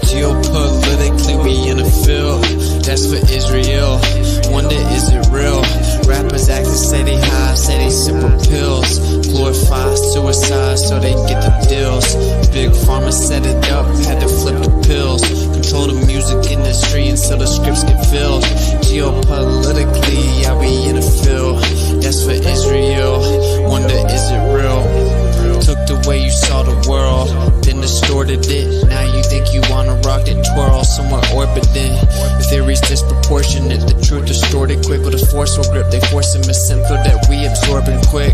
Geopolitically, we in a field that's for Israel. Wonder, is it real? Rappers acting, say they high, say they sipping pills. Glorify suicide so they get the deals. Big pharma set it up, had to flip the pills. Control the music industry until the scripts get filled. Geopolitically, yeah, we in a field that's for Israel. Wonder, is it real? Took the way you saw the world, then distorted it. Now you think you wanna rock and twirl somewhere orbiting. Theories disproportionate, the truth distorted quick. With a forceful grip, they force a misinfo that we absorbing quick.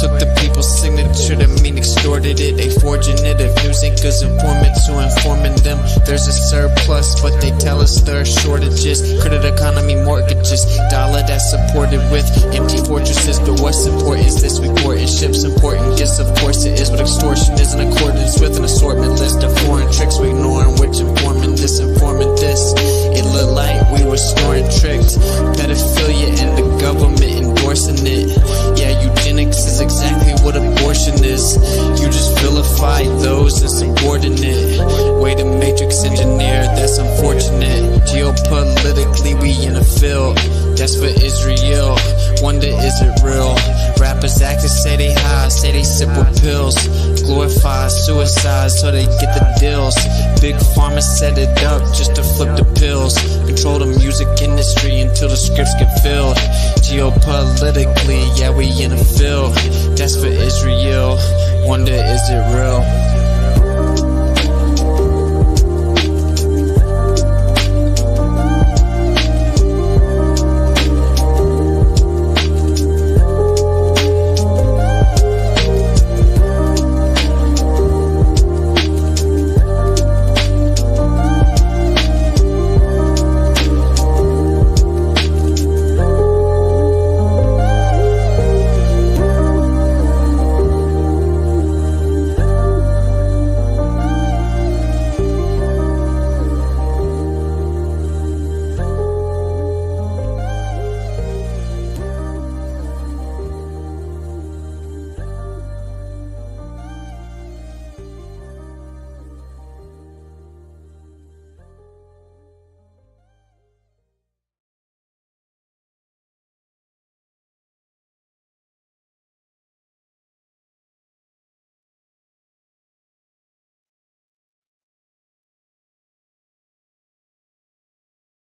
Took the people's signature, that mean extorted it. They forging it, if news ain't good informants who informing them. There's a surplus, but they tell us there are shortages. Credit economy mortgages, dollar that's supported with empty fortresses. But what's important is this, we porting ships, important gifts, of course it is. What extortion is in accordance with an assortment list of foreign tricks we ignoring, which informing this, informing this. It looked like we were snoring tricked. Pedophilia and the government endorsing it. Yeah, eugenics is exactly what abortion is. You just vilify those insubordinate. Way to matrix engineer, that's unfortunate. Geopolitically, we in a field that's for Israel. Wonder, is it real? Rappers actors say they high, say they sip with pills. Glorify suicide so they get the deals. Big pharma set it up just to flip the pills. Control the music industry until the scripts get filled. Geopolitically, yeah, we in a field that's for Israel. Wonder, is it real?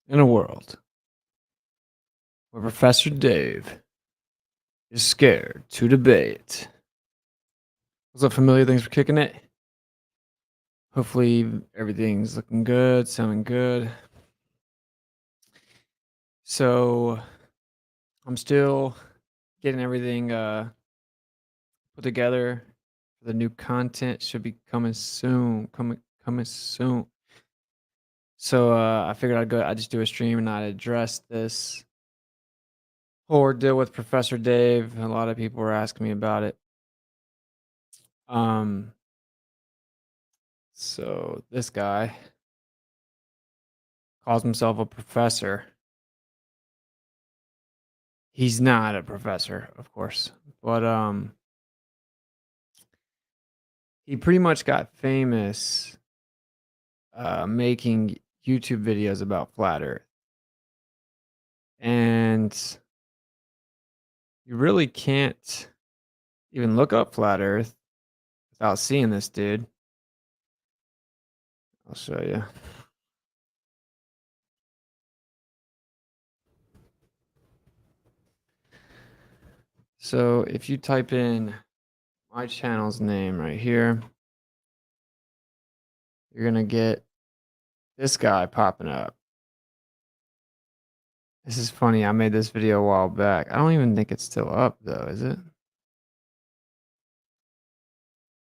In a world where Professor Dave is scared to debate. What's up, familiar? Thanks for kicking it. Hopefully everything's looking good, sounding good. So I'm still getting everything put together. The new content should be coming soon. Coming soon. So I figured I'd just do a stream and I'd address this whole ordeal with Professor Dave. A lot of people were asking me about it. So this guy calls himself a professor. He's not a professor, of course, but he pretty much got famous making YouTube videos about flat Earth. And you really can't even look up flat Earth without seeing this dude. I'll show you. So if you type in my channel's name right here, you're gonna get this guy popping up. This is funny. I made this video a while back. I don't even think it's still up though, is it?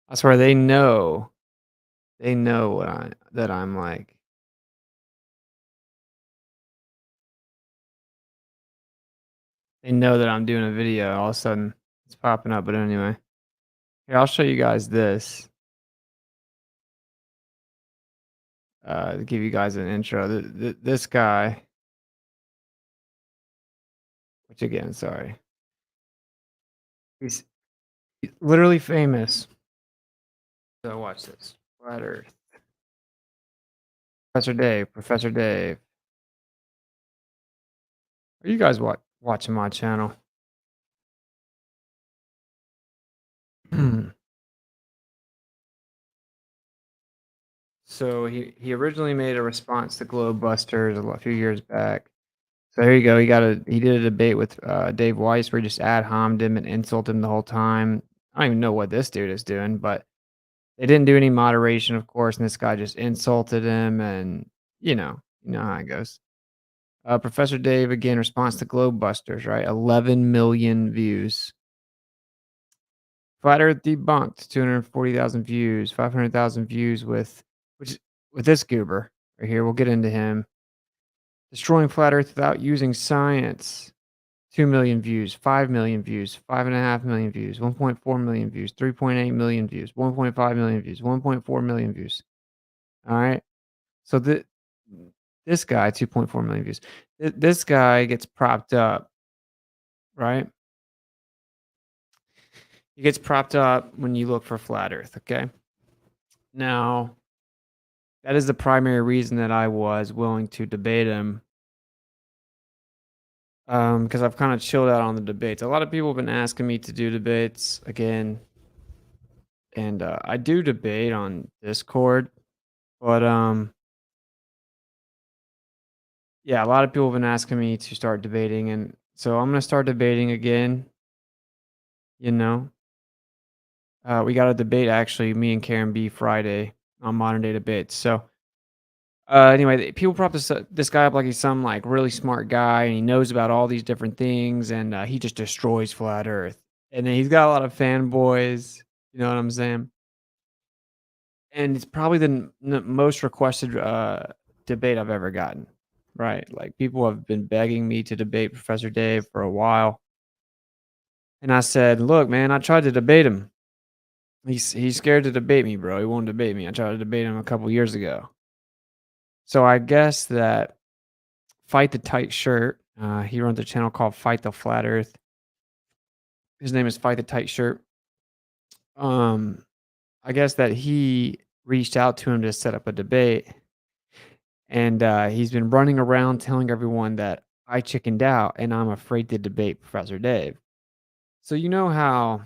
I swear they know that I'm like. They know that I'm doing a video. All of a sudden it's popping up. But anyway, here, I'll show you guys this. To give you guys an intro. This guy, which again, sorry. He's literally famous So watch this. Flat Earth. Professor Dave. Are you guys watching my channel? So he originally made a response to Globebusters a few years back. So here you go. He did a debate with Dave Weiss where he just ad hommed him and insulted him the whole time. I don't even know what this dude is doing, but they didn't do any moderation, of course, and this guy just insulted him, and you know how it goes. Professor Dave again response to Globebusters, right? 11 million views. Flat Earth debunked, 240,000 views, 500,000 views with this goober right here. We'll get into him. Destroying Flat Earth without using science. 2 million views, 5 million views, 5.5 million views, 1.4 million views, 3.8 million views, 1.5 million views, 1.4 million views. All right. So this guy, 2.4 million views. This guy gets propped up, right? He gets propped up when you look for Flat Earth, okay? Now, that is the primary reason that I was willing to debate him. Because I've kind of chilled out on the debates. A lot of people have been asking me to do debates again. And I do debate on Discord. But yeah, a lot of people have been asking me to start debating. And so I'm going to start debating again. You know, we got a debate actually, me and Karen B Friday on Modern Day Debates. So anyway, people prop this guy up like he's some like really smart guy and he knows about all these different things and he just destroys Flat Earth. And then he's got a lot of fanboys. You know what I'm saying? And it's probably the most requested debate I've ever gotten. Right? Like people have been begging me to debate Professor Dave for a while. And I said, "Look, man, I tried to debate him. He's scared to debate me, bro. He won't debate me. I tried to debate him a couple years ago." So I guess that Fight the Tight Shirt, he runs a channel called Fight the Flat Earth. His name is Fight the Tight Shirt. I guess that he reached out to him to set up a debate, and he's been running around telling everyone that I chickened out and I'm afraid to debate Professor Dave. So you know how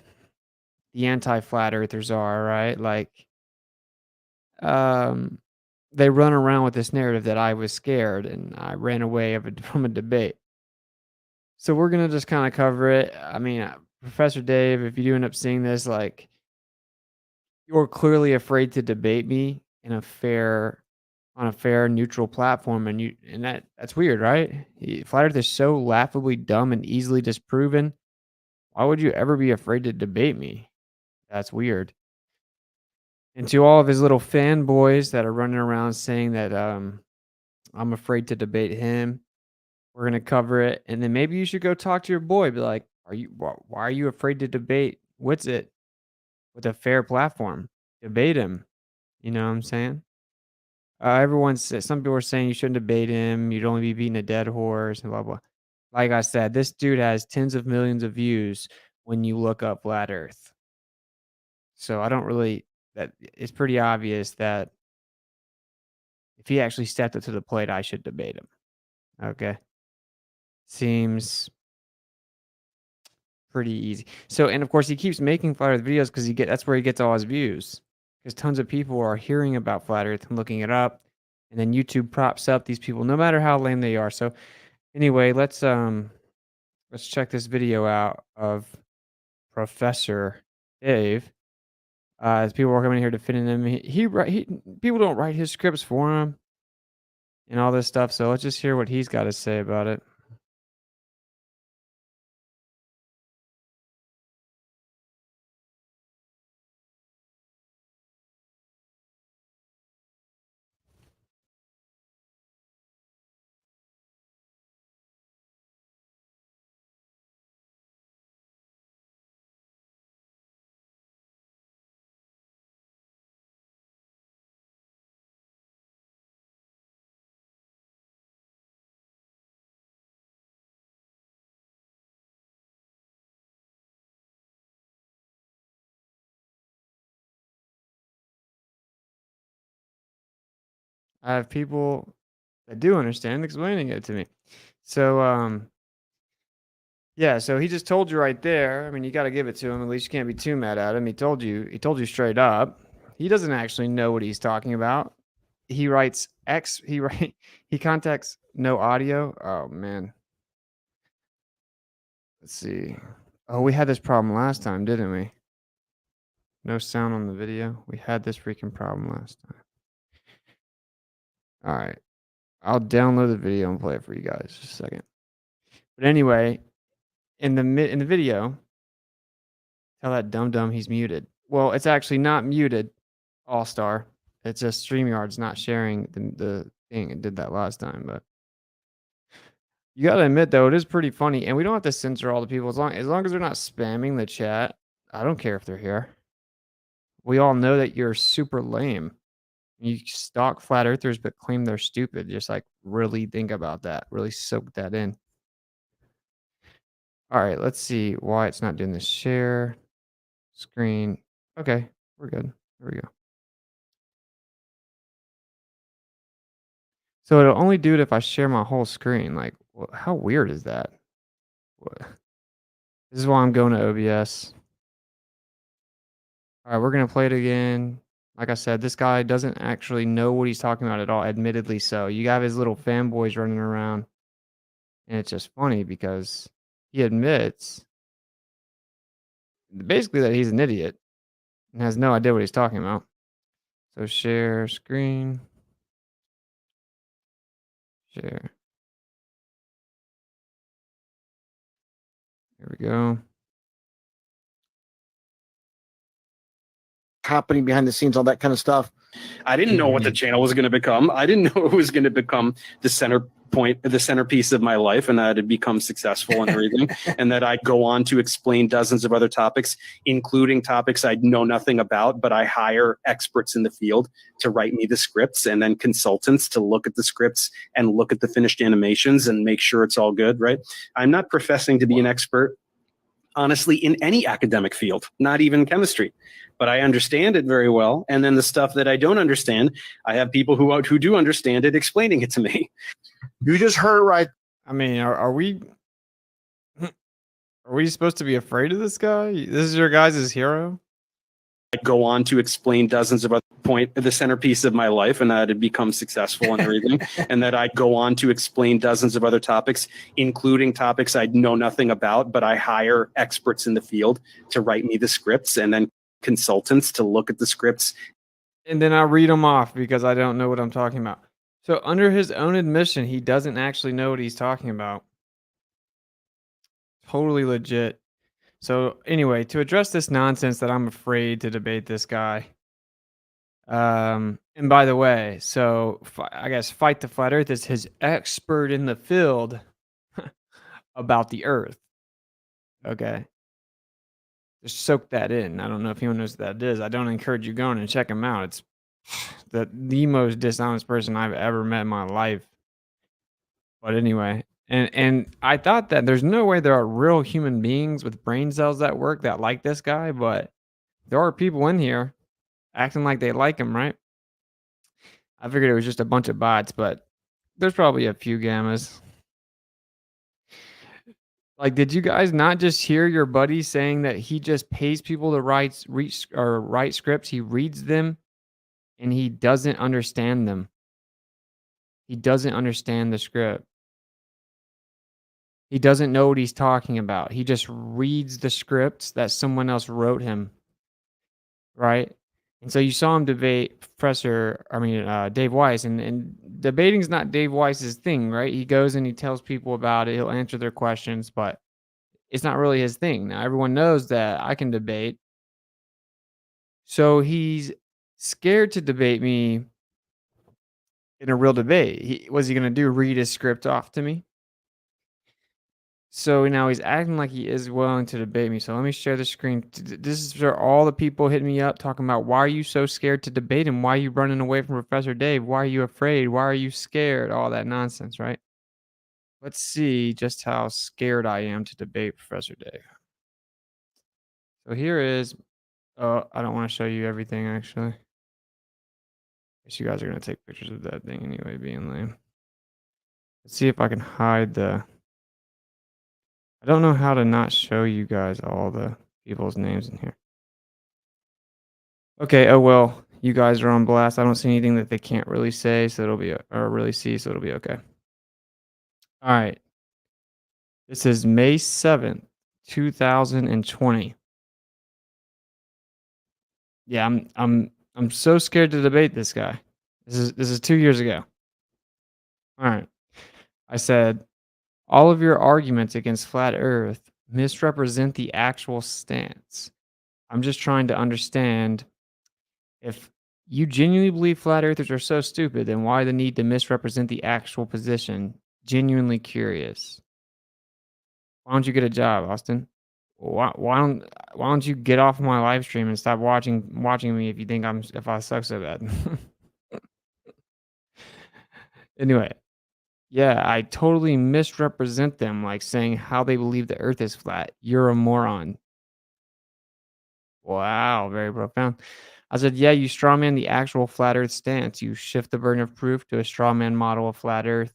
the anti-flat earthers are, right? Like, they run around with this narrative that I was scared and I ran away from a debate. So we're gonna just kind of cover it. I mean, Professor Dave, if you do end up seeing this, like, you're clearly afraid to debate me on a fair, neutral platform, and that's weird, right? Flat Earth is so laughably dumb and easily disproven. Why would you ever be afraid to debate me? That's weird. And to all of his little fanboys that are running around saying that I'm afraid to debate him, we're gonna cover it, and then maybe you should go talk to your boy. Be like, why are you afraid to debate? What's it with a fair platform? Debate him. You know what I'm saying? Some people are saying you shouldn't debate him. You'd only be beating a dead horse and blah blah. Like I said, this dude has tens of millions of views when you look up Flat Earth. So I don't really. That it's pretty obvious that if he actually stepped up to the plate, I should debate him. Okay. Seems pretty easy. So, and of course, he keeps making Flat Earth videos because that's where he gets all his views. Because tons of people are hearing about Flat Earth and looking it up, and then YouTube props up these people, no matter how lame they are. So, anyway, let's check this video out of Professor Dave. As people are coming here defending him, people don't write his scripts for him, and all this stuff. So let's just hear what he's got to say about it. I have people that do understand explaining it to me. So, yeah, so he just told you right there. I mean, you got to give it to him. At least you can't be too mad at him. He told you straight up. He doesn't actually know what he's talking about. He writes X, he contacts no audio. Oh man. Let's see. Oh, we had this problem last time, didn't we? No sound on the video. We had this freaking problem last time. All right. I'll download the video and play it for you guys. Just a second. But anyway, in the video, tell that dumb he's muted. Well, it's actually not muted, All-Star. It's just StreamYard's not sharing the thing. It did that last time, but you gotta admit though, it is pretty funny, and we don't have to censor all the people as long as they're not spamming the chat. I don't care if they're here. We all know that you're super lame. You stalk flat earthers but claim they're stupid. Just like really think about that. Really soak that in. All right, let's see why it's not doing the share screen. Okay, we're good. There we go. So it'll only do it if I share my whole screen. Like, how weird is that? What? This is why I'm going to OBS. All right, we're going to play it again. Like I said, this guy doesn't actually know what he's talking about at all, admittedly so. You have his little fanboys running around. And it's just funny because he admits basically that he's an idiot and has no idea what he's talking about. So share screen. Share. Here we go. Happening behind the scenes, all that kind of stuff. I didn't know what the channel was going to become. I didn't know it was going to become the centerpiece of my life, and that it'd become successful and everything, and that I'd go on to explain dozens of other topics, including topics I know nothing about, but I hire experts in the field to write me the scripts, and then consultants to look at the scripts and look at the finished animations and make sure it's all good, right? I'm not professing to be an expert, honestly, in any academic field, not even chemistry. But I understand it very well. And then the stuff that I don't understand, I have people who do understand it explaining it to me. You just heard right. I mean, are we supposed to be afraid of this guy? This is your guys' hero? I go on to explain dozens of other the centerpiece of my life, and that it'd become successful and everything, and that I'd go on to explain dozens of other topics, including topics I know nothing about, but I hire experts in the field to write me the scripts, and then consultants to look at the scripts. And then I read them off because I don't know what I'm talking about. So under his own admission, he doesn't actually know what he's talking about. Totally legit. So anyway, to address this nonsense that I'm afraid to debate this guy. And by the way, so I guess Fight the Flat Earth is his expert in the field about the Earth. Okay. Just soak that in. I don't know if anyone knows what that is. I don't encourage you going and check him out. It's the most dishonest person I've ever met in my life. But anyway, and I thought that there's no way there are real human beings with brain cells that work that like this guy, but there are people in here acting like they like him, right? I figured it was just a bunch of bots, but there's probably a few gammas. Like, did you guys not just hear your buddy saying that he just pays people to write scripts? He reads them and he doesn't understand them. He doesn't understand the script. He doesn't know what he's talking about. He just reads the scripts that someone else wrote him. Right? And so you saw him debate Dave Weiss, and debating's not Dave Weiss's thing, right? He goes and he tells people about it. He'll answer their questions, but it's not really his thing. Now, everyone knows that I can debate. So he's scared to debate me in a real debate. What's he going to do? Read his script off to me? So now he's acting like he is willing to debate me. So let me share the screen. This is for all the people hitting me up talking about why are you so scared to debate him? Why are you running away from Professor Dave? Why are you afraid? Why are you scared? All that nonsense, right? Let's see just how scared I am to debate Professor Dave. So here is, I don't want to show you everything actually. Guess you guys are gonna take pictures of that thing anyway, being lame. Let's see if I can hide the. I don't know how to not show you guys all the people's names in here. Okay, oh well, you guys are on blast. I don't see anything that they can't really say, so it'll be or really see, so it'll be okay. All right. This is May 7th, 2020. Yeah, I'm so scared to debate this guy. This is 2 years ago. All right. I said, all of your arguments against flat Earth misrepresent the actual stance. I'm just trying to understand if you genuinely believe flat earthers are so stupid, then why the need to misrepresent the actual position? Genuinely curious. Why don't you get a job, Austin? Why don't you get off my live stream and stop watching me if you think if I suck so bad? Anyway, yeah, I totally misrepresent them, like saying how they believe the earth is flat. You're a moron. Wow, very profound. I said, yeah, you strawman the actual flat earth stance. You shift the burden of proof to a strawman model of flat earth.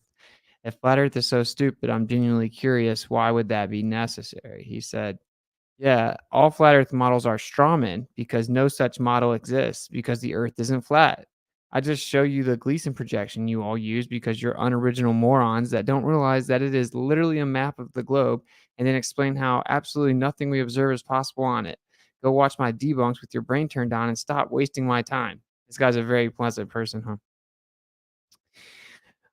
If flat earth is so stupid, I'm genuinely curious, why would that be necessary? He said, yeah, all flat earth models are strawmen because no such model exists because the earth isn't flat. I just show you the Gleason projection you all use because you're unoriginal morons that don't realize that it is literally a map of the globe and then explain how absolutely nothing we observe is possible on it. Go watch my debunks with your brain turned on and stop wasting my time. This guy's a very pleasant person, huh?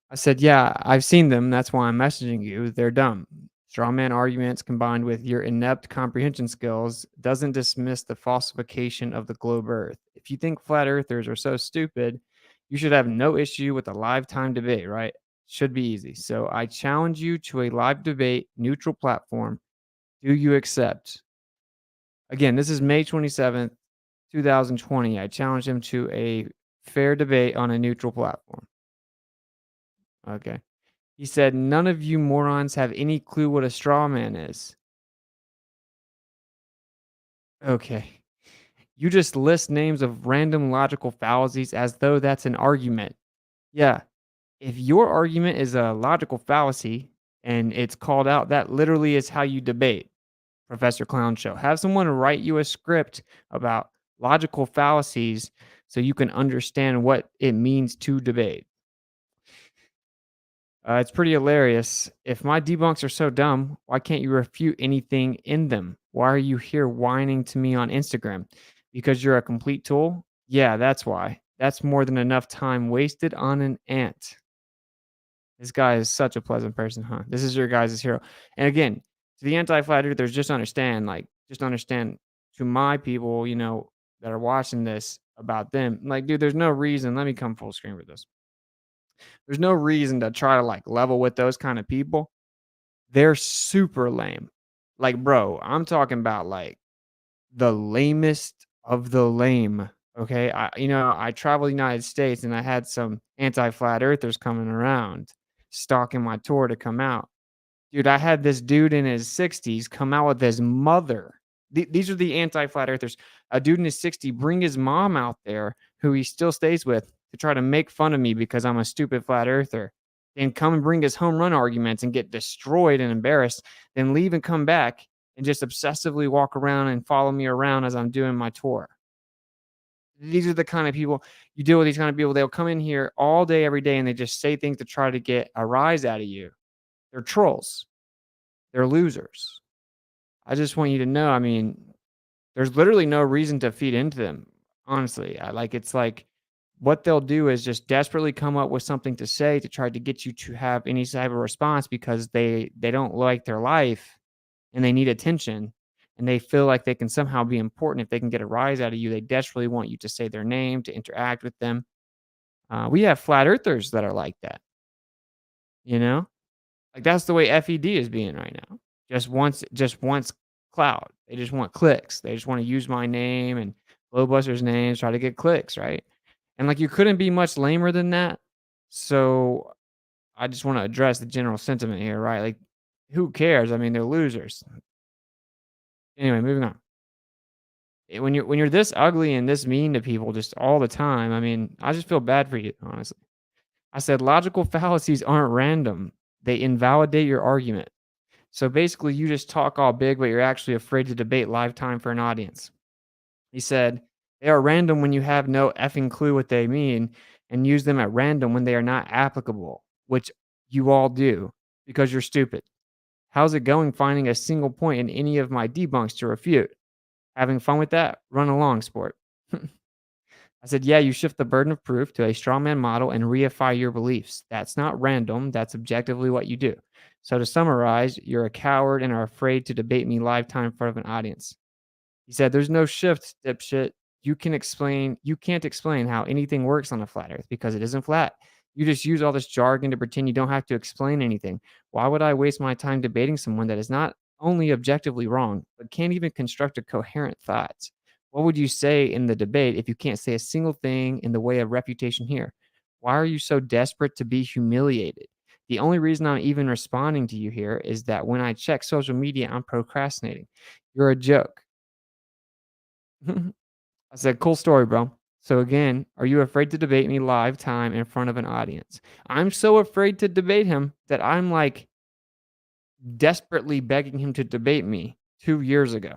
I said, yeah, I've seen them. That's why I'm messaging you. They're dumb. Strawman arguments combined with your inept comprehension skills doesn't dismiss the falsification of the globe Earth. If you think flat earthers are so stupid, you should have no issue with a live time debate, right? Should be easy. So I challenge you to a live debate, neutral platform. Do you accept? Again, this is May 27th, 2020. I challenge him to a fair debate on a neutral platform. Okay. He said, none of you morons have any clue what a straw man is. Okay. You just list names of random logical fallacies as though that's an argument. Yeah. If your argument is a logical fallacy and it's called out, that literally is how you debate, Professor Clown Show. Have someone write you a script about logical fallacies so you can understand what it means to debate. It's pretty hilarious. If my debunks are so dumb, why can't you refute anything in them? Why are you here whining to me on Instagram? Because you're a complete tool? Yeah, that's why. That's more than enough time wasted on an ant. This guy is such a pleasant person, huh? This is your guys' hero. And again, to the anti-flat earthers, just understand to my people, that are watching this about them. Like, dude, there's no reason. Let me come full screen with this. There's no reason to try to level with those kind of people. They're super lame. Like, bro, I'm talking about the lamest of the lame. Okay. I traveled the United States and I had some anti-flat earthers coming around, stalking my tour to come out. Dude, I had this dude in his 60s come out with his mother. These are the anti-flat earthers. A dude in his 60s bring his mom out there, who he still stays with, to try to make fun of me because I'm a stupid flat earther. Then come and bring his home run arguments and get destroyed and embarrassed. Then leave and come back and just obsessively walk around and follow me around as I'm doing my tour. These are the kind of people you deal with. These kind of people, they'll come in here all day, every day, and they just say things to try to get a rise out of you. They're trolls. They're losers. I just want you to know, there's literally no reason to feed into them. Honestly, it's like what they'll do is just desperately come up with something to say to try to get you to have any type of response because they don't like their life and they need attention and they feel like they can somehow be important if they can get a rise out of you. They desperately want you to say their name, to interact with them. We have flat earthers that are like that. That's the way FED is being right now. Just wants clout. They just want clicks. They just want to use my name and Glowbuster's names, try to get clicks, right? And you couldn't be much lamer than that. So I just want to address the general sentiment here, right? Who cares? They're losers. Anyway, moving on. when you're this ugly and this mean to people just all the time, I mean, I just feel bad for you, honestly. I said logical fallacies aren't random. They invalidate your argument. So basically, you just talk all big, but you're actually afraid to debate live time for an audience. He said, they are random when you have no effing clue what they mean and use them at random when they are not applicable, which you all do because you're stupid. How's it going finding a single point in any of my debunks to refute? Having fun with that? Run along, sport. I said, yeah, you shift the burden of proof to a strawman model and reify your beliefs. That's not random. That's objectively what you do. So to summarize, you're a coward and are afraid to debate me live time in front of an audience. He said, there's no shift, dipshit. You can't explain how anything works on a flat earth because it isn't flat. You just use all this jargon to pretend you don't have to explain anything. Why would I waste my time debating someone that is not only objectively wrong, but can't even construct a coherent thought? What would you say in the debate if you can't say a single thing in the way of refutation here? Why are you so desperate to be humiliated? The only reason I'm even responding to you here is that when I check social media, I'm procrastinating. You're a joke. I said, cool story, bro. So again, are you afraid to debate me live time in front of an audience? I'm so afraid to debate him that I'm like desperately begging him to debate me 2 years ago.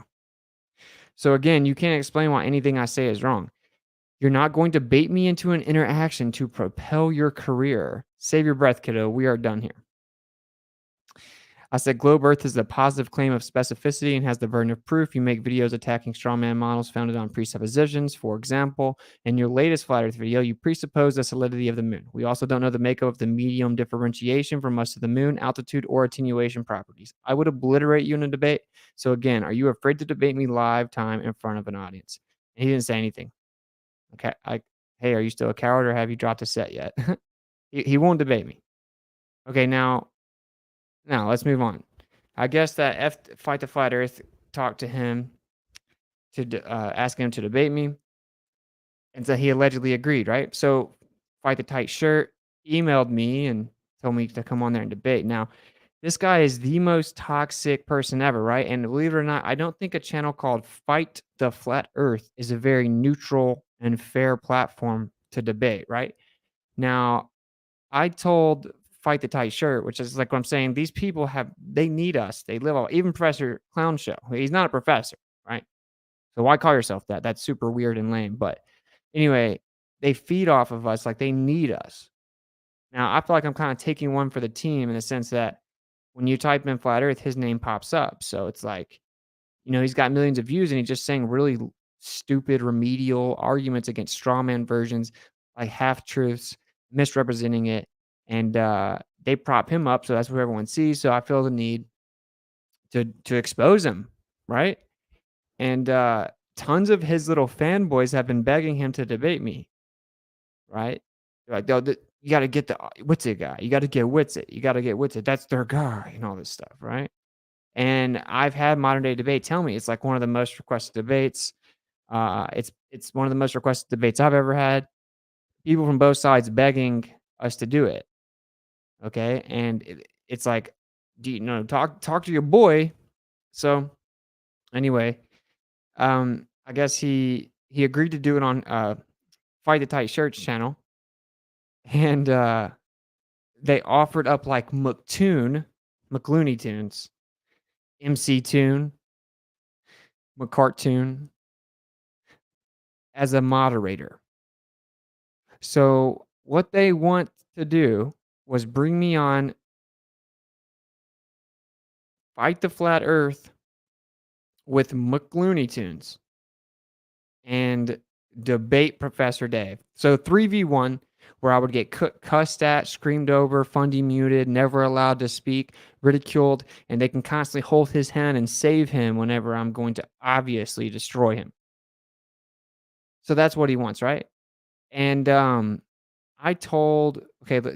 So again, you can't explain why anything I say is wrong. You're not going to bait me into an interaction to propel your career. Save your breath, kiddo. We are done here. I said, Globe Earth is a positive claim of specificity and has the burden of proof. You make videos attacking strawman models founded on presuppositions. For example, in your latest flat Earth video, you presuppose the solidity of the moon. We also don't know the makeup of the medium differentiation from us to the moon, altitude, or attenuation properties. I would obliterate you in a debate. So again, are you afraid to debate me live time in front of an audience? And he didn't say anything. Okay, hey, are you still a coward or have you dropped a set yet? he won't debate me. Okay, now let's move on. I guess that Fight the Flat Earth talked to him to ask him to debate me, and so he allegedly agreed, right? So Fight the Tight Shirt emailed me and told me to come on there and debate. Now, this guy is the most toxic person ever, right? And believe it or not, I don't think a channel called Fight the Flat Earth is a very neutral and fair platform to debate, right? Now, I told Fight the Tight Shirt, which is like what I'm saying, these people they need us. They live off, even Professor Clown Show. He's not a professor, right? So why call yourself that? That's super weird and lame. But anyway, they feed off of us like they need us. Now, I feel like I'm kind of taking one for the team in the sense that when you type in Flat Earth, his name pops up. So it's like, he's got millions of views and he's just saying really stupid remedial arguments against strawman versions, like half-truths, misrepresenting it. And they prop him up, so that's what everyone sees. So I feel the need to expose him, right? And tons of his little fanboys have been begging him to debate me, right? They're like, you got to get the Witsit guy. You got to get Witsit. You got to get Witsit. That's their guy and all this stuff, right? And I've had Modern Day Debate tell me it's like one of the most requested debates. It's one of the most requested debates I've ever had. People from both sides begging us to do it. Okay, and it's like, talk to your boy. So anyway, I guess he agreed to do it on Fight the Tight Shirts channel, and they offered up like McLooney Tunes, MC Tune, McCartoon as a moderator. So what they want to do was bring me on Fight the Flat Earth with McLooney Tunes and debate Professor Dave. So 3v1, where I would get cussed at, screamed over, fundy muted, never allowed to speak, ridiculed, and they can constantly hold his hand and save him whenever I'm going to obviously destroy him. So that's what he wants, right? And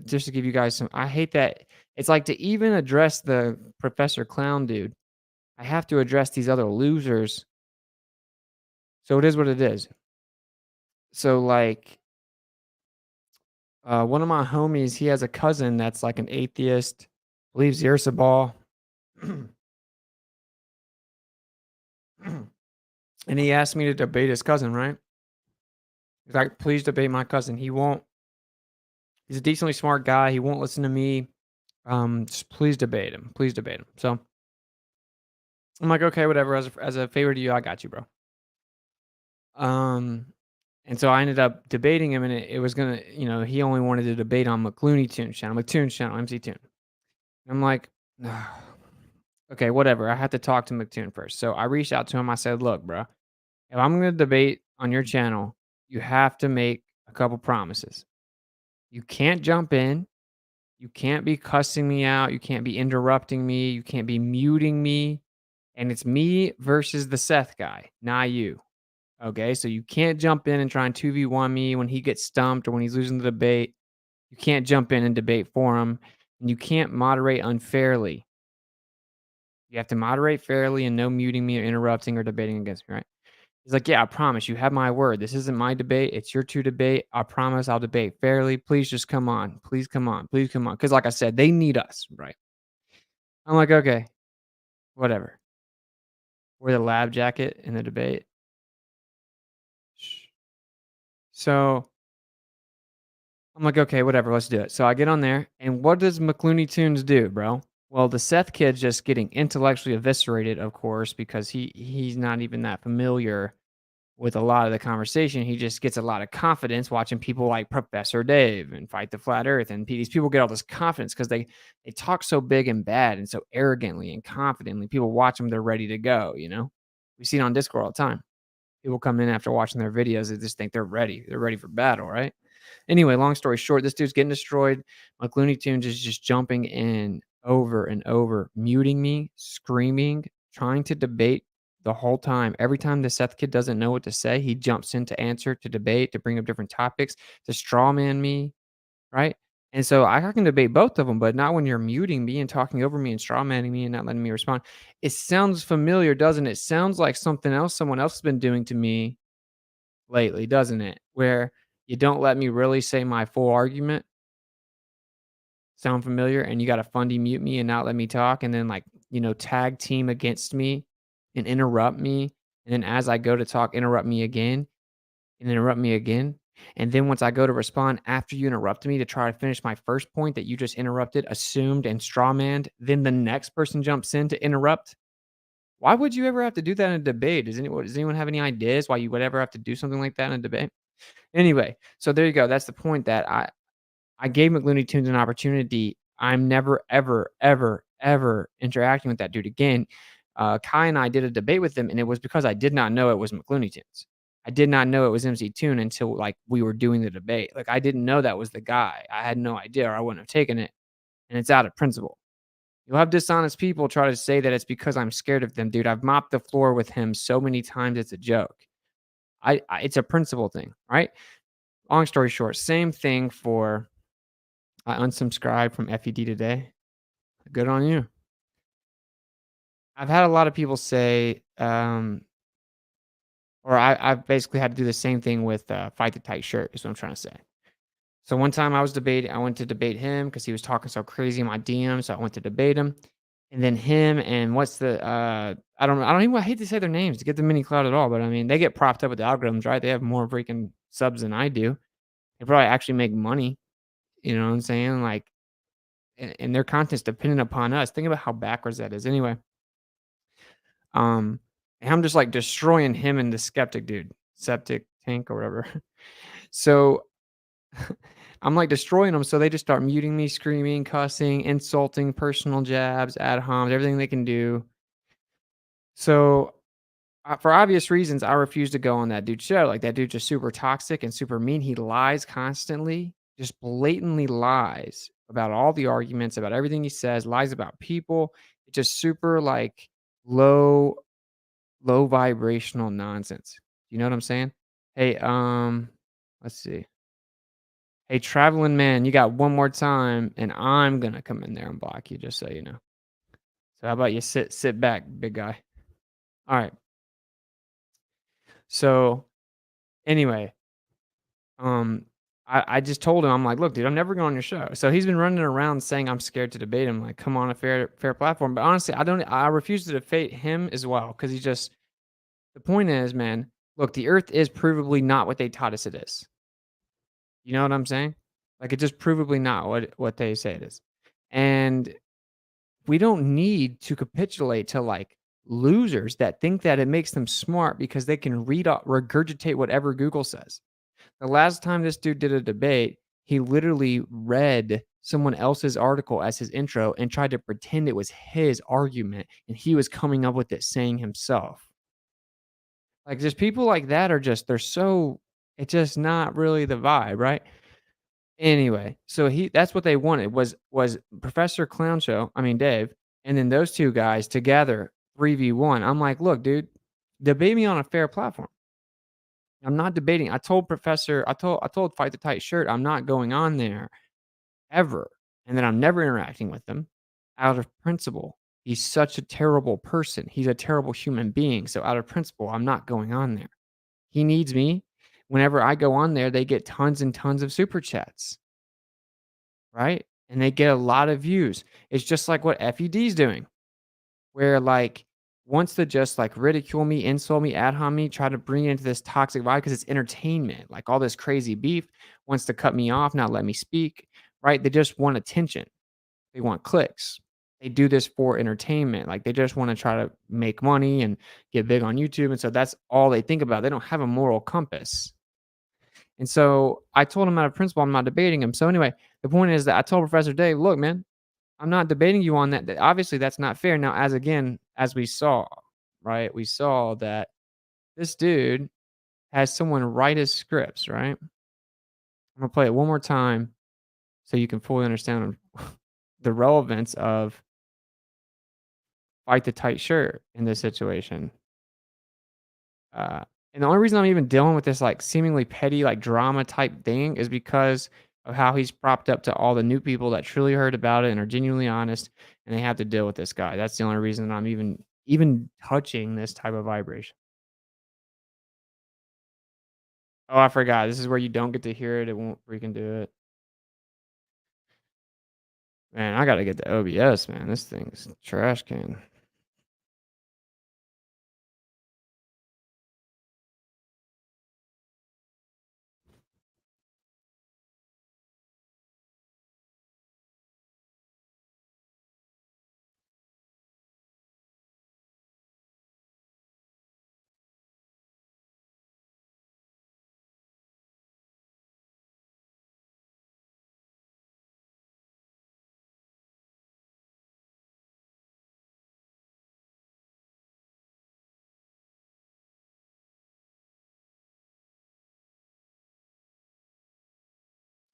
just to give you guys I hate that. It's like to even address the Professor Clown dude, I have to address these other losers. So it is what it is. So like, one of my homies, he has a cousin that's like an atheist, believes the Earth's a ball. And he asked me to debate his cousin, right? He's like, please debate my cousin. He won't. He's a decently smart guy. He won't listen to me. Just please debate him. Please debate him. So I'm like, okay, whatever. As a favor to you, I got you, bro. And so I ended up debating him, and it was gonna, he only wanted to debate on ᴏᴜᴛ channel, MC Toon. I'm like, okay, whatever. I had to talk to McToon first. So I reached out to him. I said, look, bro, if I'm gonna debate on your channel, you have to make a couple promises. You can't jump in. You can't be cussing me out. You can't be interrupting me. You can't be muting me. And it's me versus the Seth guy, not you. Okay, so you can't jump in and try and 2v1 me when he gets stumped or when he's losing the debate. You can't jump in and debate for him. And you can't moderate unfairly. You have to moderate fairly and no muting me or interrupting or debating against me, right? He's like, yeah, I promise. You have my word. This isn't my debate. It's your two debate. I promise I'll debate fairly. Please just come on. Please come on. Please come on. Because like I said, they need us, right? I'm like, okay, whatever. Wear the lab jacket in the debate. So I'm like, okay, whatever, let's do it. So I get on there, and what does ᴜᴜᴛ do, bro? Well, the Seth kid's just getting intellectually eviscerated, of course, because he's not even that familiar with a lot of the conversation. He just gets a lot of confidence watching people like Professor Dave and Fight the Flat Earth. And these people get all this confidence because they talk so big and bad and so arrogantly and confidently. People watch them, they're ready to go, We see it on Discord all the time. People come in after watching their videos, they just think they're ready. They're ready for battle, right? Anyway, long story short, this dude's getting destroyed. ᴜᴜᴛ is just jumping in over and over, muting me, screaming, trying to debate the whole time. Every time the Seth kid doesn't know what to say, he jumps in to answer, to debate, to bring up different topics, to straw man me, right? And so I can debate both of them, but not when you're muting me and talking over me and straw manning me and not letting me respond. It sounds familiar, doesn't it? It sounds like something else someone else has been doing to me lately, doesn't it? Where you don't let me really say my full argument. Sound familiar? And you got to fundy mute me and not let me talk, and then tag team against me and interrupt me. And then as I go to talk, interrupt me again and interrupt me again. And then once I go to respond after you interrupted me to try to finish my first point that you just interrupted, assumed, and strawmanned, then the next person jumps in to interrupt. Why would you ever have to do that in a debate? Does anyone have any ideas why you would ever have to do something like that in a debate? Anyway, so there you go. That's the point that I gave ᴜᴜᴛ an opportunity. I'm never, ever, ever, ever interacting with that dude again. Kai and I did a debate with him, and it was because I did not know it was ᴜᴜᴛ's. I did not know it was MC Toon until we were doing the debate. I didn't know that was the guy. I had no idea, or I wouldn't have taken it. And it's out of principle. You'll have dishonest people try to say that it's because I'm scared of them, dude. I've mopped the floor with him so many times, it's a joke. It's a principle thing, right? Long story short, same thing for I unsubscribed from FED today. Good on you. I've had a lot of people say, I've basically had to do the same thing with Fight the Tight Shirt, is what I'm trying to say. So one time I went to debate him because he was talking so crazy in my DM, so I went to debate him. And then him and I hate to say their names to get the mini clout at all, but I mean, they get propped up with the algorithms, right? They have more freaking subs than I do. They probably actually make money. You know what I'm saying? And their content's dependent upon us. Think about how backwards that is. Anyway, and I'm just destroying him and the skeptic dude, septic tank or whatever. So I'm destroying them. So they just start muting me, screaming, cussing, insulting, personal jabs, ad homs, everything they can do. So for obvious reasons, I refuse to go on that dude's show. That dude's just super toxic and super mean. He lies constantly, just blatantly lies about all the arguments, about everything he says, lies about people. It's just super low vibrational nonsense. You know what I'm saying? Hey, let's see. Hey, traveling man, you got one more time, and I'm gonna come in there and block you, just so you know. So how about you sit back, big guy? All right. So anyway, I just told him, I'm like, look, dude, I'm never going on your show. So he's been running around saying I'm scared to debate him. Come on a fair platform. But honestly, I refuse to debate him as well, because he's just The point is, man, look, the earth is provably not what they taught us it is. You know what I'm saying? Like, it's just provably not what they say it is. And we don't need to capitulate to, like, losers that think that it makes them smart because they can regurgitate whatever Google says. The last time this dude did a debate, he literally read someone else's article as his intro and tried to pretend it was his argument, and he was coming up with it saying himself. Like, just people like that are just, they're so, it's just not really the vibe, right? Anyway, so that's what they wanted was Professor Clown Show, I mean Dave, and then those two guys together 3v1. I'm like, look, dude, debate me on a fair platform. I'm not debating. I told Fight the Tight Shirt I'm not going on there ever, and then I'm never interacting with them out of principle. He's such a terrible person. He's a terrible human being. So out of principle, I'm not going on there. He needs me. Whenever I go on there, they get tons and tons of super chats, right? And they get a lot of views. It's just like what FED's doing, where like wants to just like ridicule me, insult me, ad hom me, try to bring it into this toxic vibe because it's entertainment. Like all this crazy beef, wants to cut me off, not let me speak, right? They just want attention. They want clicks. They do this for entertainment. Like they just want to try to make money and get big on YouTube. And so that's all they think about. They don't have a moral compass. And so I told him out of principle, I'm not debating him. So anyway, the point is that I told Professor Dave, look, man, I'm not debating you on that. Obviously, that's not fair. Now, as we saw, right? We saw that this dude has someone write his scripts, right? I'm going to play it one more time so you can fully understand the relevance of Fight the Tight Shirt in this situation. And the only reason I'm even dealing with this like seemingly petty like drama type thing is because of how he's propped up to all the new people that truly heard about it and are genuinely honest, and they have to deal with this guy. That's the only reason I'm even touching this type of vibration. Oh, I forgot. This is where you don't get to hear it. It won't freaking do it. Man, I gotta get the OBS, man. This thing's a trash can.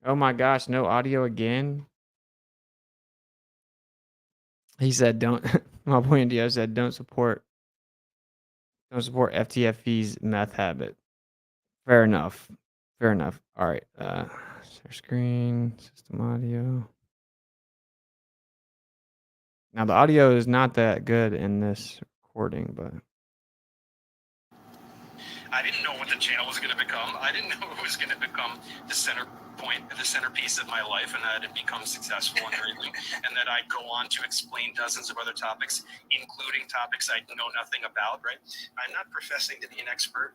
Oh my gosh, no audio again. He said, "Don't." My boy Indio said, "Don't support FTFE's meth habit." Fair enough. Fair enough. All right. Share screen, system audio. Now the audio is not that good in this recording, but I didn't know what the channel was going to become. I didn't know it was going to become the centerpiece of my life, and that it become successful and everything, and that I go on to explain dozens of other topics, including topics I know nothing about, right? I'm not professing to be an expert,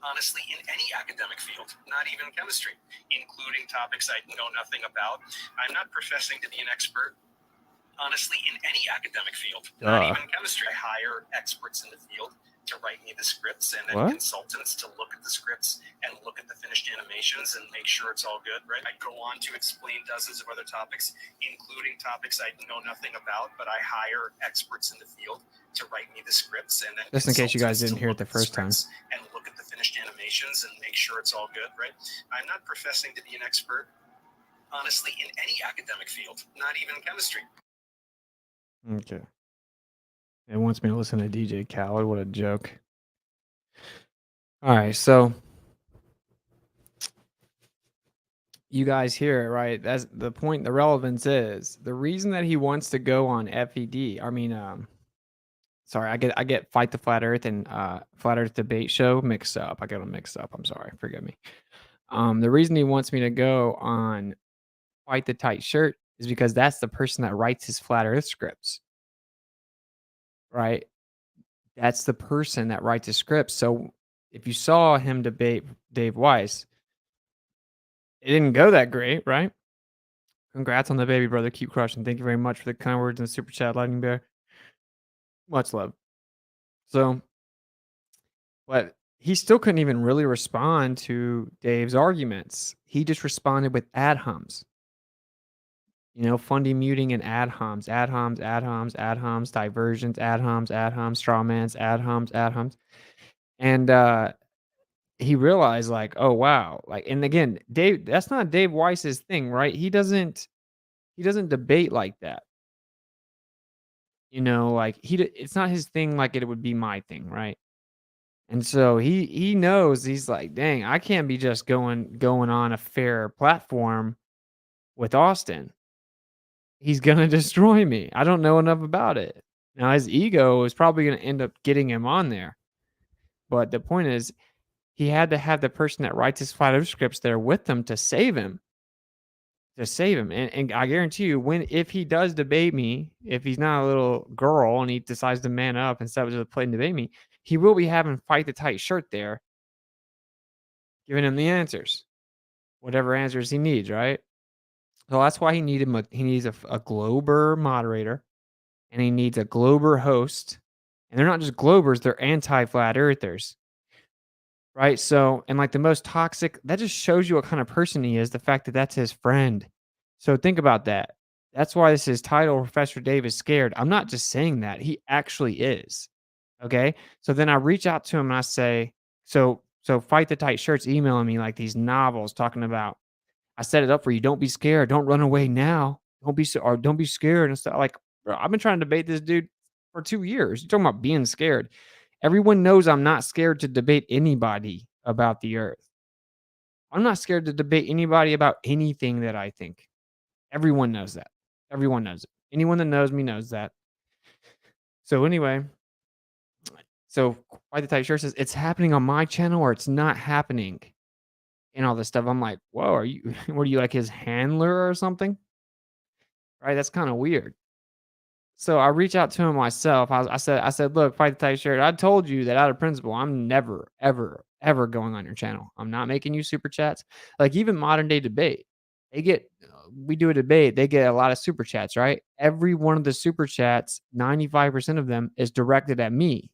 honestly, in any academic field, not even chemistry, including topics I know nothing about. I'm not professing to be an expert, honestly, in any academic field, not even chemistry. I hire experts in the field to write me the scripts, and then consultants to look at the scripts and look at the finished animations and make sure it's all good, right? I go on to explain dozens of other topics, including topics I know nothing about, but I hire experts in the field to write me the scripts, and then just in case you guys didn't hear it the first time, and look at the finished animations and make sure it's all good, right? I'm not professing to be an expert, honestly, in any academic field, not even chemistry. Okay. It wants me to listen to DJ Khaled. What a joke. All right, so you guys hear it, right? That's the point. The relevance is the reason that he wants to go on FED. I mean, sorry, I get Fight the Flat Earth and Flat Earth Debate Show mixed up. I get them mixed up. I'm sorry. Forgive me. The reason he wants me to go on Fight the Tight Shirt is because that's the person that writes his Flat Earth scripts. Right? that's the person that writes the script. So if you saw him debate Dave Weiss, it didn't go that great, right? Congrats on the baby, brother. Keep crushing. Thank you very much for the kind words in the super chat, Lightning Bear. Much love. So, but he still couldn't even really respond to Dave's arguments. He just responded with ad homs. You know, fundy muting and ad homs, ad homs, ad homs, ad homs, diversions, ad homs, straw mans, ad homs. And he realized, like, oh wow, like, and again, Dave, that's not Dave Weiss's thing, right? He doesn't debate like that. You know, like it's not his thing like it would be my thing, right? And so he knows, he's like, dang, I can't be just going on a fair platform with Austin. He's gonna destroy me. I don't know enough about it. Now his ego is probably gonna end up getting him on there. But the point is, he had to have the person that writes his fight scripts there with him to save him. And I guarantee you, if he does debate me, if he's not a little girl and he decides to man up instead of just play and debate me, he will be having Fight the Tight shirt there, giving him the answers, whatever answers he needs, right? So that's why he needs a Glober moderator, and he needs a Glober host. And they're not just Globers, they're anti-flat earthers. Right? So, and like the most toxic, that just shows you what kind of person he is, the fact that that's his friend. So think about that. That's why this is titled Professor Dave is Scared. I'm not just saying that. He actually is. Okay? So then I reach out to him and I say, so Fight the Tight shirt's emailing me like these novels talking about, I set it up for you. Don't be scared. Don't run away now. Don't be scared and stuff. Like, bro, I've been trying to debate this dude for 2 years. You're talking about being scared. Everyone knows I'm not scared to debate anybody about the earth. I'm not scared to debate anybody about anything that I think. Everyone knows that. Everyone knows it. Anyone that knows me knows that. So anyway, so Fight the Tight shirt says it's happening on my channel or it's not happening. And all this stuff. I'm like, whoa, are you like his handler or something? Right? That's kind of weird. So I reach out to him myself. I said, look, Fight the Tight shirt. I told you that out of principle, I'm never, ever, ever going on your channel. I'm not making you super chats. Like even modern day debate, we do a debate, they get a lot of super chats, right? Every one of the super chats, 95% of them is directed at me.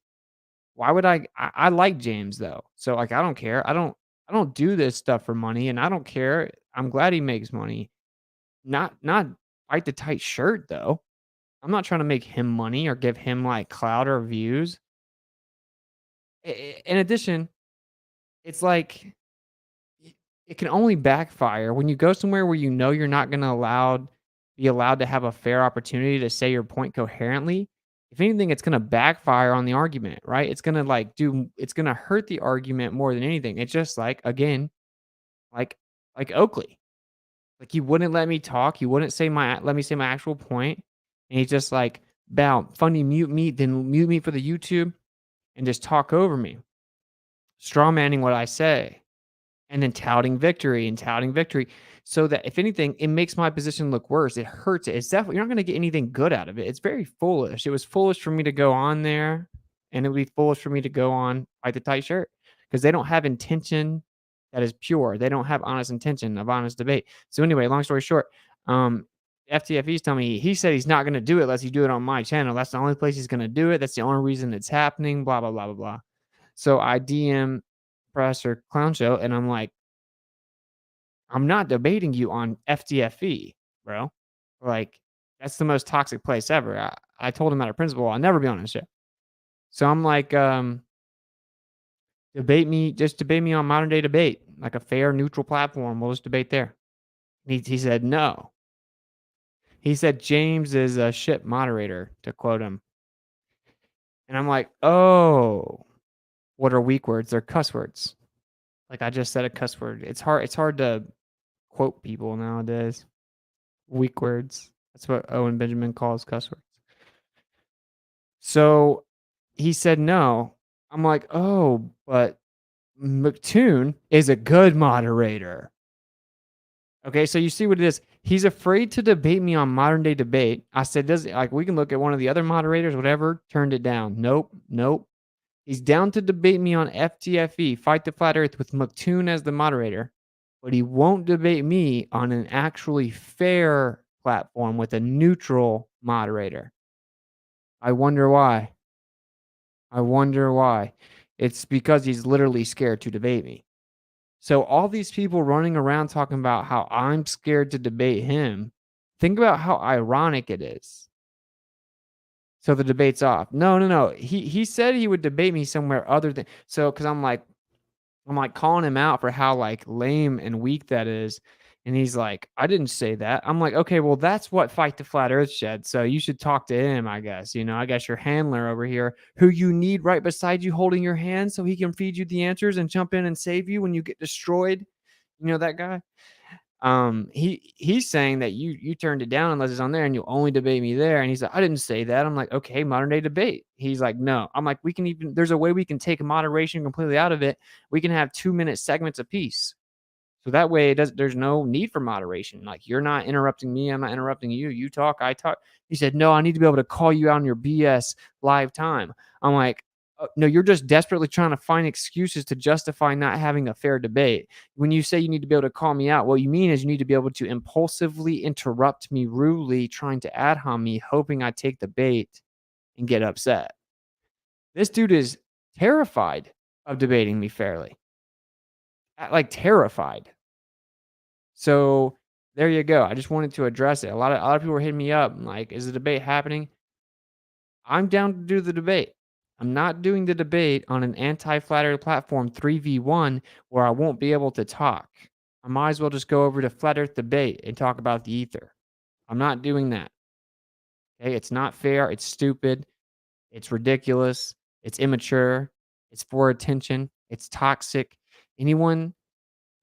Why would I like James though. So like, I don't care. I don't do this stuff for money and I don't care. I'm glad he makes money. Not Fight the Tight shirt though. I'm not trying to make him money or give him like clout or views. In addition, it's like it can only backfire when you go somewhere where you know you're not going to be allowed to have a fair opportunity to say your point coherently. If anything, it's going to backfire on the argument, right? It's going to it's going to hurt the argument more than anything. It's just like, again, like Oakley. Like he wouldn't let me talk. He wouldn't let me say my actual point. And he's just like, bow, funny, mute me, then mute me for the YouTube and just talk over me. Straw manning what I say. And then touting victory. So that if anything, it makes my position look worse. It hurts it. It's definitely, you're not going to get anything good out of it. It's very foolish. It was foolish for me to go on there. And it would be foolish for me to go on Fight the Tight shirt. Because they don't have intention that is pure. They don't have honest intention of honest debate. So anyway, long story short, FTFE's telling me, he said he's not going to do it unless you do it on my channel. That's the only place he's going to do it. That's the only reason it's happening, blah, blah, blah, blah, blah. So I DM Professor Clown and I'm like, I'm not debating you on FTFE, bro. Like, that's the most toxic place ever. I told him out of principle, I'll never be on his show. So I'm like, debate me on modern day debate, like a fair, neutral platform. We'll just debate there. He said no. He said James is a shit moderator, to quote him. And I'm like, oh, what are weak words? They're cuss words. Like I just said a cuss word. It's hard to quote people nowadays. Weak words. That's what Owen Benjamin calls cuss words. So he said no. I'm like, oh, but McToon is a good moderator. Okay, so you see what it is. He's afraid to debate me on modern day debate. I said, we can look at one of the other moderators, whatever, turned it down. Nope. He's down to debate me on FTFE, Fight the Flat Earth, with Maktoon as the moderator, but he won't debate me on an actually fair platform with a neutral moderator. I wonder why. I wonder why. It's because he's literally scared to debate me. So all these people running around talking about how I'm scared to debate him, think about how ironic it is. So the debate's off. No. He said he would debate me somewhere other than, so because I'm like calling him out for how like lame and weak that is. And he's like, I didn't say that. I'm like, okay, well, that's what Fight the Flat Earth said. So you should talk to him, I guess. You know, I guess your handler over here, who you need right beside you holding your hand so he can feed you the answers and jump in and save you when you get destroyed. You know that guy? He's saying that you turned it down unless it's on there and you only debate me there. And he's like, I didn't say that. I'm like, okay, modern day debate. He's like, no. I'm like, there's a way we can take moderation completely out of it. We can have 2-minute segments apiece. So that way there's no need for moderation. Like, you're not interrupting me. I'm not interrupting you. You talk, I talk. He said, no, I need to be able to call you out on your BS live time. I'm like, no, you're just desperately trying to find excuses to justify not having a fair debate. When you say you need to be able to call me out, what you mean is you need to be able to impulsively interrupt me rudely, trying to ad hom me, hoping I take the bait and get upset. This dude is terrified of debating me fairly. Like, terrified. So there you go. I just wanted to address it. A lot of people were hitting me up like, is the debate happening? I'm down to do the debate. I'm not doing the debate on an anti-flat earth platform 3v1 where I won't be able to talk. I might as well just go over to Flat Earth Debate and talk about the ether. I'm not doing that. Okay, it's not fair. It's stupid. It's ridiculous. It's immature. It's for attention. It's toxic. Anyone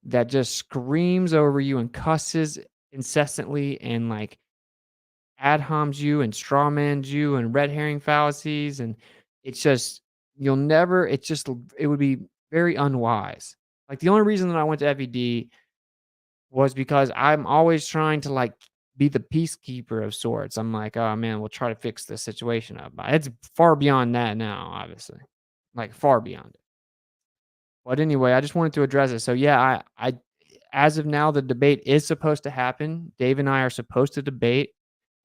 that just screams over you and cusses incessantly and like ad homs you and strawmans you and red herring fallacies, and it's just, it would be very unwise. Like, the only reason that I went to FED was because I'm always trying to like be the peacekeeper of sorts. I'm like, oh man, we'll try to fix this situation up. It's far beyond that now, obviously, like far beyond it. But anyway, I just wanted to address it. So yeah, I as of now, the debate is supposed to happen. Dave and I are supposed to debate,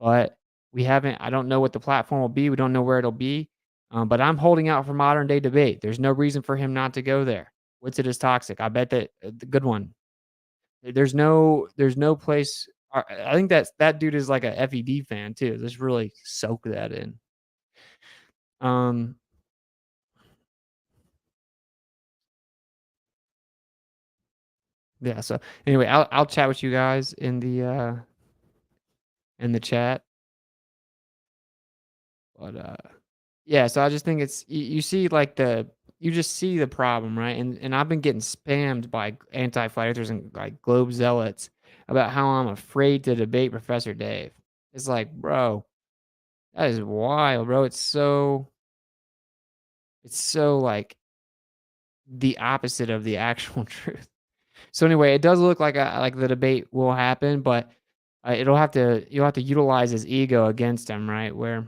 but we haven't. I don't know what the platform will be. We don't know where it'll be. But I'm holding out for modern day debate. There's no reason for him not to go there. What's it is toxic? I bet that the good one. There's no place. I think that dude is like a FED fan too. Let's really soak that in. Yeah. So anyway, I'll chat with you guys in the chat. But yeah. So I just think it's you see like you just see the problem, right? And I've been getting spammed by anti-flat earthers and like globe zealots about how I'm afraid to debate Professor Dave. It's like, bro, that is wild, bro. It's so like the opposite of the actual truth. So anyway, it does look like the debate will happen, but you'll have to utilize his ego against him, right? Where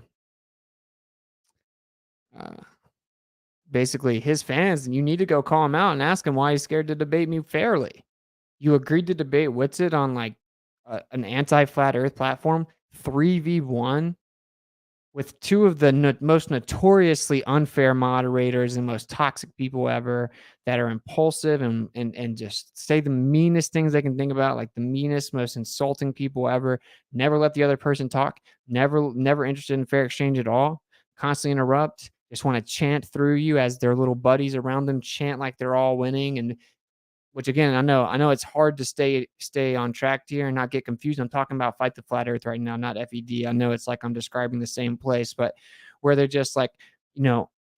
basically his fans, you need to go call him out and ask him why he's scared to debate me fairly. You agreed to debate Witsit on like an anti-flat earth platform 3v1 with two of the most notoriously unfair moderators and most toxic people ever that are impulsive and just say the meanest things they can think about, like the meanest, most insulting people ever. Never let the other person talk. Never interested in fair exchange at all. Constantly interrupt. Just want to chant through you as their little buddies around them chant like they're all winning. And which again, I know it's hard to stay on track here and not get confused. I'm talking about Fight the Flat Earth right now, not FED. I know it's like I'm describing the same place, but where they're just like,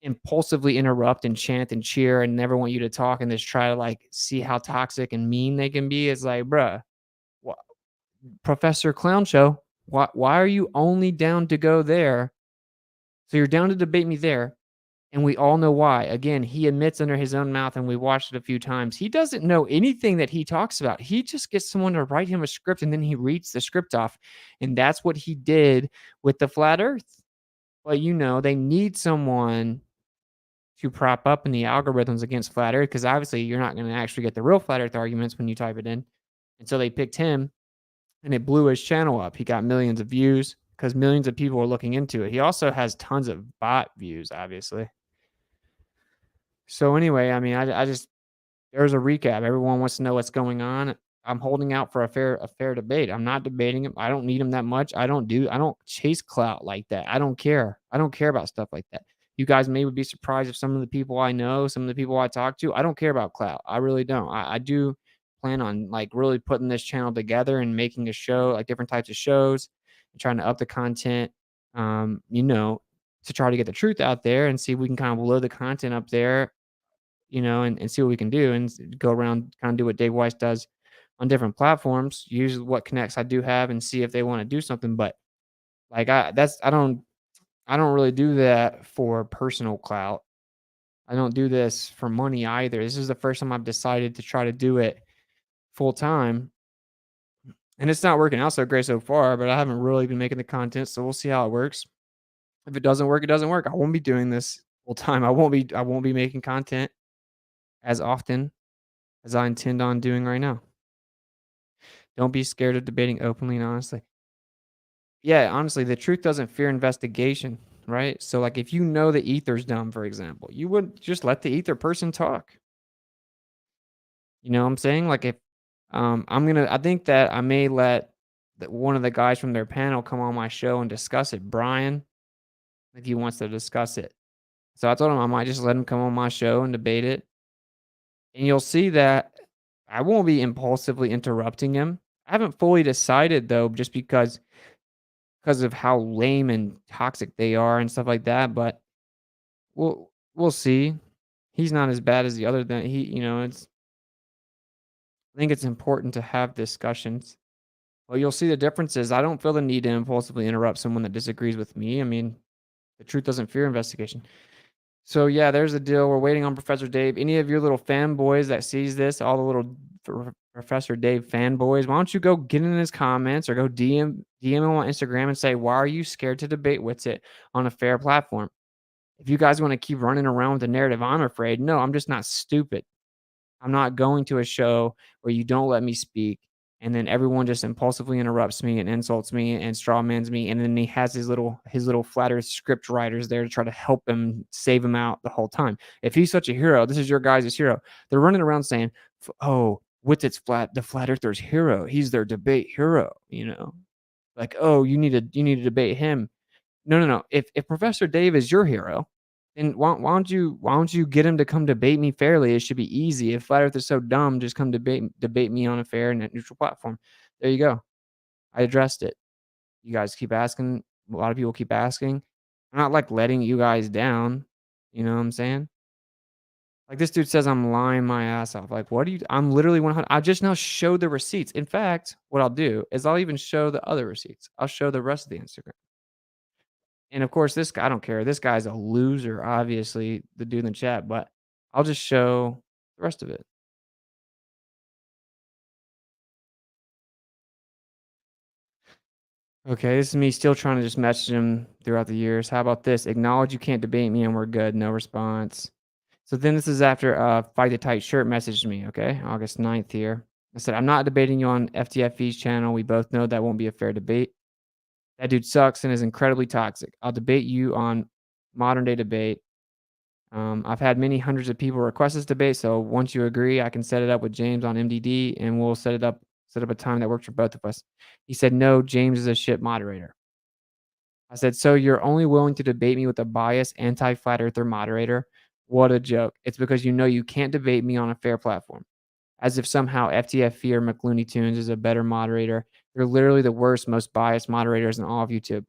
impulsively interrupt and chant and cheer and never want you to talk and just try to like see how toxic and mean they can be. It's like, bruh, Professor Clown Show, why are you only down to go there? So you're down to debate me there. And we all know why. Again, he admits under his own mouth, and we watched it a few times. He doesn't know anything that he talks about. He just gets someone to write him a script, and then he reads the script off. And that's what he did with the Flat Earth. But, they need someone to prop up in the algorithms against flat earth, because obviously you're not going to actually get the real flat earth arguments when you type it in. And so they picked him, and it blew his channel up. He got millions of views because millions of people were looking into it. He also has tons of bot views, obviously. So anyway, I mean, I just, there's a recap. Everyone wants to know what's going on. I'm holding out for a fair debate. I'm not debating him. I don't need him that much. I don't chase clout like that. I don't care. I don't care about stuff like that. You guys may be surprised if some of the people I know, some of the people I talk to, I don't care about clout. I really don't. I do plan on like really putting this channel together and making a show, like different types of shows, and trying to up the content, to try to get the truth out there and see if we can kind of load the content up there, and see what we can do and go around, kind of do what Dave Weiss does on different platforms, use what connects I do have and see if they want to do something. But like, I don't really do that for personal clout. I don't do this for money either. This is the first time I've decided to try to do it full time. And it's not working out so great so far, but I haven't really been making the content. So we'll see how it works. If it doesn't work, it doesn't work. I won't be doing this full time. I won't be making content as often as I intend on doing right now. Don't be scared of debating openly and honestly. Yeah, honestly, the truth doesn't fear investigation, right? So like if you know the ether's dumb, for example, you would just let the ether person talk. You know what I'm saying? Like if I think that I may let one of the guys from their panel come on my show and discuss it. Brian, if he wants to discuss it. So I told him I might just let him come on my show and debate it. And you'll see that I won't be impulsively interrupting him. I haven't fully decided though, just because of how lame and toxic they are and stuff like that. But we'll see. He's not as bad as the other than I think it's important to have discussions. Well, you'll see the differences. I don't feel the need to impulsively interrupt someone that disagrees with me. I mean, the truth doesn't fear investigation. So yeah, there's the deal. We're waiting on Professor Dave. Any of your little fanboys that sees this, all the little Professor Dave fanboys, why don't you go get in his comments or go DM him on Instagram and say, why are you scared to debate Witsit on a fair platform? If you guys want to keep running around with the narrative, I'm afraid. No, I'm just not stupid. I'm not going to a show where you don't let me speak and then everyone just impulsively interrupts me and insults me and strawmans me, and then he has his little flat earth script writers there to try to help him, save him out the whole time. If he's such a hero, this is your guys' hero. They're running around saying, oh, Witit's the flat earther's hero. He's their debate hero, Like, oh, you need to debate him. No. If Professor Dave is your hero, then why don't you get him to come debate me fairly? It should be easy. If flat earth is so dumb, just come debate me on a fair and neutral platform. There you go. I addressed it. You guys keep asking. A lot of people keep asking. I'm not like letting you guys down. You know what I'm saying? Like this dude says I'm lying my ass off. Like, what do you? I'm literally 100. I just now showed the receipts. In fact, what I'll do is I'll even show the other receipts. I'll show the rest of the Instagram. And of course, this guy, I don't care. This guy's a loser, obviously, the dude in the chat, but I'll just show the rest of it. Okay, this is me still trying to just message him throughout the years. How about this? Acknowledge you can't debate me and we're good. No response. So then this is after Fight the Tight Shirt messaged me, okay? August 9th here. I said, I'm not debating you on FTFE's channel. We both know that won't be a fair debate. That dude sucks and is incredibly toxic. I'll debate you on modern day debate. I've had many hundreds of people request this debate, so once you agree, I can set it up with James on MDD, and we'll set up a time that works for both of us. He said, no, James is a shit moderator. I said, so you're only willing to debate me with a biased anti-flat earther moderator? What a joke. It's because you know you can't debate me on a fair platform. As if somehow FTFE or McLooney Tunes is a better moderator. They're literally the worst, most biased moderators in all of YouTube.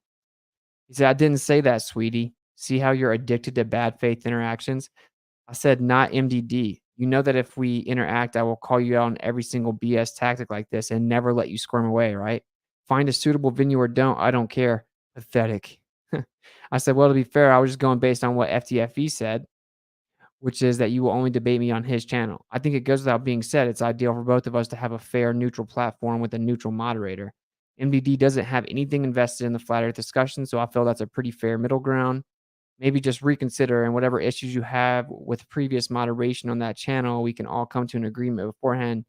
He said, I didn't say that, sweetie. See how you're addicted to bad faith interactions? I said, not MDD. You know that if we interact, I will call you out on every single BS tactic like this and never let you squirm away, right? Find a suitable venue or don't. I don't care. Pathetic. I said, well, to be fair, I was just going based on what FTFE said, which is that you will only debate me on his channel. I think it goes without being said. It's ideal for both of us to have a fair, neutral platform with a neutral moderator. MDD doesn't have anything invested in the flat earth discussion, so I feel that's a pretty fair middle ground. maybe just reconsider, and whatever issues you have with previous moderation on that channel, we can all come to an agreement beforehand.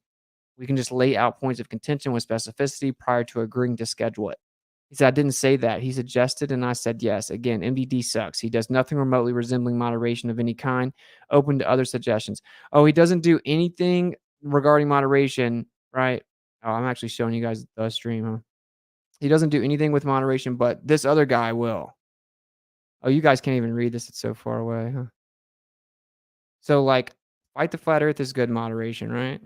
We can just lay out points of contention with specificity prior to agreeing to schedule it. He said, I didn't say that. He suggested, and I said yes. Again, MDD sucks. He does nothing remotely resembling moderation of any kind. Open to other suggestions. Oh, he doesn't do anything regarding moderation, right? Oh, I'm actually showing you guys the stream, huh? He doesn't do anything with moderation, but this other guy will. Oh, you guys can't even read this. It's so far away, huh? So, like, Fight the Flat Earth is good moderation, right?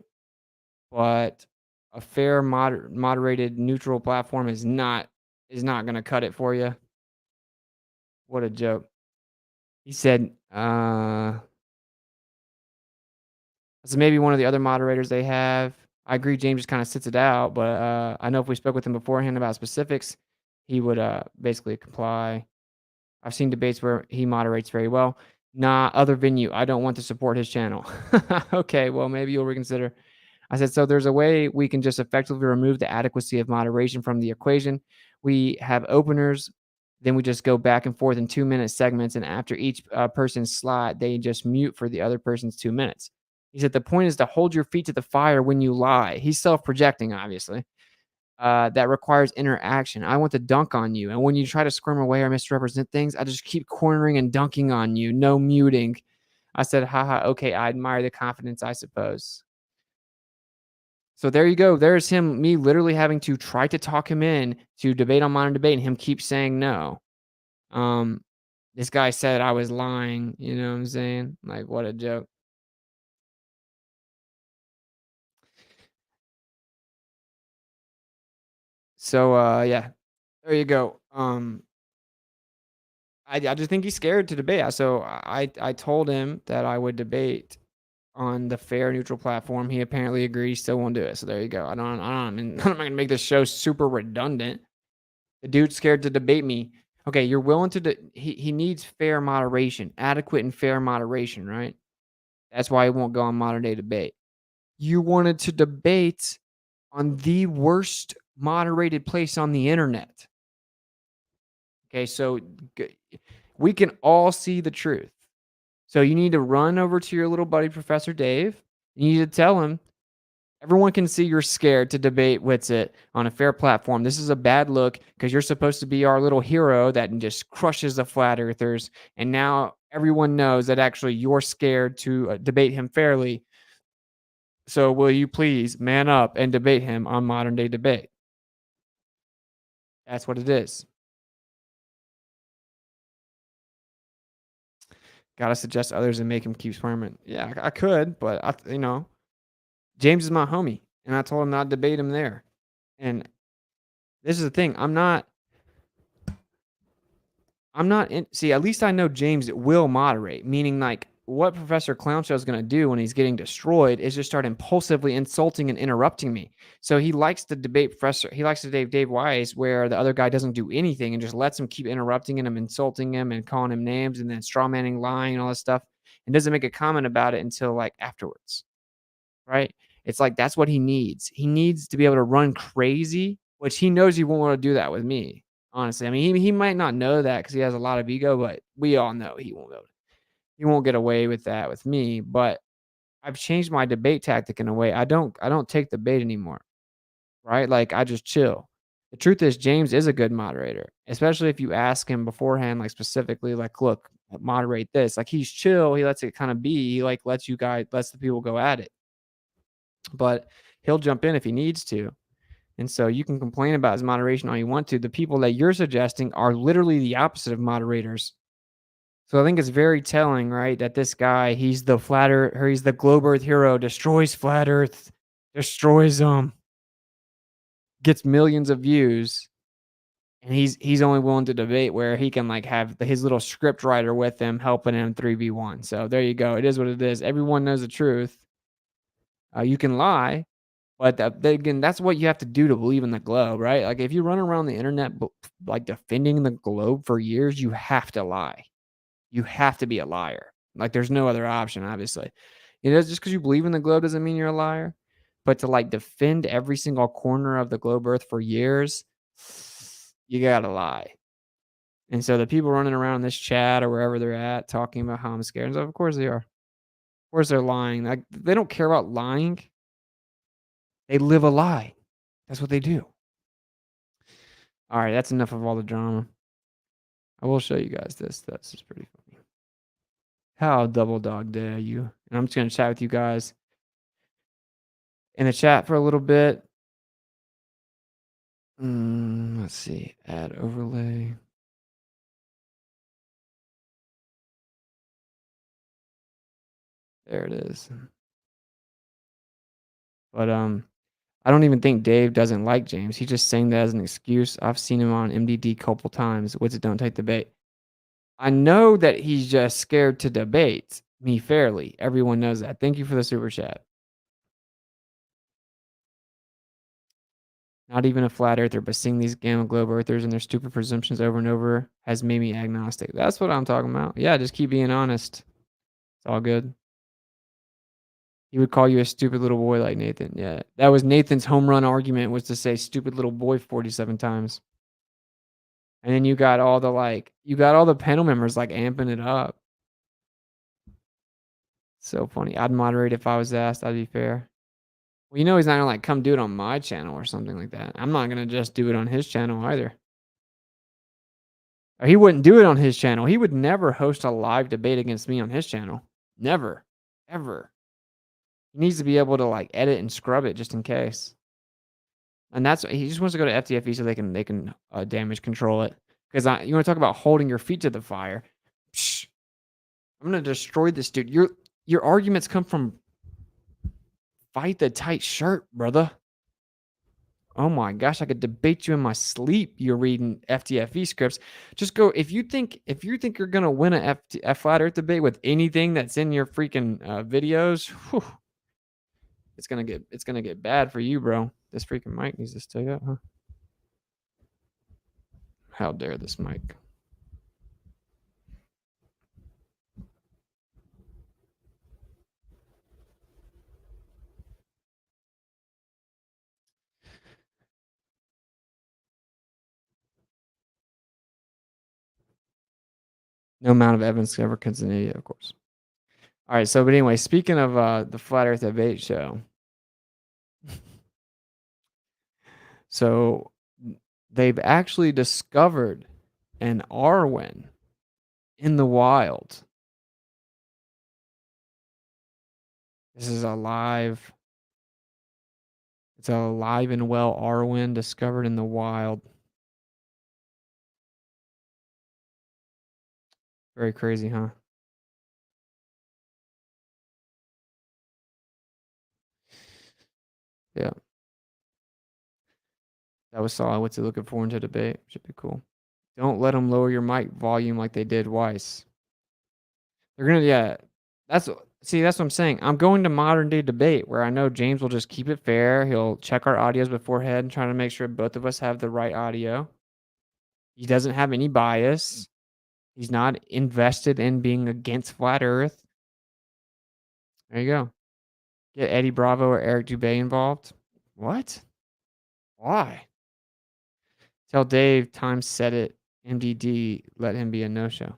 But a fair, moderated, neutral platform is not going to cut it for you. What a joke. He said, so maybe one of the other moderators they have. I agree James just kind of sits it out, but I know if we spoke with him beforehand about specifics, he would basically comply. I've seen debates where he moderates very well. Nah, other venue. I don't want to support his channel. Okay, well, maybe you'll reconsider. I said, so there's a way we can just effectively remove the adequacy of moderation from the equation. We have openers, then we just go back and forth in 2-minute segments, and after each person's slot, they just mute for the other person's 2 minutes. He said, the point is to hold your feet to the fire when you lie. He's self-projecting, obviously. That requires interaction. I want to dunk on you, and when you try to squirm away or misrepresent things, I just keep cornering and dunking on you. No muting. I said, haha, okay, I admire the confidence, I suppose. So there you go. There's me literally having to try to talk him in to debate on modern debate, and him keep saying no. This guy said I was lying. You know what I'm saying? Like, what a joke. So yeah, there you go. I just think he's scared to debate. So I told him that I would debate on the fair, neutral platform. He apparently agrees, still won't do it. So there you go. I'm not gonna make this show super redundant. The dude's scared to debate me. Okay, you're willing to. He needs fair moderation, adequate and fair moderation, right? That's why he won't go on modern day debate. You wanted to debate on the worst moderated place on the internet. Okay, so we can all see the truth. So you need to run over to your little buddy, Professor Dave. You need to tell him, everyone can see you're scared to debate Witsit on a fair platform. This is a bad look because you're supposed to be our little hero that just crushes the flat earthers. And now everyone knows that actually you're scared to debate him fairly. So will you please man up and debate him on modern day debate? That's what it is. Gotta suggest others and make him keep sparring. Yeah, I could, but James is my homie, and I told him not to debate him there. And this is the thing. I'm not in. See, at least I know James will moderate, meaning like what Professor Clownshell is going to do when he's getting destroyed is just start impulsively insulting and interrupting me. So he likes to debate Professor. He likes to debate Dave Weiss, where the other guy doesn't do anything and just lets him keep interrupting him, insulting him, and calling him names, and then strawmanning, lying, and all this stuff, and doesn't make a comment about it until like afterwards, right? It's like that's what he needs. He needs to be able to run crazy, which he knows he won't want to do that with me. Honestly, I mean, he might not know that because he has a lot of ego, but we all know he won't be able to. He won't get away with that with me, but I've changed my debate tactic in a way. I don't take the bait anymore, right? Like I just chill. The truth is James is a good moderator, especially if you ask him beforehand, like specifically, like, look, moderate this. Like he's chill. He lets it kind of be. He like lets the people go at it. But he'll jump in if he needs to. And so you can complain about his moderation all you want to. The people that you're suggesting are literally the opposite of moderators. So I think it's very telling, right, that this guy, he's the flat earth, or he's the globe earth hero, destroys flat earth, destroys them, gets millions of views, and he's only willing to debate where he can like have his little script writer with him helping him 3v1. So there you go. It is what it is. Everyone knows the truth. You can lie, but again, that's what you have to do to believe in the globe, right? Like if you run around the internet like defending the globe for years, you have to lie. You have to be a liar. Like there's no other option, obviously. Just because you believe in the globe doesn't mean you're a liar. But to like defend every single corner of the globe earth for years, you gotta lie. And so the people running around this chat or wherever they're at talking about how I'm scared and stuff, of course they are. Of course they're lying. Like, they don't care about lying. They live a lie. That's what they do. All right, that's enough of all the drama. I will show you guys this. This is pretty funny. How double dog dare you? And I'm just going to chat with you guys in the chat for a little bit. Let's see. Add overlay. There it is. But I don't even think Dave doesn't like James. He's just saying that as an excuse. I've seen him on MDD a couple times. What's it? Don't take the bait. I know that he's just scared to debate me fairly. Everyone knows that. Thank you for the super chat. Not even a flat earther, but seeing these gamma globe earthers and their stupid presumptions over and over has made me agnostic. That's what I'm talking about. Yeah, just keep being honest. It's all good. He would call you a stupid little boy like Nathan. Yeah, that was Nathan's home run argument, was to say stupid little boy 47 times. And then you got all the panel members like amping it up. So funny. I'd moderate if I was asked. I'd be fair. Well, you know he's not gonna like come do it on my channel or something like that. I'm not gonna just do it on his channel either. Or he wouldn't do it on his channel. He would never host a live debate against me on his channel. Never. Ever. He needs to be able to like edit and scrub it just in case. And that's he just wants to go to FTFE so they can damage control it. Because you want to talk about holding your feet to the fire? Psh, I'm gonna destroy this dude. Your arguments come from fight the tight shirt, brother. Oh my gosh, I could debate you in my sleep. You're reading FTFE scripts. Just go if you think you're gonna win a flat Earth debate with anything that's in your freaking videos. Whew, it's gonna get bad for you, bro. This freaking mic needs to stay up, huh? How dare this mic? No amount of evidence ever comes an idiot, of course. All right, so but anyway, speaking of the Flat Earth Debate Show, so they've actually discovered an Arwen in the wild. This is a live. It's a live and well Arwen discovered in the wild. Very crazy, huh? Yeah. That was solid. What's he looking forward to debate? Should be cool. Don't let them lower your mic volume like they did Weiss. They're gonna, yeah. That's what I'm saying. I'm going to modern day debate where I know James will just keep it fair. He'll check our audios beforehand and try to make sure both of us have the right audio. He doesn't have any bias. He's not invested in being against flat Earth. There you go. Get Eddie Bravo or Eric Dubay involved. What? Why? Tell Dave time set it. MDD, let him be a no-show.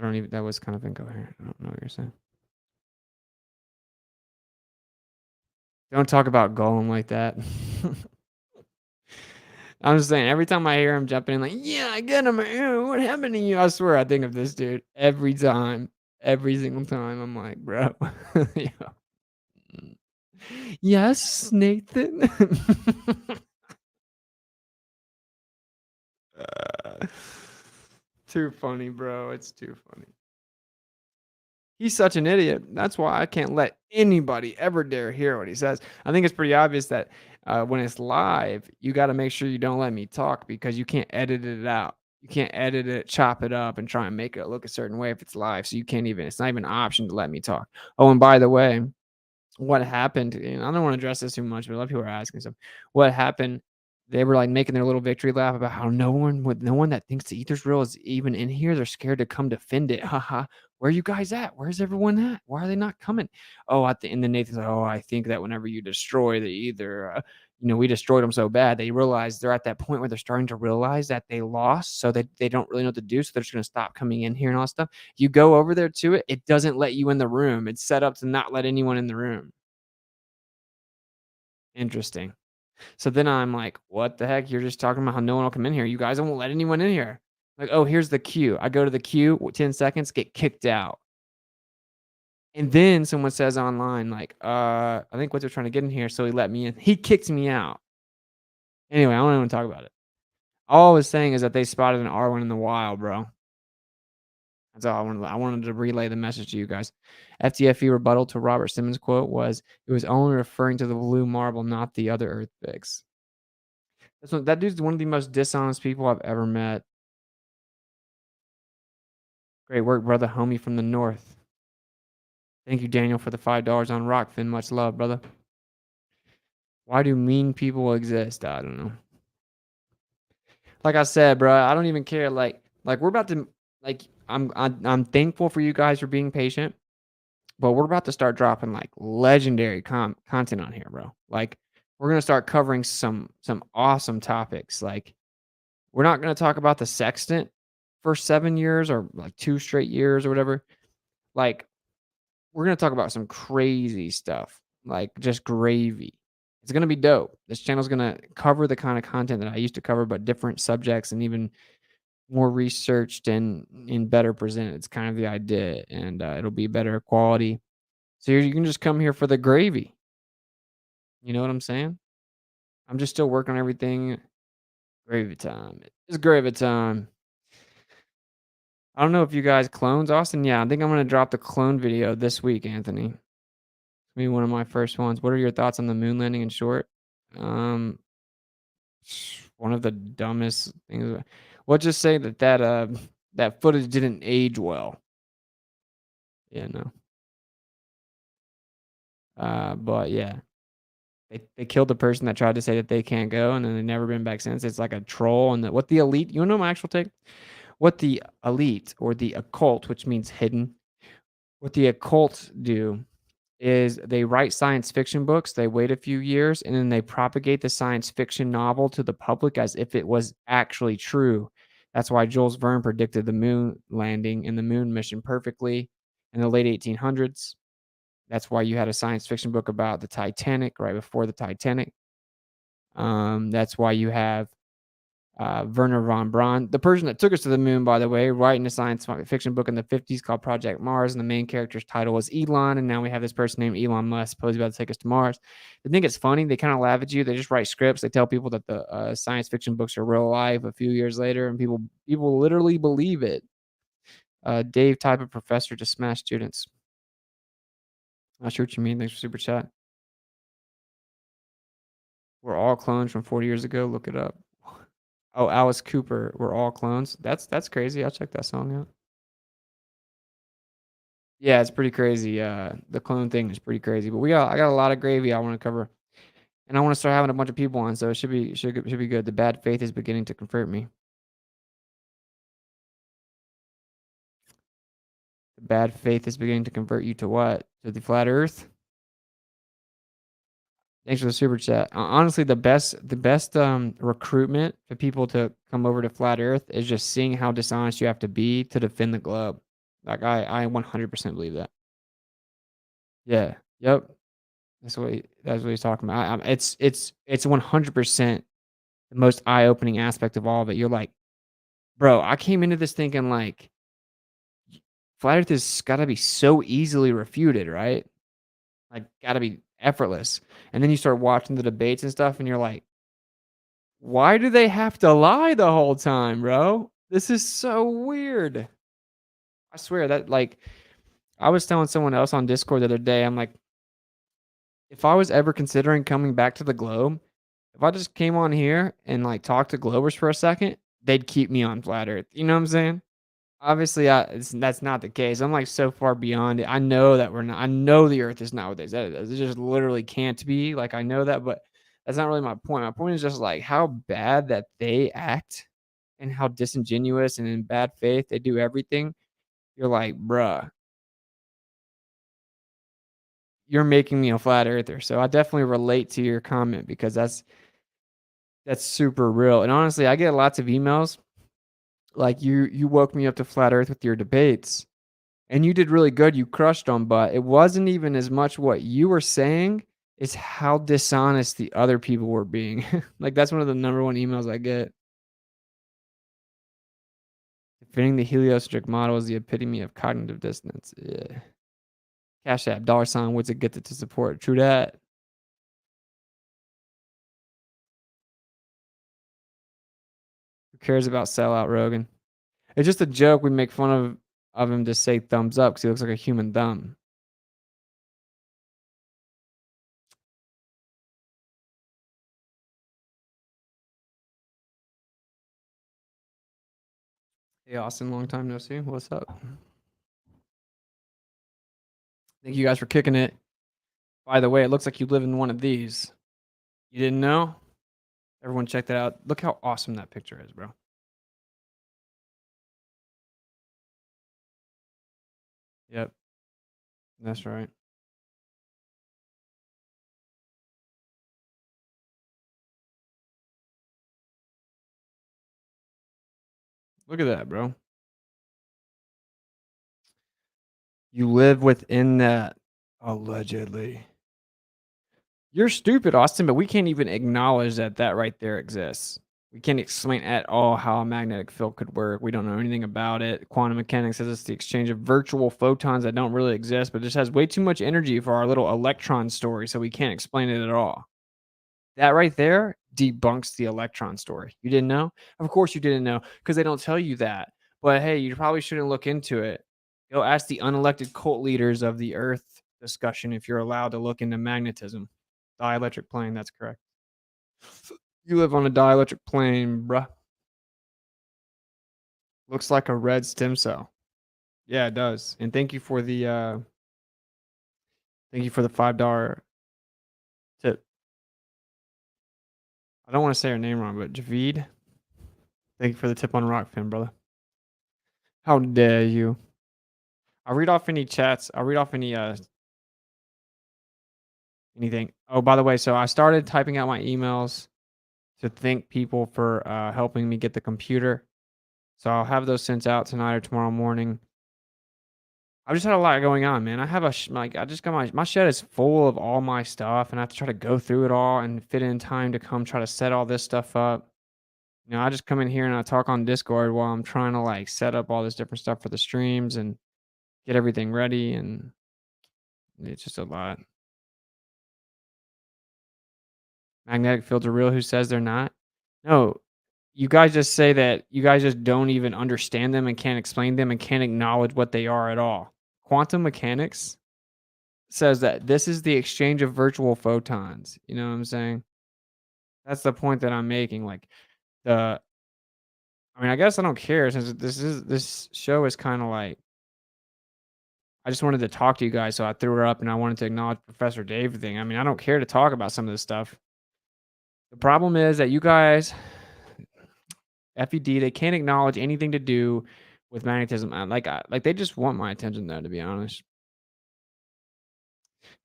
That was kind of incoherent. I don't know what you're saying. Don't talk about Golem like that. I'm just saying, every time I hear him jumping in like, yeah, I get him. What happened to you? I swear I think of this dude every time. Every single time. I'm like, bro. Yeah. Yes, Nathan. Too funny, bro. It's too funny. He's such an idiot. That's why I can't let anybody ever dare hear what he says. I think it's pretty obvious that when it's live, you got to make sure you don't let me talk because you can't edit it out. You can't edit it, chop it up, and try and make it look a certain way if it's live. So you can't even, it's not even an option to let me talk. Oh, and by the way, what happened, and I don't want to address this too much, but a lot of people are asking some. What happened? They were like making their little victory lap about how no one that thinks the ether's real is even in here. They're scared to come defend it. Haha. Where are you guys at? Where's everyone at? Why are they not coming? Oh, and then Nathan's like, oh, I think that whenever you destroy the ether, we destroyed them so bad, they realize they're at that point where they're starting to realize that they lost, so they don't really know what to do, so they're just gonna stop coming in here and all that stuff. You go over there to it, it doesn't let you in the room. It's set up to not let anyone in the room. Interesting. So then I'm like, "What the heck? You're just talking about how no one will come in here. You guys won't let anyone in here." Like, "Oh, here's the queue." I go to the queue, 10 seconds, get kicked out. And then someone says online, like, I think what they're trying to get in here, so he let me in. He kicked me out. Anyway, I don't even wanna talk about it. All I was saying is that they spotted an R1 in the wild, bro. That's all I wanted to relay the message to you guys. FTFE rebuttal to Robert Simmons' quote was, "It was only referring to the blue marble, not the other Earth bigs." That dude's one of the most dishonest people I've ever met. Great work, brother, homie from the north. Thank you, Daniel, for the $5 on Rockfin. Much love, brother. Why do mean people exist? I don't know. Like I said, bro, I don't even care. Like we're about to, like, I'm thankful for you guys for being patient, but we're about to start dropping like legendary content on here, bro. Like, we're gonna start covering some awesome topics. Like, we're not gonna talk about the sextant for 7 years or like 2 straight years or whatever. Like, we're gonna talk about some crazy stuff, like just gravy. It's gonna be dope. This channel's gonna cover the kind of content that I used to cover, but different subjects and even more researched and better presented. It's kind of the idea, and it'll be better quality. So you can just come here for the gravy. You know what I'm saying? I'm just still working on everything. Gravy time. It's gravy time. I don't know if you guys clones, Austin. Yeah, I think I'm gonna drop the clone video this week, Anthony. Maybe one of my first ones. What are your thoughts on the moon landing in short? One of the dumbest things. We'll just say that footage didn't age well. Yeah, no. But yeah, they killed the person that tried to say that they can't go, and then they've never been back since. It's like a troll, and what the elite. You know my actual take. What the elite or the occult, which means hidden, what the occult do is they write science fiction books, they wait a few years, and then they propagate the science fiction novel to the public as if it was actually true. That's why Jules Verne predicted the moon landing and the moon mission perfectly in the late 1800s. That's why you had a science fiction book about the Titanic right before the Titanic. That's why you have Werner von Braun, the person that took us to the moon, by the way, writing a science fiction book in the 50s called Project Mars, and the main character's title was Elon, and now we have this person named Elon Musk, supposedly about to take us to Mars. I think it's funny. They kind of laugh at you. They just write scripts. They tell people that the science fiction books are real life a few years later, and people literally believe it. Dave, type of professor to smash students. Not sure what you mean. Thanks for super chat. We're all clones from 40 years ago. Look it up. Oh, Alice Cooper, we're all clones. That's crazy. I'll check that song out. Yeah, it's pretty crazy. The clone thing is pretty crazy. But I got a lot of gravy I want to cover, and I want to start having a bunch of people on, so it should be good. The bad faith is beginning to convert me. The bad faith is beginning to convert you to what? To the flat Earth. Thanks for the super chat. Honestly, the best recruitment for people to come over to flat Earth is just seeing how dishonest you have to be to defend the globe. Like I 100% believe that. Yeah. Yep. That's what he's talking about. It's 100% the most eye-opening aspect of all of it. You're like, bro, I came into this thinking like flat Earth has got to be so easily refuted, right? Like, got to be effortless. And then you start watching the debates and stuff, and you're like, why do they have to lie the whole time, bro? This is so weird. I swear that, like, I was telling someone else on Discord the other day, I'm like, if I was ever considering coming back to the globe, if I just came on here and like talked to Globers for a second, they'd keep me on flat Earth. You know what I'm saying? Obviously, that's not the case. I'm like so far beyond it. I know that we're not. I know the Earth is not what they said it is. It just literally can't be. Like, I know that, but that's not really my point. My point is just like how bad that they act and how disingenuous and in bad faith they do everything. You're like, bruh, you're making me a flat earther. So I definitely relate to your comment because that's super real. And honestly, I get lots of emails like you woke me up to flat earth with your debates. And you did really good. You crushed them, but it wasn't even as much what you were saying, it's how dishonest the other people were being. Like that's one of the number one emails I get. Defending the heliocentric model is the epitome of cognitive dissonance. Yeah. Cash App, $ what's it get to support? True that. Who cares about sellout Rogan? It's just a joke. We make fun of him to say thumbs up because he looks like a human thumb. Hey Austin, long time no see. What's up? Thank you guys for kicking it. By the way, it looks like you live in one of these. You didn't know? Everyone check that out. Look how awesome that picture is, bro. Yep. That's right. Look at that, bro. You live within that, allegedly. You're stupid, Austin, but we can't even acknowledge that that right there exists. We can't explain at all how a magnetic field could work. We don't know anything about it. Quantum mechanics says it's the exchange of virtual photons that don't really exist, but just has way too much energy for our little electron story, so we can't explain it at all. That right there debunks the electron story. You didn't know? Of course you didn't know, because they don't tell you that. But hey, you probably shouldn't look into it. Go ask the unelected cult leaders of the Earth discussion if you're allowed to look into magnetism. Dielectric plane, that's correct. You live on a dielectric plane, bruh. Looks like a red stem cell. Yeah, it does. And thank you for the $5 tip. I don't want to say her name wrong, but Javid. Thank you for the tip on Rockfin, brother. How dare you? I'll read off any chats. I'll read off any anything. Oh, by the way, so I started typing out my emails to thank people for helping me get the computer. So I'll have those sent out tonight or tomorrow morning. I've just had a lot going on, man. I have I just got my shed is full of all my stuff, and I have to try to go through it all and fit in time to come try to set all this stuff up. You know, I just come in here and I talk on Discord while I'm trying to like set up all this different stuff for the streams and get everything ready, and it's just a lot. Magnetic fields are real. Who says they're not? No, you guys just say that you guys just don't even understand them and can't explain them and can't acknowledge what they are at all. Quantum mechanics says that this is the exchange of virtual photons. You know what I'm saying? That's the point that I'm making. Like I mean, I guess I don't care since this show is kind of like I just wanted to talk to you guys, so I threw her up and I wanted to acknowledge Professor Dave thing. I mean, I don't care to talk about some of this stuff. The problem is that you guys, FED, they can't acknowledge anything to do with magnetism. Like they just want my attention though, to be honest.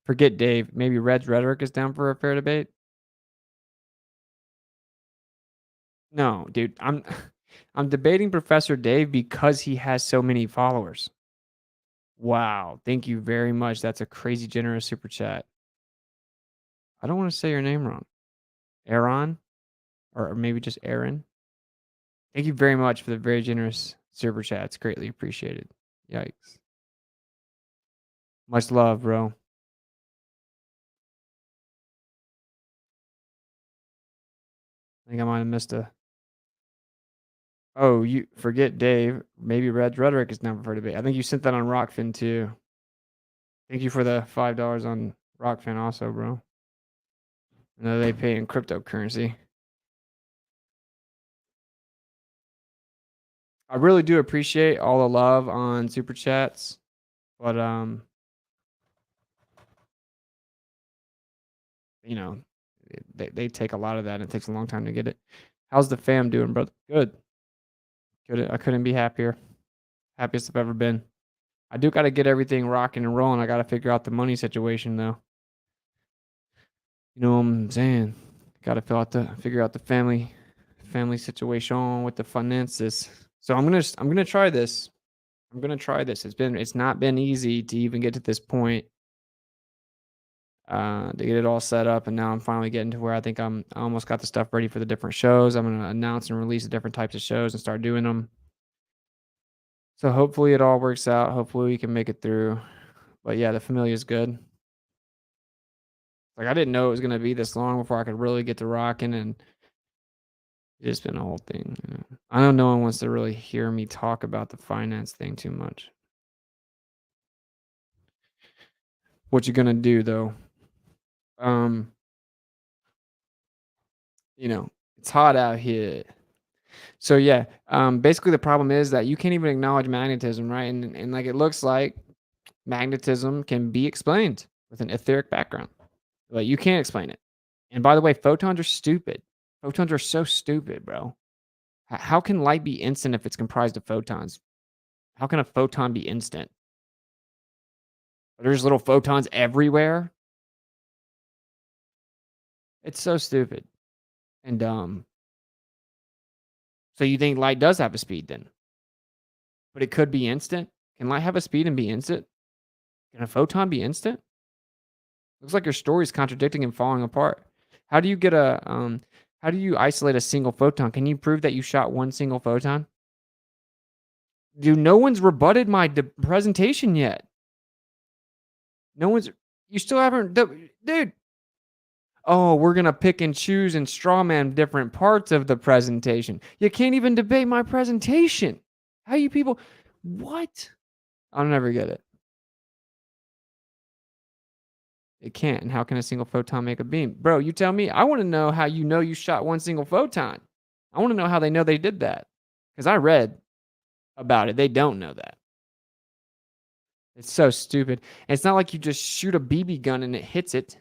Forget Dave. Maybe Red's rhetoric is down for a fair debate. No, dude, I'm debating Professor Dave because he has so many followers. Wow, thank you very much. That's a crazy generous super chat. I don't want to say your name wrong. Aaron, or maybe just Aaron. Thank you very much for the very generous super chat. It's greatly appreciated. Yikes. Much love, bro. I think I might have missed a. Oh, you forget Dave. Maybe Red's rhetoric is never for debate. I think you sent that on Rockfin too. Thank you for the $5 on Rockfin also, bro. I know they pay in cryptocurrency. I really do appreciate all the love on super chats, but you know, they take a lot of that and it takes a long time to get it. How's the fam doing, brother? Good. I couldn't be happier. Happiest I've ever been. I do got to get everything rocking and rolling. I got to figure out the money situation though. You know what I'm saying? Got to figure out the family situation with the finances. So I'm gonna try this. I'm gonna try this. It's not been easy to even get to this point. To get it all set up, and now I'm finally getting to where I think I almost got the stuff ready for the different shows. I'm gonna announce and release the different types of shows and start doing them. So hopefully it all works out. Hopefully we can make it through. But yeah, the Familia is good. Like I didn't know it was gonna be this long before I could really get to rocking, and it's been a whole thing. You know. I know no one wants to really hear me talk about the finance thing too much. What you gonna do though? You know, it's hot out here. So yeah, basically the problem is that you can't even acknowledge magnetism, right? And like it looks like magnetism can be explained with an etheric background. Like you can't explain it. And by the way, photons are stupid. Photons are so stupid, bro. How can light be instant if it's comprised of photons? How can a photon be instant? There's little photons everywhere. It's so stupid and dumb. So you think light does have a speed then? But it could be instant? Can light have a speed and be instant? Can a photon be instant? Looks like your story is contradicting and falling apart. How do you get how do you isolate a single photon? Can you prove that you shot one single photon? Dude, no one's rebutted my presentation yet. No one's, you still haven't, dude. Oh, we're going to pick and choose and straw man different parts of the presentation. You can't even debate my presentation. How you people, what? I'll never get it. It can't. And how can a single photon make a beam? Bro, you tell me. I want to know how you know you shot one single photon. I want to know how they know they did that. Because I read about it. They don't know that. It's so stupid. And it's not like you just shoot a BB gun and it hits it.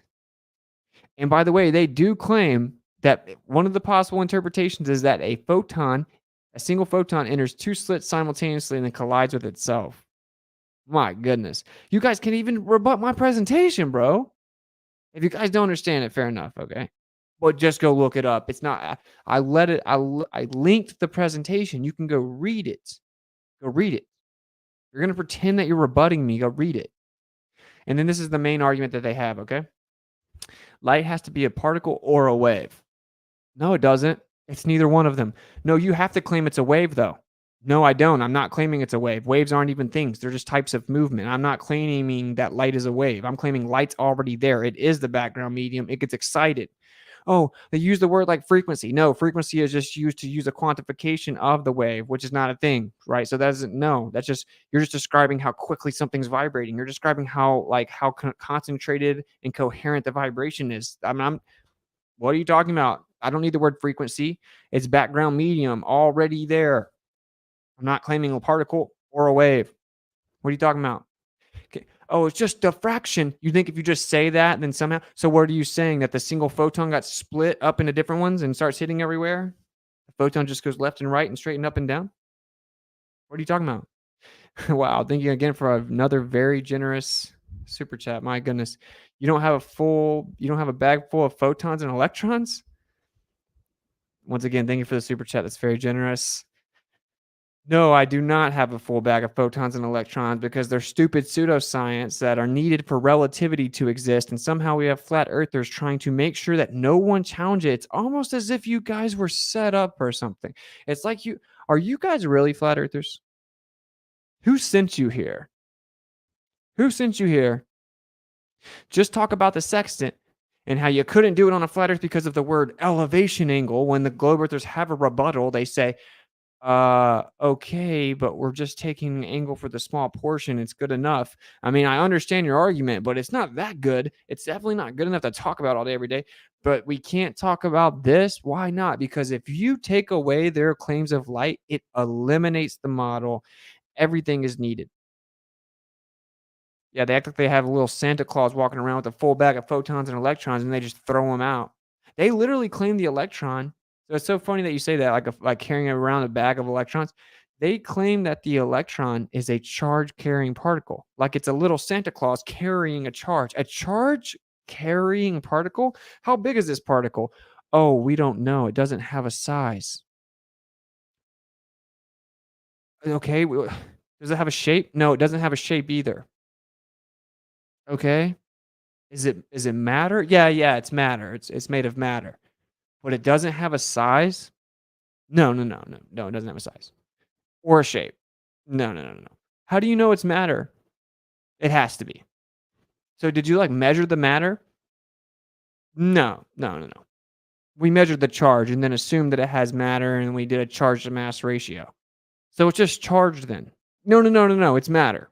And by the way, they do claim that one of the possible interpretations is that a single photon enters two slits simultaneously and then collides with itself. My goodness. You guys can't even rebut my presentation, bro. If you guys don't understand it, fair enough, okay? But just go look it up. It's not, I linked the presentation. You can go read it. Go read it. You're going to pretend that you're rebutting me. Go read it. And then this is the main argument that they have, okay? Light has to be a particle or a wave. No, it doesn't. It's neither one of them. No, you have to claim it's a wave, though. No, I don't. I'm not claiming it's a wave. Waves aren't even things. They're just types of movement. I'm not claiming that light is a wave. I'm claiming light's already there. It is the background medium. It gets excited. Oh, they use the word like frequency. No, frequency is just used to use a quantification of the wave, which is not a thing, right? So that's just, you're just describing how quickly something's vibrating. You're describing how concentrated and coherent the vibration is. What are you talking about? I don't need the word frequency. It's background medium already there. I'm not claiming a particle or a wave. What are you talking about? Okay. Oh, it's just diffraction. You think if you just say that, then somehow, so what are you saying? That the single photon got split up into different ones and starts hitting everywhere? The photon just goes left and right and straight and up and down? What are you talking about? Wow, thank you again for another very generous super chat. My goodness. You don't have a bag full of photons and electrons? Once again, thank you for the super chat. That's very generous. No, I do not have a full bag of photons and electrons because they're stupid pseudoscience that are needed for relativity to exist. And somehow we have flat earthers trying to make sure that no one challenges it. It's almost as if you guys were set up or something. It's like are you guys really flat earthers? Who sent you here? Who sent you here? Just talk about the sextant and how you couldn't do it on a flat earth because of the word elevation angle. When the globe earthers have a rebuttal, they say, okay, but we're just taking an angle for the small portion. It's good enough. I mean, I understand your argument, but it's not that good. It's definitely not good enough to talk about all day, every day. But we can't talk about this. Why not? Because if you take away their claims of light, it eliminates the model. Everything is needed. Yeah, they act like they have a little Santa Claus walking around with a full bag of photons and electrons, and they just throw them out. They literally claim the electron. So it's so funny that you say that, like carrying around a bag of electrons. They claim that the electron is a charge-carrying particle, like it's a little Santa Claus carrying a charge. A charge-carrying particle? How big is this particle? Oh, we don't know. It doesn't have a size. Okay, does it have a shape? No, it doesn't have a shape either. Okay. Is it matter? Yeah, it's matter. It's made of matter. But it doesn't have a size? No, it doesn't have a size. Or a shape. No. How do you know it's matter? It has to be. So did you measure the matter? No. We measured the charge and then assumed that it has matter, and we did a charge to mass ratio. So it's just charged then. No, it's matter.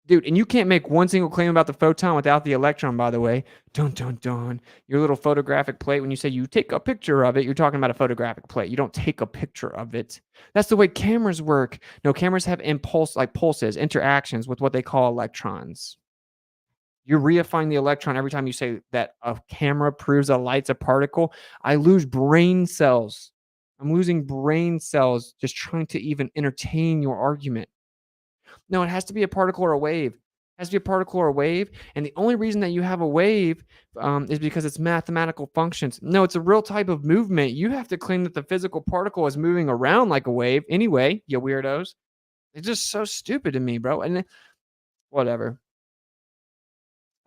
Dude, and you can't make one single claim about the photon without the electron, by the way. Dun. Your little photographic plate, when you say you take a picture of it, you're talking about a photographic plate. You don't take a picture of it. That's the way cameras work. No, cameras have pulses, interactions with what they call electrons. You're reifying the electron every time you say that a camera proves a light's a particle. I lose brain cells. I'm losing brain cells just trying to even entertain your argument. No, it has to be a particle or a wave. It has to be a particle or a wave. And the only reason that you have a wave is because it's mathematical functions. No, it's a real type of movement. You have to claim that the physical particle is moving around like a wave. Anyway, you weirdos. It's just so stupid to me, bro. And whatever.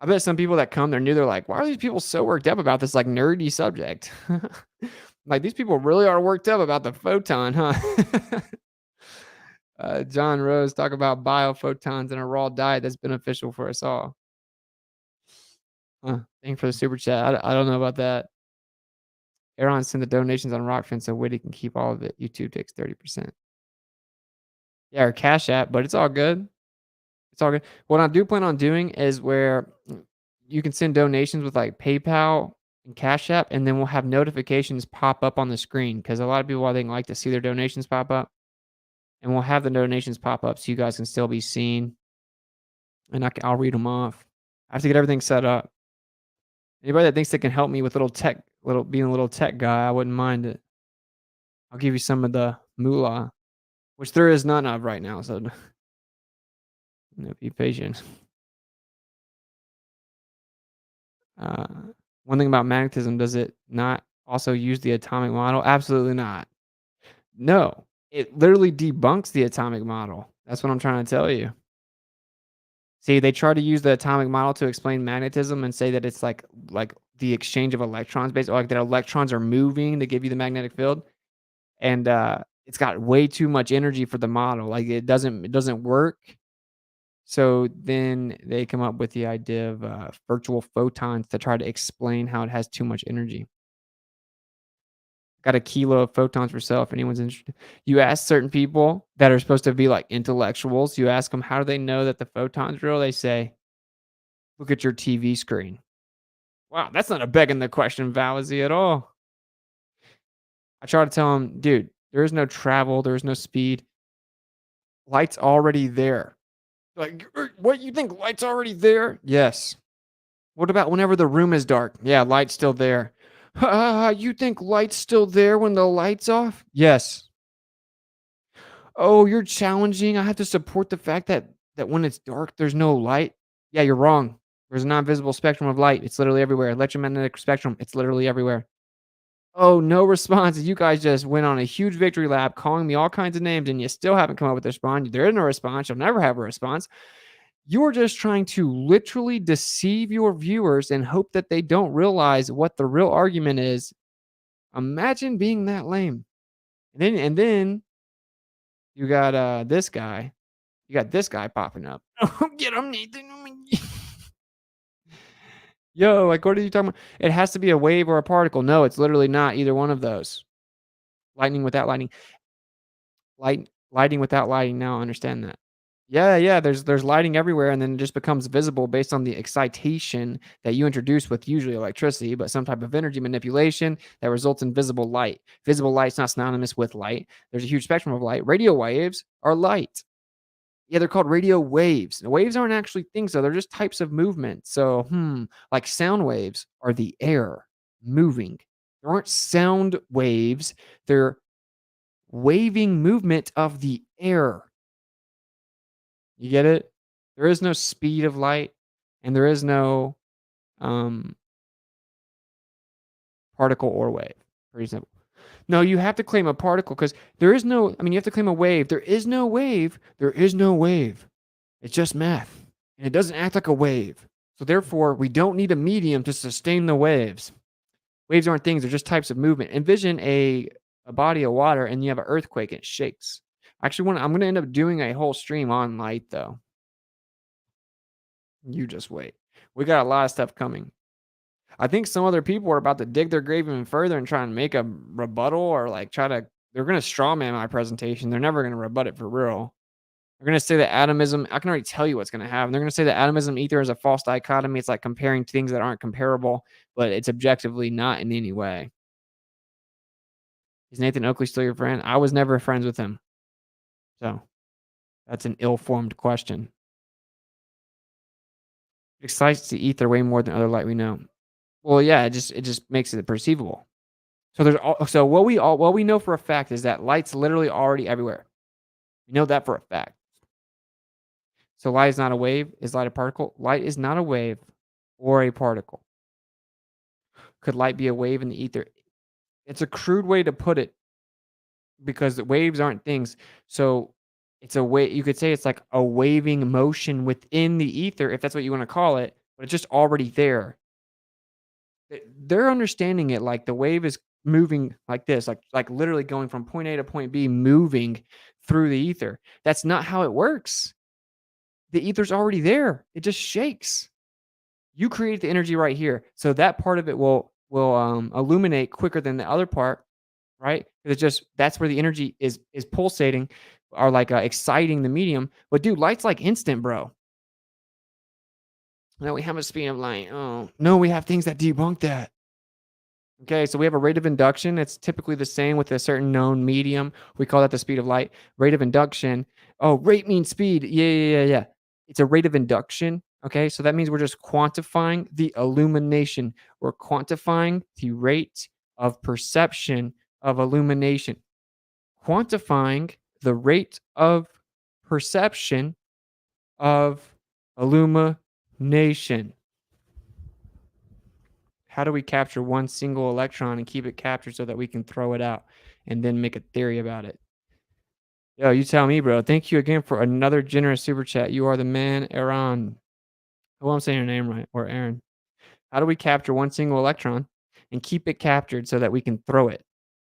I bet some people that come, they're new. They're like, why are these people so worked up about this nerdy subject? These people really are worked up about the photon, huh? John Rose, talk about biophotons in a raw diet that's beneficial for us all. Thank you for the super chat. I don't know about that. Aaron sent the donations on Rockfin so Witty can keep all of it. YouTube takes 30%. Yeah, or Cash App, but it's all good. It's all good. What I do plan on doing is where you can send donations with PayPal and Cash App, and then we'll have notifications pop up on the screen because a lot of people, I think, like to see their donations pop up. And we'll have the donations pop up so you guys can still be seen. And I'll read them off. I have to get everything set up. Anybody that thinks they can help me with being a little tech guy, I wouldn't mind it. I'll give you some of the moolah, which there is none of right now. So be patient. One thing about magnetism, does it not also use the atomic model? Absolutely not. No. It literally debunks the atomic model. That's what I'm trying to tell you. See, they try to use the atomic model to explain magnetism and say that it's like the exchange of electrons, basically, that electrons are moving to give you the magnetic field, and it's got way too much energy for the model. It doesn't work. So then they come up with the idea of virtual photons to try to explain how it has too much energy. Got a kilo of photons for sale if anyone's interested. You ask certain people that are supposed to be intellectuals, you ask them, how do they know that the photon's real? They say, look at your TV screen. Wow, that's not a begging the question fallacy at all. I try to tell them, dude, there is no travel, there is no speed. Light's already there. What, you think light's already there? Yes. What about whenever the room is dark? Yeah, light's still there. You think light's still there when the light's off? Yes. Oh, you're challenging. I have to support the fact that when it's dark, there's no light. Yeah, you're wrong. There's a non-visible spectrum of light. It's literally everywhere. Electromagnetic spectrum. It's literally everywhere. Oh, no response. You guys just went on a huge victory lap calling me all kinds of names, and you still haven't come up with a response. There is no response. You'll never have a response. You're just trying to literally deceive your viewers and hope that they don't realize what the real argument is. Imagine being that lame. And then you got this guy. You got this guy popping up. Get him, Nathan. Yo, what are you talking about? It has to be a wave or a particle. No, it's literally not either one of those. Lightning without lightning. Lighting without lighting. Now I understand that. Yeah, there's lighting everywhere, and then it just becomes visible based on the excitation that you introduce with usually electricity, but some type of energy manipulation that results in visible light. Visible light's not synonymous with light. There's a huge spectrum of light. Radio waves are light. Yeah, they're called radio waves. Waves aren't actually things, though. They're just types of movement. So, like sound waves are the air moving. There aren't sound waves. They're waving movement of the air. You get it? There is no speed of light, and there is no particle or wave. Pretty simple. No, you have to claim a particle because there is no, you have to claim a wave. There is no wave. There is no wave. It's just math. And it doesn't act like a wave. So therefore, we don't need a medium to sustain the waves. Waves aren't things. They're just types of movement. Envision a body of water and you have an earthquake and it shakes. Actually, I'm going to end up doing a whole stream on light, though. You just wait. We got a lot of stuff coming. I think some other people are about to dig their grave even further and try and make a rebuttal or they're going to straw man my presentation. They're never going to rebut it for real. They're going to say that atomism, I can already tell you what's going to happen. They're going to say that atomism ether is a false dichotomy. It's like comparing things that aren't comparable, but it's objectively not in any way. Is Nathan Oakley still your friend? I was never friends with him. So that's an ill-formed question. It excites the ether way more than other light we know. Well, yeah, it just makes it perceivable. So what we know for a fact is that light's literally already everywhere. We know that for a fact. So light is not a wave. Is light a particle? Light is not a wave or a particle. Could light be a wave in the ether? It's a crude way to put it because the waves aren't things. So it's a way, you could say it's like a waving motion within the ether, if that's what you want to call it, but it's just already there. They're understanding it like the wave is moving like this, like literally going from point A to point B, moving through the ether. That's not how it works. The ether's already there. It just shakes. You create the energy right here. So that part of it will illuminate quicker than the other part, right? It's just, that's where the energy is pulsating or exciting the medium. But dude, light's like instant, bro. No, we have a speed of light. Oh, no, we have things that debunk that. Okay, so we have a rate of induction. It's typically the same with a certain known medium. We call that the speed of light. Rate of induction. Oh, rate means speed. Yeah. It's a rate of induction. Okay, so that means we're just quantifying the illumination. We're quantifying the rate of perception of illumination. Quantifying the rate of perception of illumination. How do we capture one single electron and keep it captured so that we can throw it out and then make a theory about it? Yo, you tell me, bro. Thank you again for another generous super chat. You are the man, Aaron. Oh, I'm saying your name right, or Aaron. How do we capture one single electron and keep it captured so that we can throw it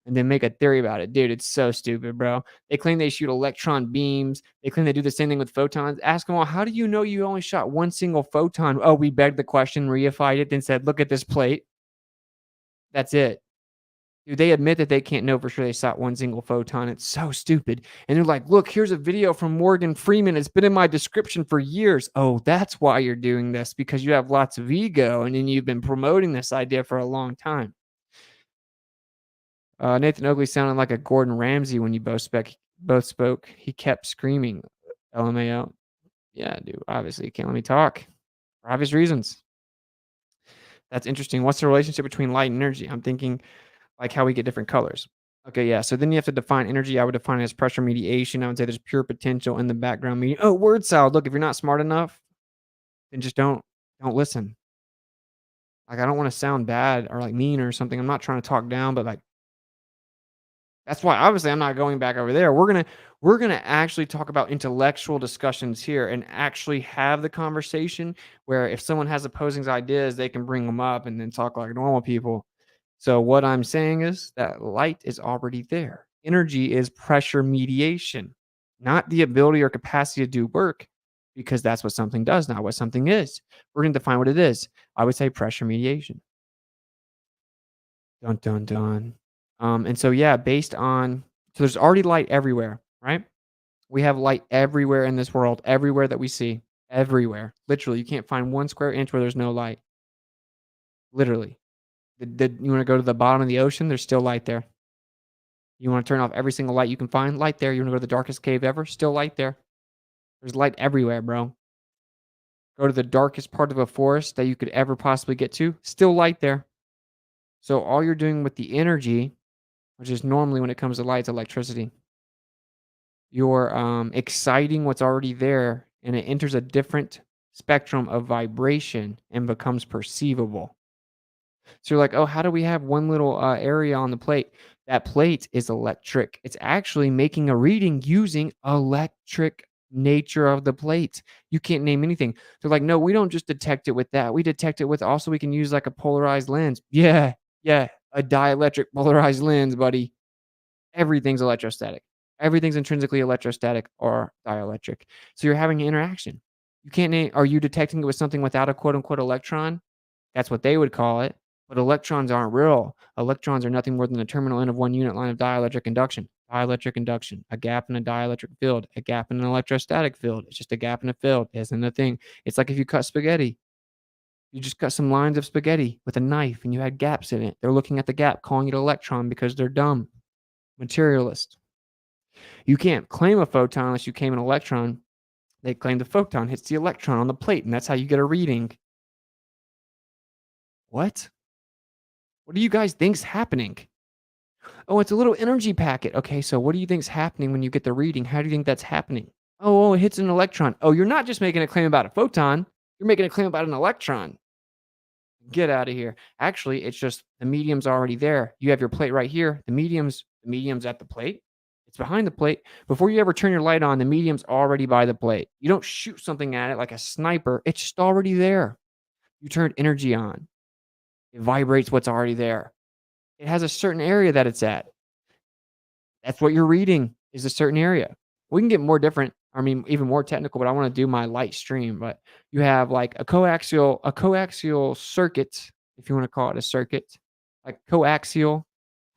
and then make a theory about it? Dude, it's so stupid, bro. They claim they shoot electron beams. They claim they do the same thing with photons. Ask them all, how do you know you only shot one single photon? Oh, we begged the question, reified it, then said, look at this plate. That's it. Dude, they admit that they can't know for sure they shot one single photon. It's so stupid. And they're like, look, here's a video from Morgan Freeman. It's been in my description for years. Oh, that's why you're doing this, because you have lots of ego and then you've been promoting this idea for a long time. Nathan Oakley sounded like a Gordon Ramsay when you both spoke. He kept screaming, LMAO. Yeah, dude, obviously you can't let me talk for obvious reasons. That's interesting. What's the relationship between light and energy? I'm thinking like how we get different colors. Okay, yeah. So then you have to define energy. I would define it as pressure mediation. I would say there's pure potential in the background medium. Oh, word salad. Look, if you're not smart enough, then just don't listen. Like, I don't want to sound bad or like mean or something. I'm not trying to talk down, but like, that's why obviously I'm not going back over there. We're gonna actually talk about intellectual discussions here and actually have the conversation where if someone has opposing ideas, they can bring them up and then talk like normal people. So what I'm saying is that light is already there. Energy is pressure mediation, not the ability or capacity to do work, because that's what something does, not what something is. We're going to define what it is. I would say pressure mediation. Dun, dun, dun. And so, yeah, based on, so there's already light everywhere, right? We have light everywhere in this world, everywhere that we see, everywhere. Literally, you can't find 1 square inch where there's no light. Literally. You want to go to the bottom of the ocean? There's still light there. You want to turn off every single light you can find? Light there. You want to go to the darkest cave ever? Still light there. There's light everywhere, bro. Go to the darkest part of a forest that you could ever possibly get to? Still light there. So all you're doing with the energy, which is normally when it comes to light, electricity. You're exciting what's already there, and it enters a different spectrum of vibration and becomes perceivable. So you're like, oh, how do we have one little area on the plate? That plate is electric. It's actually making a reading using electric nature of the plate. You can't name anything. They're like, no, we don't just detect it with that. We detect it with also we can use like a polarized lens. Yeah, a dielectric polarized lens, buddy. Everything's electrostatic. Everything's intrinsically electrostatic or dielectric. So you're having an interaction. You can't name, are you detecting it with something without a quote unquote electron? That's what they would call it. But electrons aren't real. Electrons are nothing more than the terminal end of one unit line of dielectric induction. Dielectric induction, a gap in a dielectric field, a gap in an electrostatic field. It's just a gap in a field. It isn't a thing. It's like if you cut spaghetti. You just cut some lines of spaghetti with a knife and you had gaps in it. They're looking at the gap, calling it electron because they're dumb. Materialist. You can't claim a photon unless you claim an electron. They claim the photon hits the electron on the plate, and that's how you get a reading. What? What do you guys think's happening? Oh, it's a little energy packet. Okay, so what do you think's happening when you get the reading? How do you think that's happening? Oh, it hits an electron. Oh, you're not just making a claim about a photon. You're making a claim about an electron. Get out of here. Actually, it's just the medium's already there. You have your plate right here. The medium's at the plate. It's behind the plate. Before you ever turn your light on, the medium's already by the plate. You don't shoot something at it like a sniper. It's just already there. You turned energy on. It vibrates what's already there. It has a certain area that it's at. That's what you're reading is a certain area. We can get more different, even more technical, but I want to do my light stream. But you have like a coaxial circuit, if you want to call it a circuit, like coaxial.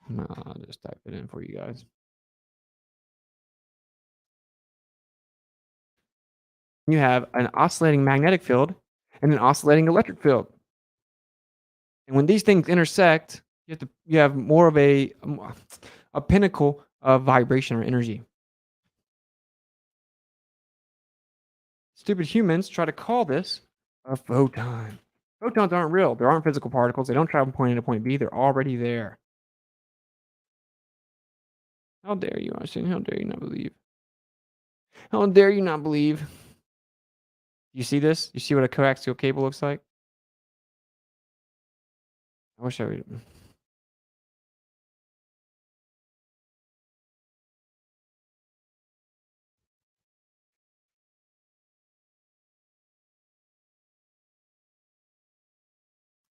No, I'll just type it in for you guys. You have an oscillating magnetic field and an oscillating electric field. And when these things intersect, you have more of a pinnacle of vibration or energy. Stupid humans try to call this a photon. Photons aren't real. There aren't physical particles. They don't travel from point A to point B. They're already there. How dare you, Austin? How dare you not believe? How dare you not believe? You see this? You see what a coaxial cable looks like? I wish I would.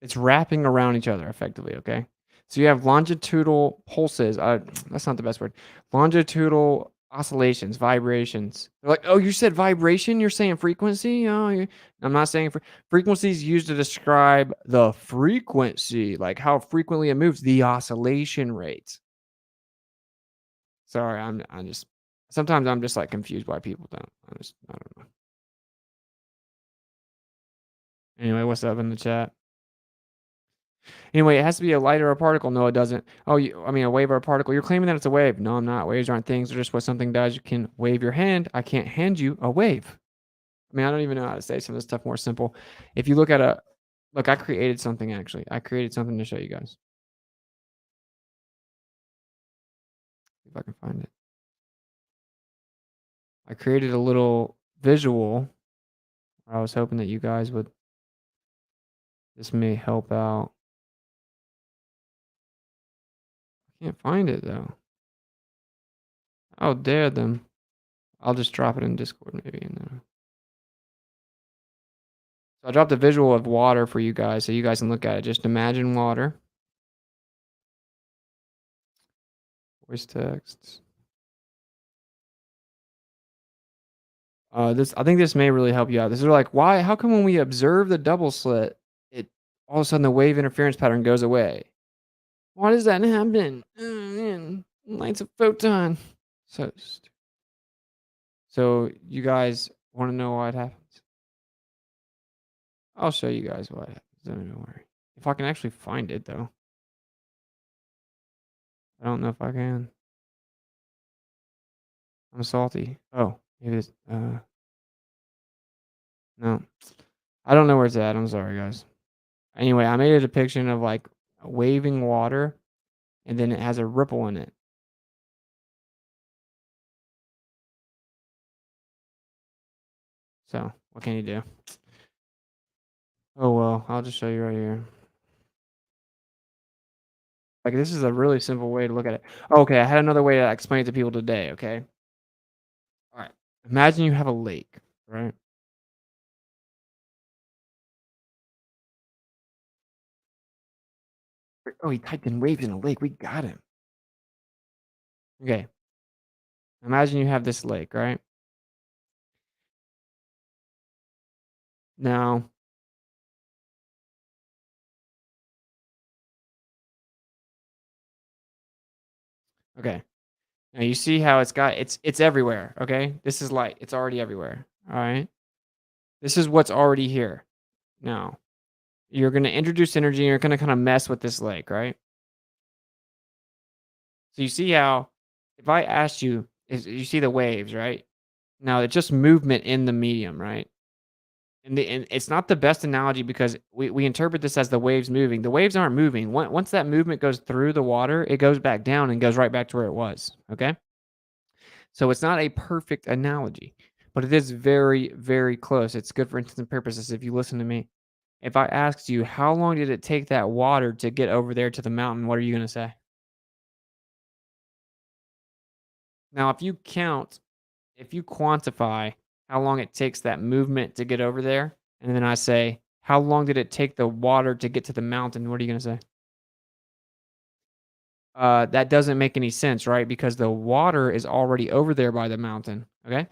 It's wrapping around each other effectively, okay? So you have longitudinal pulses. That's not the best word. Longitudinal oscillations, vibrations. They're like, oh, you said vibration? You're saying frequency? Oh, I'm not saying frequency is used to describe the frequency, like how frequently it moves, the oscillation rate. Sorry, I'm just sometimes I'm just like confused why people don't. I don't know. Anyway, what's up in the chat? Anyway, it has to be a light or a particle. No, it doesn't. Oh, a wave or a particle. You're claiming that it's a wave. No, I'm not. Waves aren't things. They're just what something does. You can wave your hand. I can't hand you a wave. I don't even know how to say some of this stuff more simple. If you look at I created something actually. I created something to show you guys. If I can find it. I created a little visual. I was hoping that you guys would. This may help out. I can't find it though. How dare them. I'll just drop it in Discord maybe. So I dropped a visual of water for you guys so you guys can look at it. Just imagine water. Voice texts. I think this may really help you out. This is like, why? How come when we observe the double slit, it all of a sudden the wave interference pattern goes away? Why does that happen? Light's a photon. So you guys want to know what happens? I'll show you guys what happens. Don't worry. If I can actually find it though. I don't know if I can. I'm salty. Oh, maybe it's no. I don't know where it's at. I'm sorry, guys. Anyway, I made a depiction of like waving water, and then it has a ripple in it. So what can you do? Oh well, I'll just show you right here. Like, this is a really simple way to look at it. Okay, I had another way to explain it to people today, okay? All right. Imagine you have a lake, right? Oh, he typed in waves in a lake. We got him. Okay. Imagine you have this lake, right? Now, okay. Now you see how it's everywhere, okay? This is light. It's already everywhere. All right. This is what's already here. Now, you're going to introduce energy and you're going to kind of mess with this lake, right? So you see how if I asked you, you see the waves, right? Now it's just movement in the medium, right? And it's not the best analogy because we interpret this as the waves moving. The waves aren't moving. Once that movement goes through the water, it goes back down and goes right back to where it was. Okay. So it's not a perfect analogy, but it is very, very close. It's good for instant purposes if you listen to me. If I asked you, how long did it take that water to get over there to the mountain? What are you going to say? Now, if you quantify how long it takes that movement to get over there, and then I say, how long did it take the water to get to the mountain? What are you going to say? That doesn't make any sense, right? Because the water is already over there by the mountain. Okay.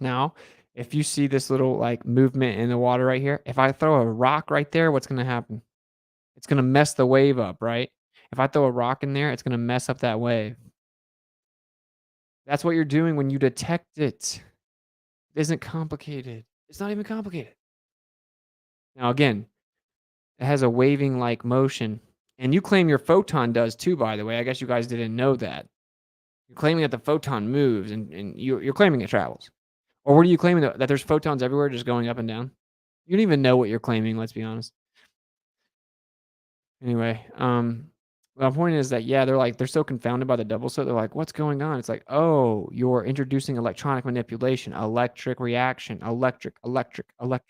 Now, if you see this little like movement in the water right here, if I throw a rock right there, what's going to happen? It's going to mess the wave up, right? If I throw a rock in there, it's going to mess up that wave. That's what you're doing when you detect it. It isn't complicated. It's not even complicated. Now, again, it has a waving like motion. And you claim your photon does too, by the way. I guess you guys didn't know that. You're claiming that the photon moves and you're claiming it travels. Or what are you claiming that there's photons everywhere just going up and down? You don't even know what you're claiming, let's be honest. Anyway, my point is that, yeah, they're so confounded by the double slit. They're like, what's going on? It's like, oh, you're introducing electronic manipulation, electric reaction, electric. And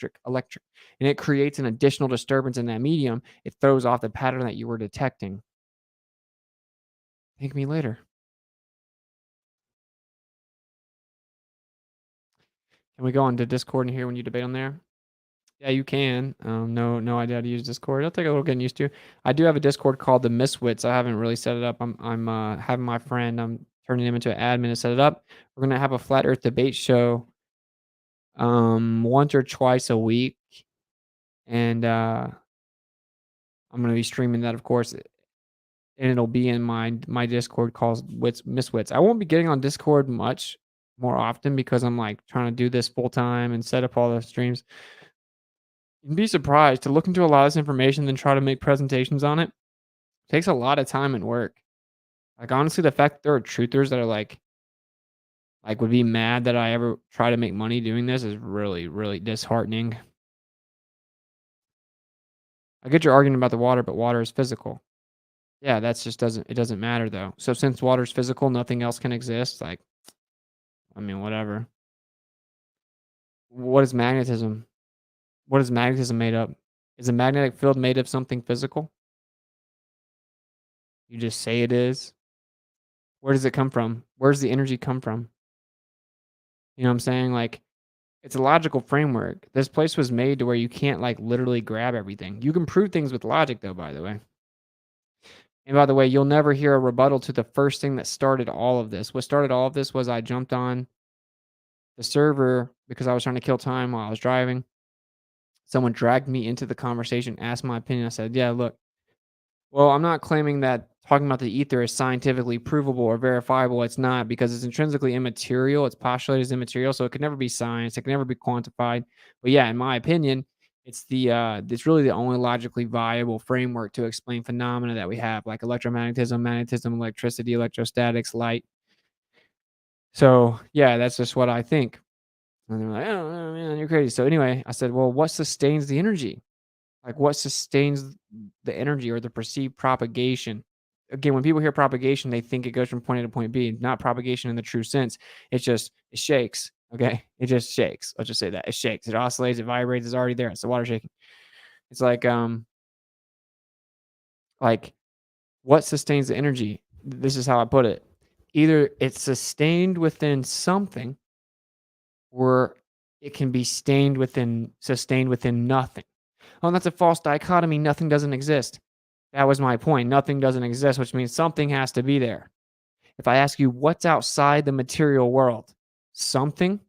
it creates an additional disturbance in that medium. It throws off the pattern that you were detecting. Thank me later. Can we go on to Discord and hear when you debate on there? Yeah, you can. No idea how to use Discord. It'll take a little getting used to. I do have a Discord called the Miswits. I haven't really set it up. I'm having my friend. I'm turning him into an admin to set it up. We're gonna have a flat Earth debate show, once or twice a week, and I'm gonna be streaming that, of course, and it'll be in my Discord called Miswits. I won't be getting on Discord much more often because I'm like trying to do this full time and set up all the streams. You'd be surprised to look into a lot of this information, then try to make presentations on it. Takes a lot of time and work. Like, honestly, the fact that there are truthers that are like would be mad that I ever try to make money doing this is really, really disheartening. I get your argument about the water, but water is physical. Yeah, that's just doesn't matter though. So since water is physical, nothing else can exist. Like, I mean, whatever. What is magnetism? What is magnetism made up? Is a magnetic field made of something physical? You just say it is. Where does it come from? Where does the energy come from? You know what I'm saying? Like, it's a logical framework. This place was made to where you can't like literally grab everything. You can prove things with logic though, by the way. And by the way, you'll never hear a rebuttal to the first thing that started all of this. What started all of this was I jumped on the server because I was trying to kill time while I was driving. Someone dragged me into the conversation, asked my opinion. I said, yeah, look, well, I'm not claiming that talking about the ether is scientifically provable or verifiable. It's not, because it's intrinsically immaterial. It's postulated as immaterial, so it could never be science. It can never be quantified. But yeah, in my opinion, it's really the only logically viable framework to explain phenomena that we have, like electromagnetism, magnetism, electricity, electrostatics, light. So yeah, that's just what I think. And they're like, oh man, you're crazy. So anyway, I said, well, what sustains the energy? Like, what sustains the energy or the perceived propagation? again, when people hear propagation, they think it goes from point A to point B. Not propagation in the true sense. It's just, it shakes. Okay. It just shakes. Let's just say that. It shakes. It oscillates. It vibrates. It's already there. It's the water shaking. It's like what sustains the energy? This is how I put it. Either it's sustained within something, or it can be sustained within nothing. Oh, that's a false dichotomy. Nothing doesn't exist. That was my point. Nothing doesn't exist, which means something has to be there. If I ask you what's outside the material world, something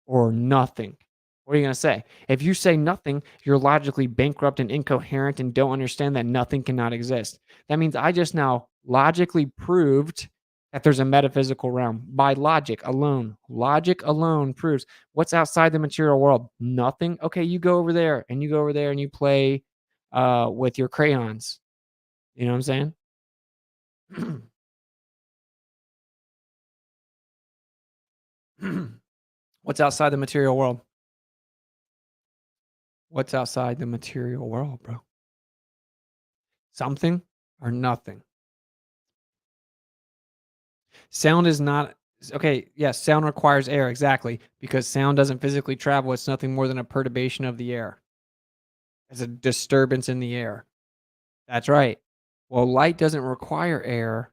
or nothing, what are you going to say? If you say nothing, you're logically bankrupt and incoherent and don't understand that nothing cannot exist. That means I just now logically proved that there's a metaphysical realm by logic alone. Logic alone proves what's outside the material world. Nothing. Okay, you go over there and you go over there and you play with your crayons. You know what I'm saying? What's outside the material world? What's outside the material world, bro? Something or nothing? Sound is not okay. Yes, sound requires air, exactly, because sound doesn't physically travel. It's nothing more than a perturbation of the air. It's a disturbance in the air. That's right. Well, light doesn't require air.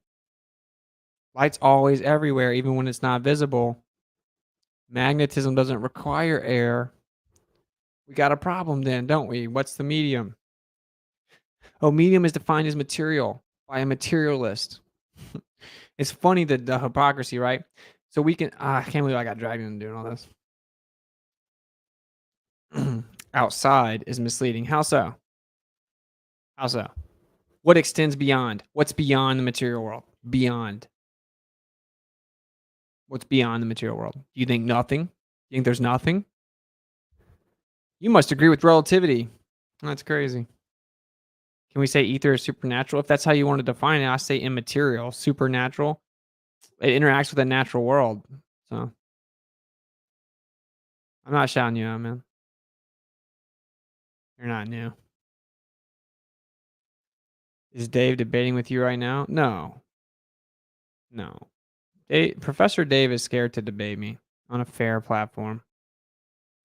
Light's always everywhere, even when it's not visible. Magnetism doesn't require air. We got a problem then, don't we? What's the medium? Oh, medium is defined as material by a materialist. It's funny, the hypocrisy, right? So we can, I can't believe I got dragged into doing all this. Outside is misleading. How so? How so? What extends beyond? What's beyond the material world? Beyond. What's beyond the material world? Do you think nothing? You think there's nothing? You must agree with relativity. That's crazy. Can we say ether is supernatural? If that's how you want to define it, I say immaterial. Supernatural. It interacts with the natural world. So I'm not shouting you out, man. You're not new. Is Dave debating with you right now? No. No. Professor Dave is scared to debate me on a fair platform.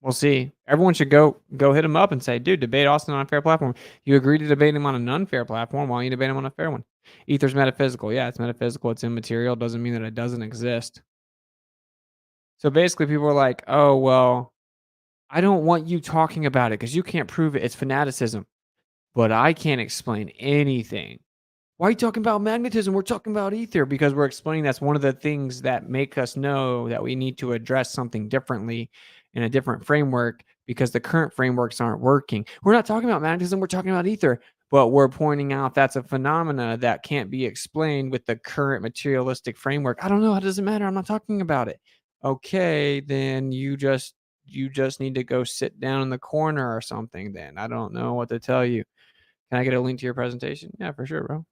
We'll see. Everyone should go hit him up and say, dude, debate Austin on a fair platform. You agree to debate him on an unfair platform. Why don't you debate him on a fair one? Ether's metaphysical. Yeah, it's metaphysical. It's immaterial. Doesn't mean that it doesn't exist. So basically people are like, oh, well, I don't want you talking about it because you can't prove it. It's fanaticism. But I can't explain anything. Why are you talking about magnetism? We're talking about ether because we're explaining that's one of the things that make us know that we need to address something differently in a different framework because the current frameworks aren't working. We're not talking about magnetism. We're talking about ether, but we're pointing out that's a phenomena that can't be explained with the current materialistic framework. I don't know. It doesn't matter. I'm not talking about it. Okay, then you just need to go sit down in the corner or something then. I don't know what to tell you. Can I get a link to your presentation? Yeah, for sure, bro.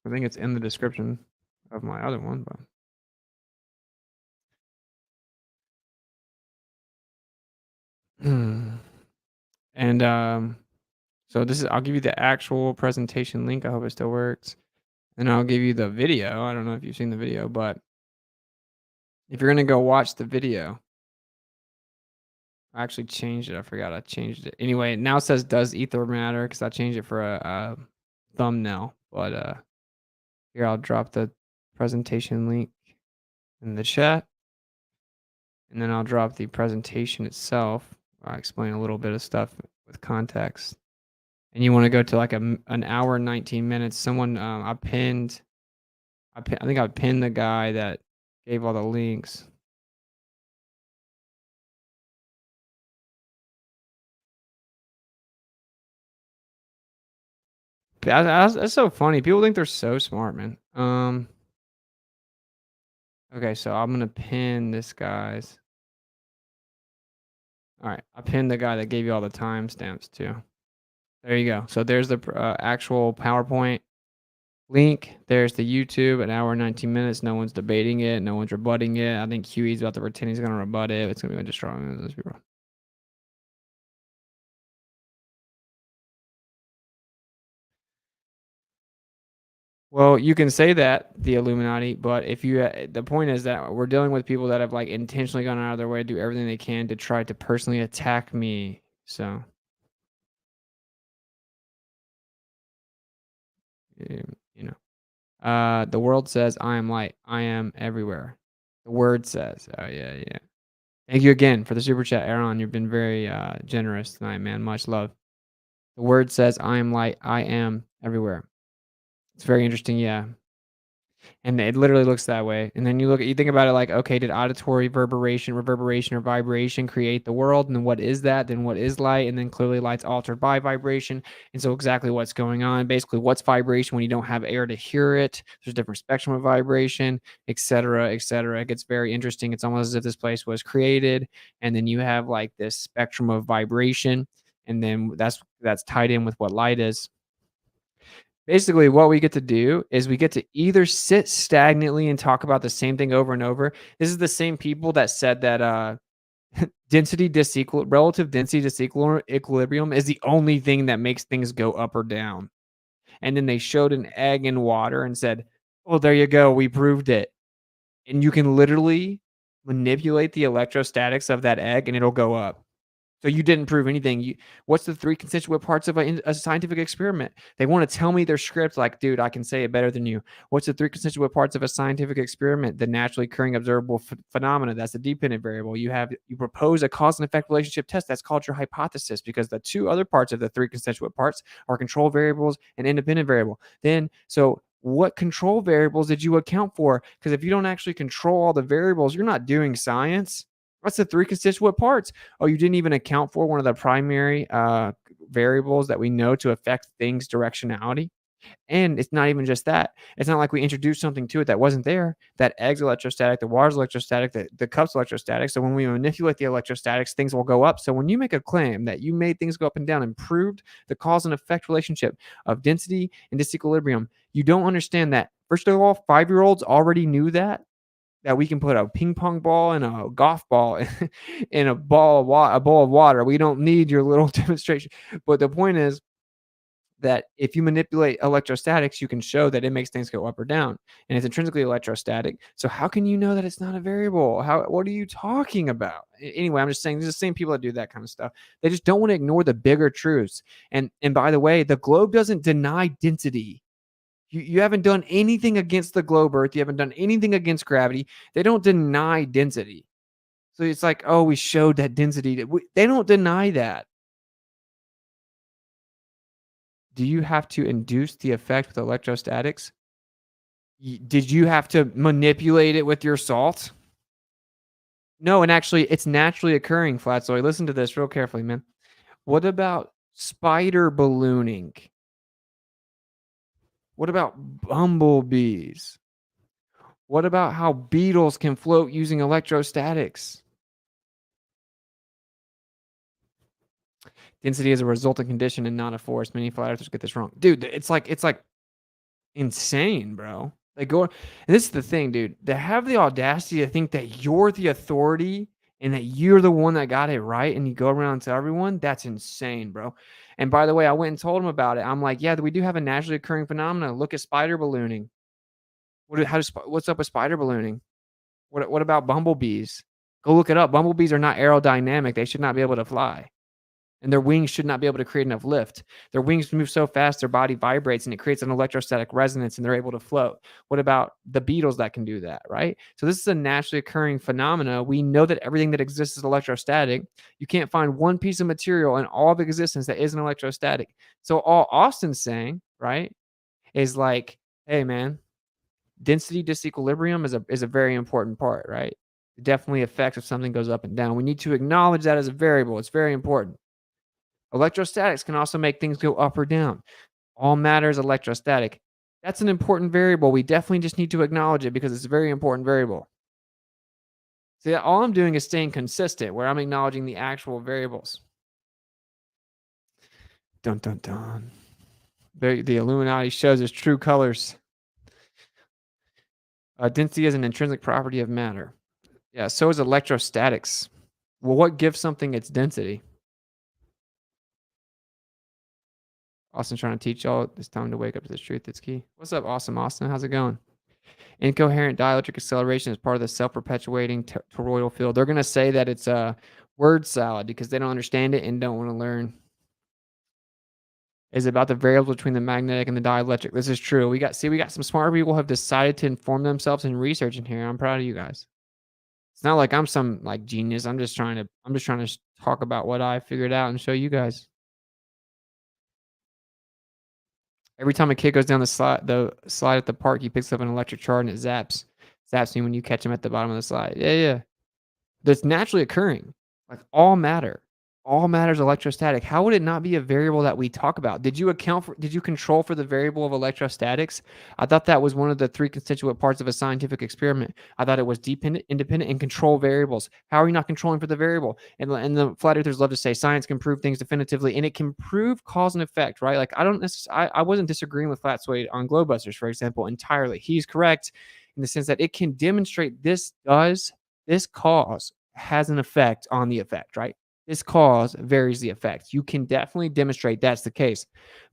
I think it's in the description of my other one, but and so this is, I'll give you the actual presentation link. I hope it still works. And I'll give you the video. I don't know if you've seen the video, but if you're gonna go watch the video, I actually changed it. I forgot I changed it. Anyway, now it says does ether matter because I changed it for a thumbnail. But here I'll drop the presentation link in the chat. And then I'll drop the presentation itself. I'll explain a little bit of stuff with context. And you want to go to like an hour and 19 minutes. Someone I think I pinned the guy that gave all the links. That's so funny. People think they're so smart, man. Okay, so I'm gonna pin this guy's. All right, I pinned the guy that gave you all the timestamps too. There you go. So there's the actual PowerPoint link. There's the YouTube, an hour and 19 minutes. No one's debating it. No one's rebutting it. I think Huey's about to pretend he's going to rebut it. It's going to be destroying those people. Well, you can say that, the Illuminati, but if you, the point is that we're dealing with people that have like intentionally gone out of their way to do everything they can to try to personally attack me. So, you know, the world says I am light. I am everywhere. The word says, oh yeah, yeah. Thank you again for the super chat, Aaron. You've been very generous tonight, man. Much love. The word says I am light. I am everywhere. It's very interesting, yeah. And it literally looks that way. And then you think about it like, okay, did auditory reverberation, or vibration create the world? And then what is that? Then what is light? And then clearly light's altered by vibration. And so exactly what's going on? Basically, what's vibration when you don't have air to hear it? There's a different spectrum of vibration, et cetera, et cetera. It gets very interesting. It's almost as if this place was created, and then you have like this spectrum of vibration, and then that's tied in with what light is. Basically, what we get to do is we get to either sit stagnantly and talk about the same thing over and over. This is the same people that said that relative density disequilibrium is the only thing that makes things go up or down. And then they showed an egg in water and said, "Oh, there you go, we proved it." And you can literally manipulate the electrostatics of that egg and it'll go up. So you didn't prove anything. What's the 3 constituent parts of a scientific experiment? They want to tell me their script like, dude, I can say it better than you. What's the 3 constituent parts of a scientific experiment? The naturally occurring observable phenomena. That's the dependent variable. You propose a cause and effect relationship test. That's called your hypothesis, because the 2 other parts of the 3 constituent parts are control variables and independent variable. So what control variables did you account for? Because if you don't actually control all the variables, you're not doing science. What's the 3 constituent parts? Oh, you didn't even account for one of the primary variables that we know to affect things' directionality. And it's not even just that. It's not like we introduced something to it that wasn't there. That egg's electrostatic, the water's electrostatic, the cup's electrostatic. So when we manipulate the electrostatics, things will go up. So when you make a claim that you made things go up and down and proved the cause and effect relationship of density and disequilibrium, you don't understand that. First of all, 5-year-olds already knew that we can put a ping pong ball and a golf ball in a bowl of water. We don't need your little demonstration. But the point is that if you manipulate electrostatics, you can show that it makes things go up or down, and it's intrinsically electrostatic. So how can you know that it's not a variable? What are you talking about? Anyway, I'm just saying, there's the same people that do that kind of stuff. They just don't want to ignore the bigger truths. And by the way, the globe doesn't deny density. You haven't done anything against the globe Earth. You haven't done anything against gravity. They don't deny density. So it's like, oh, we showed that density. They don't deny that. Do you have to induce the effect with electrostatics? Did you have to manipulate it with your salt? No, and actually, it's naturally occurring, Flatsoy. Listen to this real carefully, man. What about spider ballooning? What about bumblebees? What about how beetles can float using electrostatics? Density is a resultant condition and not a force. Many flat earthers get this wrong. Dude, it's like insane, bro. They go, and this is the thing, dude. To have the audacity to think that you're the authority and that you're the one that got it right, and you go around and tell everyone, that's insane, bro. And by the way, I went and told him about it. I'm like, yeah, we do have a naturally occurring phenomenon. Look at spider ballooning. What's up with spider ballooning? What about bumblebees? Go look it up. Bumblebees are not aerodynamic. They should not be able to fly. And their wings should not be able to create enough lift. Their wings move so fast, their body vibrates, and it creates an electrostatic resonance, and they're able to float. What about the beetles that can do that, right? So this is a naturally occurring phenomena. We know that everything that exists is electrostatic. You can't find one piece of material in all of existence that isn't electrostatic. So all Austin's saying, right, is like, hey, man, density disequilibrium is a very important part, right? It definitely affects if something goes up and down. We need to acknowledge that as a variable. It's very important. Electrostatics can also make things go up or down. All matter is electrostatic. That's an important variable. We definitely just need to acknowledge it because it's a very important variable. See, all I'm doing is staying consistent where I'm acknowledging the actual variables. Dun, dun, dun. The Illuminati shows its true colors. Density is an intrinsic property of matter. Yeah, so is electrostatics. Well, what gives something its density? Austin's trying to teach y'all it's time to wake up to the truth. It's key. What's up, Austin? How's it going? Incoherent dielectric acceleration is part of the self-perpetuating toroidal field. They're going to say that it's a word salad because they don't understand it and don't want to learn. Is about the variables between the magnetic and the dielectric. This is true. We got some smart people have decided to inform themselves in research in here. I'm proud of you guys. It's not like I'm some like genius. I'm just trying to talk about what I figured out and show you guys. Every time a kid goes down the slide at the park, he picks up an electric charge and it zaps me when you catch him at the bottom of the slide. Yeah. That's naturally occurring. Like all matter is electrostatic. How would it not be a variable that we talk about? Did you control for the variable of electrostatics? I thought that was one of the three constituent parts of a scientific experiment. I thought it was dependent, independent, and control variables. How are you not controlling for the variable? And the flat earthers love to say science can prove things definitively, and it can prove cause and effect, right? Like I wasn't disagreeing with Flat-Swade on Globebusters, for example, entirely. He's correct in the sense that it can demonstrate this cause has an effect on the effect, right? This cause varies the effect. You can definitely demonstrate that's the case.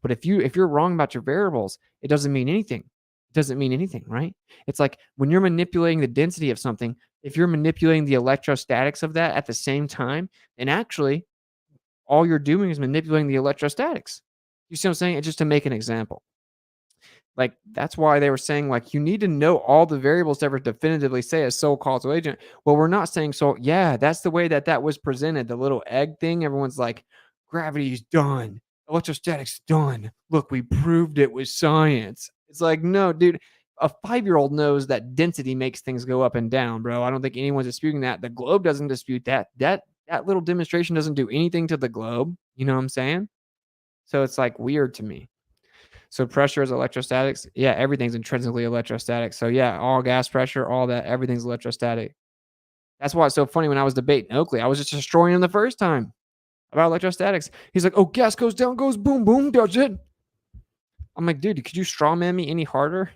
But if you're wrong about your variables, it doesn't mean anything. It doesn't mean anything, right? It's like when you're manipulating the density of something, if you're manipulating the electrostatics of that at the same time, then actually all you're doing is manipulating the electrostatics. You see what I'm saying? It's just to make an example. Like, that's why they were saying, like, you need to know all the variables to ever definitively say a sole causal agent. Well, we're not saying so. Yeah, that's the way that was presented. The little egg thing, everyone's like, gravity's done. Electrostatics done. Look, we proved it with science. It's like, no, dude. A 5-year-old knows that density makes things go up and down, bro. I don't think anyone's disputing that. The globe doesn't dispute that. That little demonstration doesn't do anything to the globe. You know what I'm saying? So it's like weird to me. So pressure is electrostatics. Yeah, everything's intrinsically electrostatic. So yeah, all gas pressure, all that, everything's electrostatic. That's why it's so funny when I was debating Oakley. I was just destroying him the first time about electrostatics. He's like, oh, gas goes down, goes boom, boom, does it? I'm like, dude, could you strawman me any harder?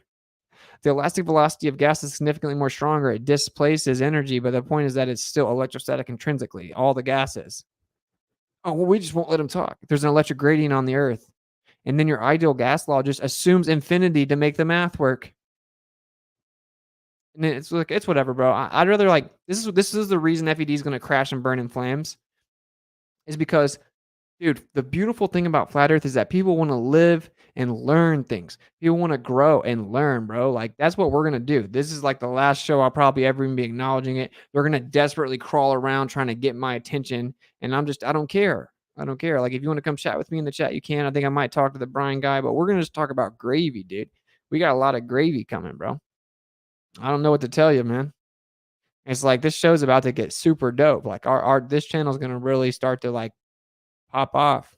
The elastic velocity of gas is significantly more stronger. It displaces energy, but the point is that it's still electrostatic intrinsically, all the gases. Oh, well, we just won't let him talk. There's an electric gradient on the Earth. And then your ideal gas law just assumes infinity to make the math work. And it's like, it's whatever, bro. I'd rather like, this is the reason FED is going to crash and burn in flames is because, dude, the beautiful thing about flat earth is that people want to live and learn things. People want to grow and learn, bro. Like, that's what we're going to do. This is like the last show I'll probably ever even be acknowledging it. They're going to desperately crawl around trying to get my attention. And I don't care. I don't care. Like, if you want to come chat with me in the chat, you can. I think I might talk to the Brian guy, but we're going to just talk about gravy, dude. We got a lot of gravy coming, bro. I don't know what to tell you, man. It's like this show's about to get super dope. Like this channel is going to really start to like pop off.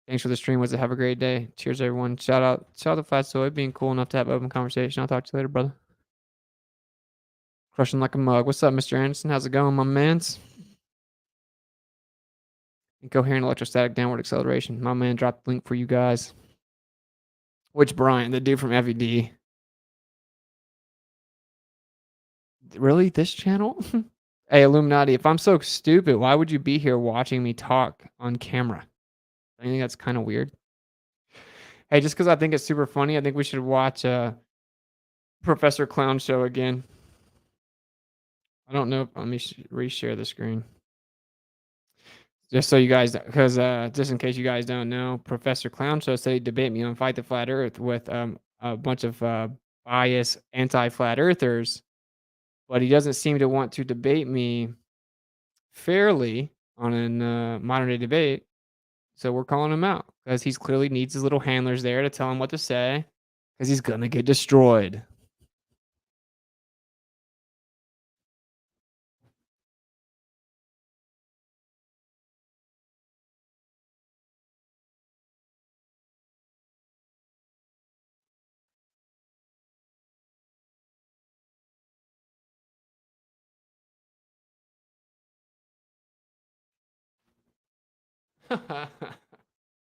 Thanks for the stream. Was it? Have a great day. Cheers, everyone. Shout out to Flat-Swade being cool enough to have open conversation. I'll talk to you later, brother. Crushing like a mug. What's up, Mr. Anderson? How's it going, my mans? Incoherent electrostatic downward acceleration. My man dropped the link for you guys. Which Brian? The dude from FED. Really? This channel? Hey, Illuminati, if I'm so stupid, why would you be here watching me talk on camera? I think that's kind of weird. Hey, just because I think it's super funny, I think we should watch Professor Clown Show again. I don't know. Let me reshare the screen. Just so you guys, because just in case you guys don't know, Professor Clown Show said he'd debate me on Fight the Flat Earth with a bunch of biased anti-flat earthers, but he doesn't seem to want to debate me fairly on a modern day debate. So we're calling him out because he clearly needs his little handlers there to tell him what to say because he's going to get destroyed.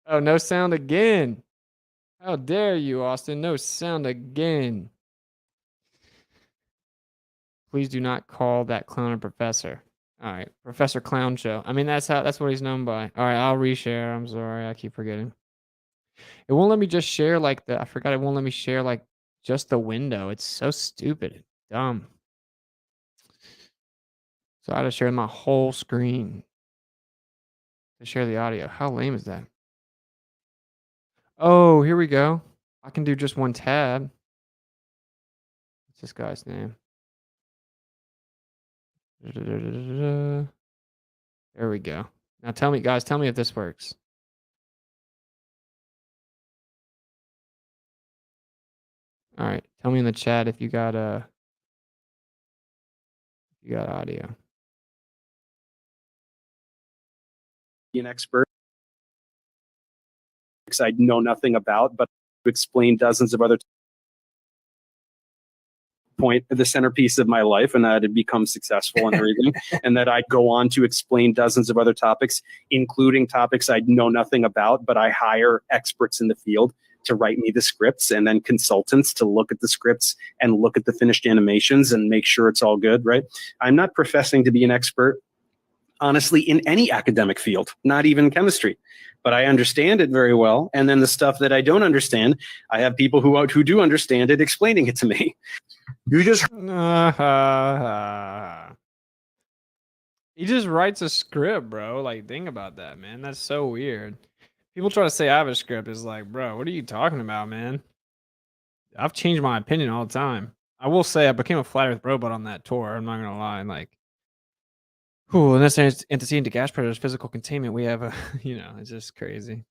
Oh, no sound again. How dare you, Austin? No sound again. Please do not call that clown a professor. All right, Professor Clown Show. I mean, that's what he's known by. All right, I'll reshare. I'm sorry, I keep forgetting. It won't let me just share like I forgot it won't let me share like just the window. It's so stupid and dumb. So I had to share my whole screen to share the audio. How lame is that? Oh, here we go. I can do just one tab. What's this guy's name? There we go. Now tell me, guys, tell me if this works. All right, tell me in the chat if you got audio. Be an expert. I know nothing about, but to explain dozens of other the centerpiece of my life, and that I'd become successful and everything, and that I'd go on to explain dozens of other topics, including topics I know nothing about, but I hire experts in the field to write me the scripts, and then consultants to look at the scripts and look at the finished animations and make sure it's all good, right? I'm not professing to be an expert, honestly, in any academic field, not even chemistry, but I understand it very well. And then the stuff that I don't understand, I have people who do understand it explaining it to me. You just he just writes a script, bro. Like, think about that, man. That's so weird. People try to say I have a script. It's like, bro, what are you talking about, man? I've changed my opinion all the time. I will say I became a flat earth robot on that tour. I'm not gonna lie. Like, and that's antecedent to gas pressure is physical containment. We have a, it's just crazy.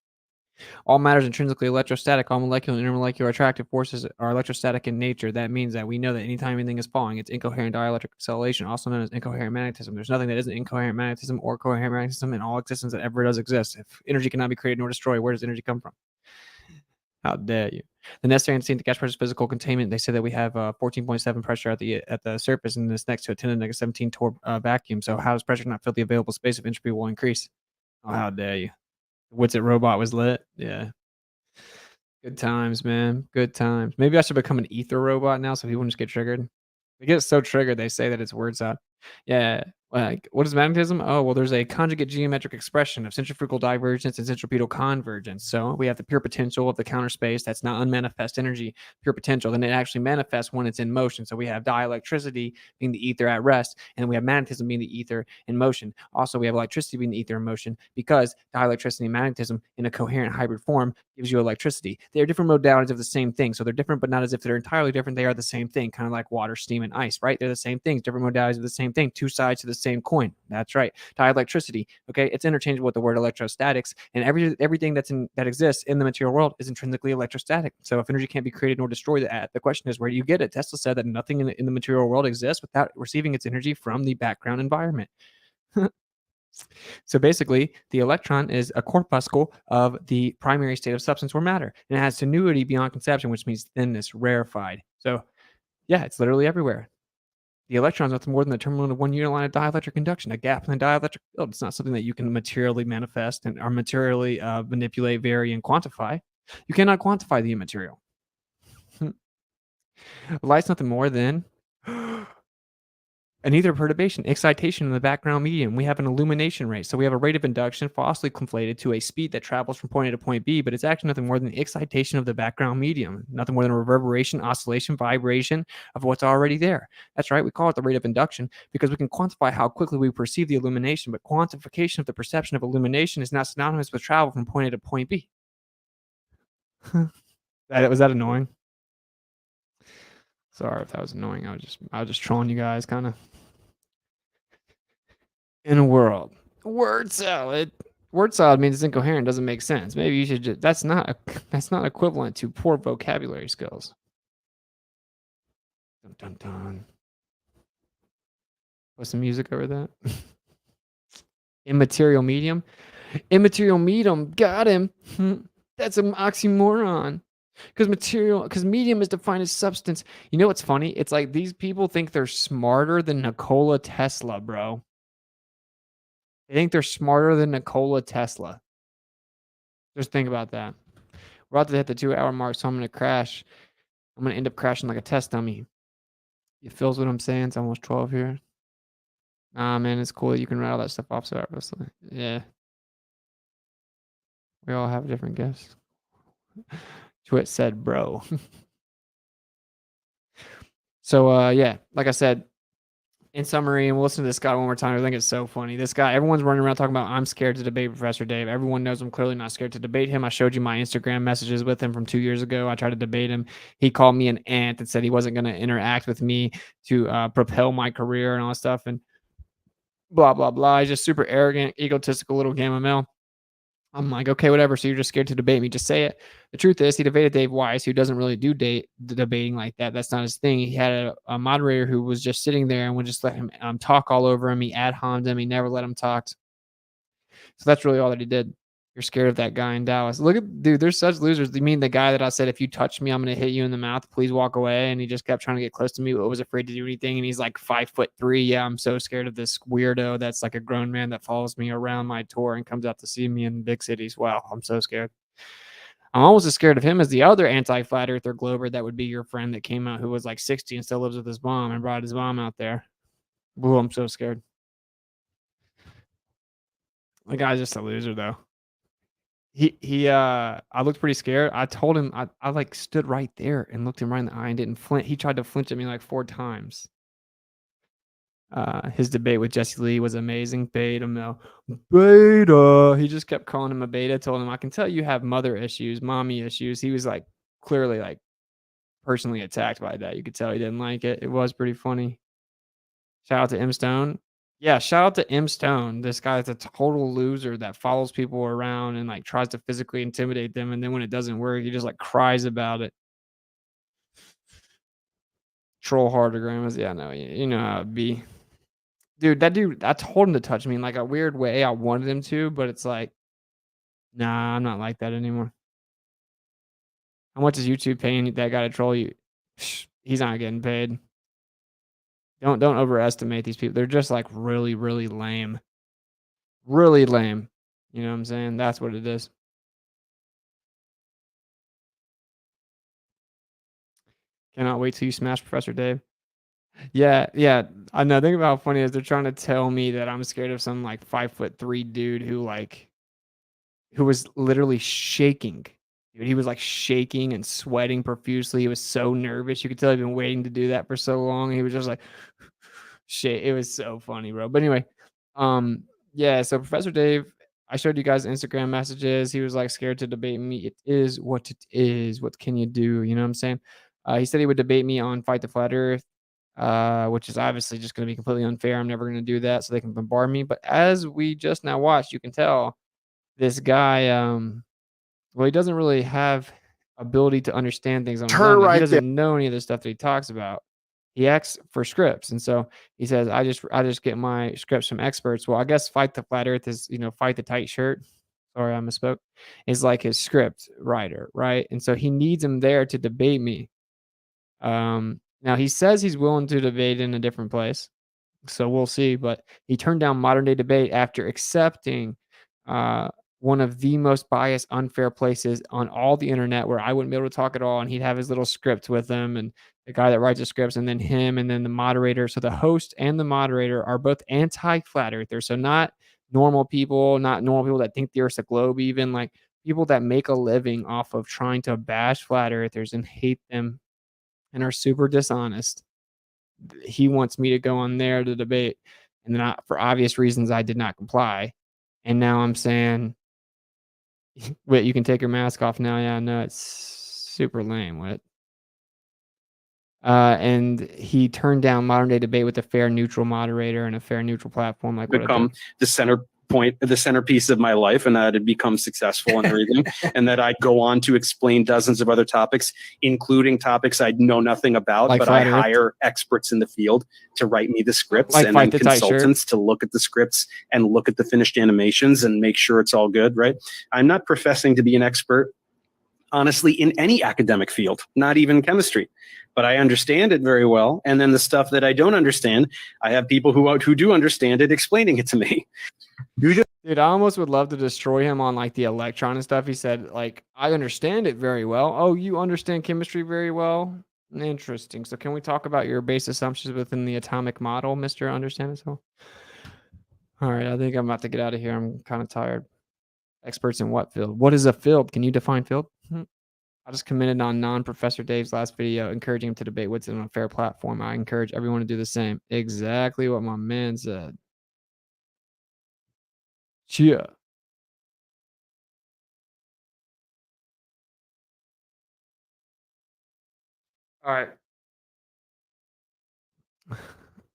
All matter is intrinsically electrostatic. All molecular and intermolecular attractive forces are electrostatic in nature. That means that we know that anytime anything is falling, it's incoherent dielectric acceleration, also known as incoherent magnetism. There's nothing that isn't incoherent magnetism or coherent magnetism in all existence that ever does exist. If energy cannot be created nor destroyed, where does energy come from? How dare you? The necessary antecedent to gas pressure is physical containment. They say that we have 14.7 pressure at the surface, and this next to a 10 to the negative 17 torr vacuum. So how does pressure not fill the available space if entropy will increase? Oh, how dare you? What's it robot was lit? Yeah. Good times, man. Good times. Maybe I should become an ether robot now so people just get triggered. They get so triggered, they say that it's word salad. Yeah. Like, what is magnetism? Oh, well, there's a conjugate geometric expression of centrifugal divergence and centripetal convergence. So we have the pure potential of the counter space. That's not unmanifest energy, pure potential. Then it actually manifests when it's in motion. So we have dielectricity being the ether at rest, and we have magnetism being the ether in motion. Also, we have electricity being the ether in motion because dielectricity and magnetism in a coherent hybrid form gives you electricity. They are different modalities of the same thing. So they're different, but not as if they're entirely different. They are the same thing, kind of like water, steam, and ice, right? They're the same things, different modalities of the same thing, two sides to the same coin. That's right. Dielectricity, okay? It's interchangeable with the word electrostatics, and everything that exists in the material world is intrinsically electrostatic. So if energy can't be created nor destroyed, the question is, where do you get it? Tesla said that nothing in the material world exists without receiving its energy from the background environment. So basically, the electron is a corpuscle of the primary state of substance or matter, and it has tenuity beyond conception, which means thinness, rarefied. So yeah, it's literally everywhere. The electron is nothing more than the terminal of one unit line of dielectric conduction, a gap in the dielectric field. It's not something that you can materially manifest or materially manipulate, vary, and quantify. You cannot quantify the immaterial. Light's nothing more than an ether perturbation, excitation in the background medium. We have an illumination rate. So we have a rate of induction falsely conflated to a speed that travels from point A to point B, but it's actually nothing more than the excitation of the background medium, nothing more than a reverberation, oscillation, vibration of what's already there. That's right. We call it the rate of induction because we can quantify how quickly we perceive the illumination, but quantification of the perception of illumination is not synonymous with travel from point A to point B. Was that annoying? Sorry if that was annoying. I was just trolling you guys, kind of. In a world, word salad means it's incoherent, doesn't make sense. Maybe you should just, that's not equivalent to poor vocabulary skills. Dun, dun, dun. Put some music over that. Immaterial medium, got him. That's an oxymoron. Because medium is defined as substance. You know what's funny? It's like these people think they're smarter than Nikola Tesla, bro. They think they're smarter than Nikola Tesla. Just think about that. We're about to hit the 2-hour mark, so I'm going to crash. I'm going to end up crashing like a test dummy. You feels what I'm saying? It's almost 12 here. Nah, man, it's cool that you can write all that stuff off so effortlessly. Yeah. We all have different gifts. Twit said, bro. So, yeah, like I said, in summary, and we'll listen to this guy one more time. I think it's so funny. This guy, everyone's running around talking about, I'm scared to debate Professor Dave. Everyone knows I'm clearly not scared to debate him. I showed you my Instagram messages with him from 2 years ago. I tried to debate him. He called me an ant and said he wasn't going to interact with me to propel my career and all that stuff. And blah, blah, blah. He's just super arrogant, egotistical little gamma male. I'm like, okay, whatever. So you're just scared to debate me. Just say it. The truth is, he debated Dave Weiss, who doesn't really do debating like that. That's not his thing. He had a moderator who was just sitting there and would just let him talk all over him. He ad hommed him. He never let him talk. So that's really all that he did. You're scared of that guy in Dallas. Look at, dude, there's such losers. You mean the guy that I said, if you touch me, I'm going to hit you in the mouth. Please walk away. And he just kept trying to get close to me, but was afraid to do anything. And he's like 5'3". Yeah, I'm so scared of this weirdo that's like a grown man that follows me around my tour and comes out to see me in big cities. Wow, I'm so scared. I'm almost as scared of him as the other anti-flat earther glober that would be your friend that came out who was like 60 and still lives with his mom and brought his mom out there. Ooh, I'm so scared. The guy's just a loser, though. I looked pretty scared. I told him, I like stood right there and looked him right in the eye and didn't flinch. He tried to flinch at me like 4 times. His debate with Jesse Lee was amazing. Beta male. Beta. He just kept calling him a beta. Told him, I can tell you have mother issues, mommy issues. He was like clearly like personally attacked by that. You could tell he didn't like it. It was pretty funny. Shout out to M Stone. Yeah, shout out to M Stone. This guy is a total loser that follows people around and like tries to physically intimidate them, and then when it doesn't work, he just like cries about it. Troll hardogrammers. Yeah, no, you know how it be. Dude, that dude, I told him to touch me in like a weird way. I wanted him to, but it's like, nah, I'm not like that anymore. How much is YouTube paying that guy to troll you? He's not getting paid. Don't overestimate these people. They're just like really, really lame. Really lame. You know what I'm saying? That's what it is. Cannot wait till you smash Professor Dave. Yeah, yeah. I know. Think about how funny it is. They're trying to tell me that I'm scared of some like 5'3" dude who was literally shaking. Dude, he was like shaking and sweating profusely. He was so nervous. You could tell he'd been waiting to do that for so long. He was just like, shit. It was so funny, bro. But anyway, yeah. So Professor Dave, I showed you guys Instagram messages. He was like scared to debate me. It is what it is. What can you do? You know what I'm saying? He said he would debate me on Fight the Flat Earth, which is obviously just going to be completely unfair. I'm never going to do that, so they can bombard me. But as we just now watched, you can tell this guy, well, he doesn't really have ability to understand things on his own. Like, he doesn't know any of the stuff that he talks about. He asks for scripts, and so he says, "I just get my scripts from experts." Well, I guess Fight the Flat Earth is, Fight the Tight Shirt. Sorry, I misspoke. Is like his script writer, right? And so he needs him there to debate me. Now he says he's willing to debate in a different place, so we'll see. But he turned down modern day debate after accepting one of the most biased, unfair places on all the internet where I wouldn't be able to talk at all, and he'd have his little script with him, and the guy that writes the scripts, and then him, and then the moderator. So the host and the moderator are both anti-flat earthers, so not normal people that think the Earth's a globe, even like people that make a living off of trying to bash flat earthers and hate them and are super dishonest. He wants me to go on there to debate, and then for obvious reasons, I did not comply. And now I'm saying, wait, you can take your mask off now. Yeah, no, it's super lame. What? And he turned down modern day debate with a fair, neutral moderator and a fair, neutral platform. Like become the centerpiece of my life, and that I'd become successful and everything, and that I'd go on to explain dozens of other topics, including topics I know nothing about, like, but I hire experts in the field to write me the scripts, like, and then consultants to look at the scripts and look at the finished animations and make sure it's all good, right? I'm not professing to be an expert, honestly, in any academic field, not even chemistry, but I understand it very well. And then the stuff that I don't understand, I have people who do understand it explaining it to me. Dude, I almost would love to destroy him on like the electron and stuff. He said, like, I understand it very well. Oh, you understand chemistry very well? Interesting. So can we talk about your base assumptions within the atomic model, Mr. Understand It All? All right, I think I'm about to get out of here. I'm kind of tired. Experts in what field? What is a field? Can you define field? I just commented on non-Professor Dave's last video, encouraging him to debate Woodson on a fair platform. I encourage everyone to do the same. Exactly what my man said. Cheer. All right.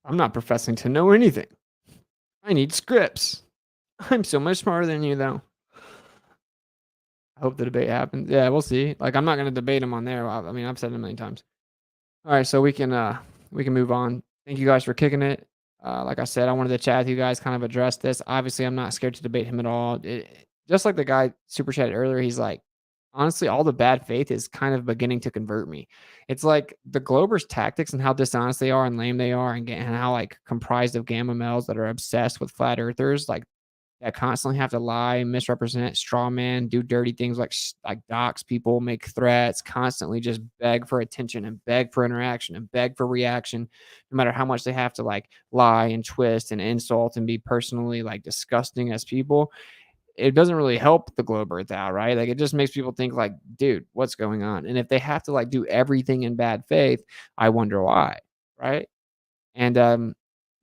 I'm not professing to know anything. I need scripts. I'm so much smarter than you, though. I hope the debate happens. Yeah, we'll see. Like, I'm not going to debate him on there. I mean, I've said it a million times. All right, so we can move on. Thank you guys for kicking it. Like I said, I wanted to chat with you guys, kind of address this. Obviously, I'm not scared to debate him at all. Just like the guy super chatted earlier, he's like, honestly, all the bad faith is kind of beginning to convert me. It's like the Globers' tactics and how dishonest they are and lame they are, and how like comprised of gamma males that are obsessed with flat earthers, like that constantly have to lie, misrepresent, straw man, do dirty things like dox people, make threats, constantly just beg for attention and beg for interaction and beg for reaction, no matter how much they have to like lie and twist and insult and be personally like disgusting as people. It doesn't really help the globe earth out, right? Like, it just makes people think like, dude, what's going on? And if they have to like do everything in bad faith, I wonder why, right? And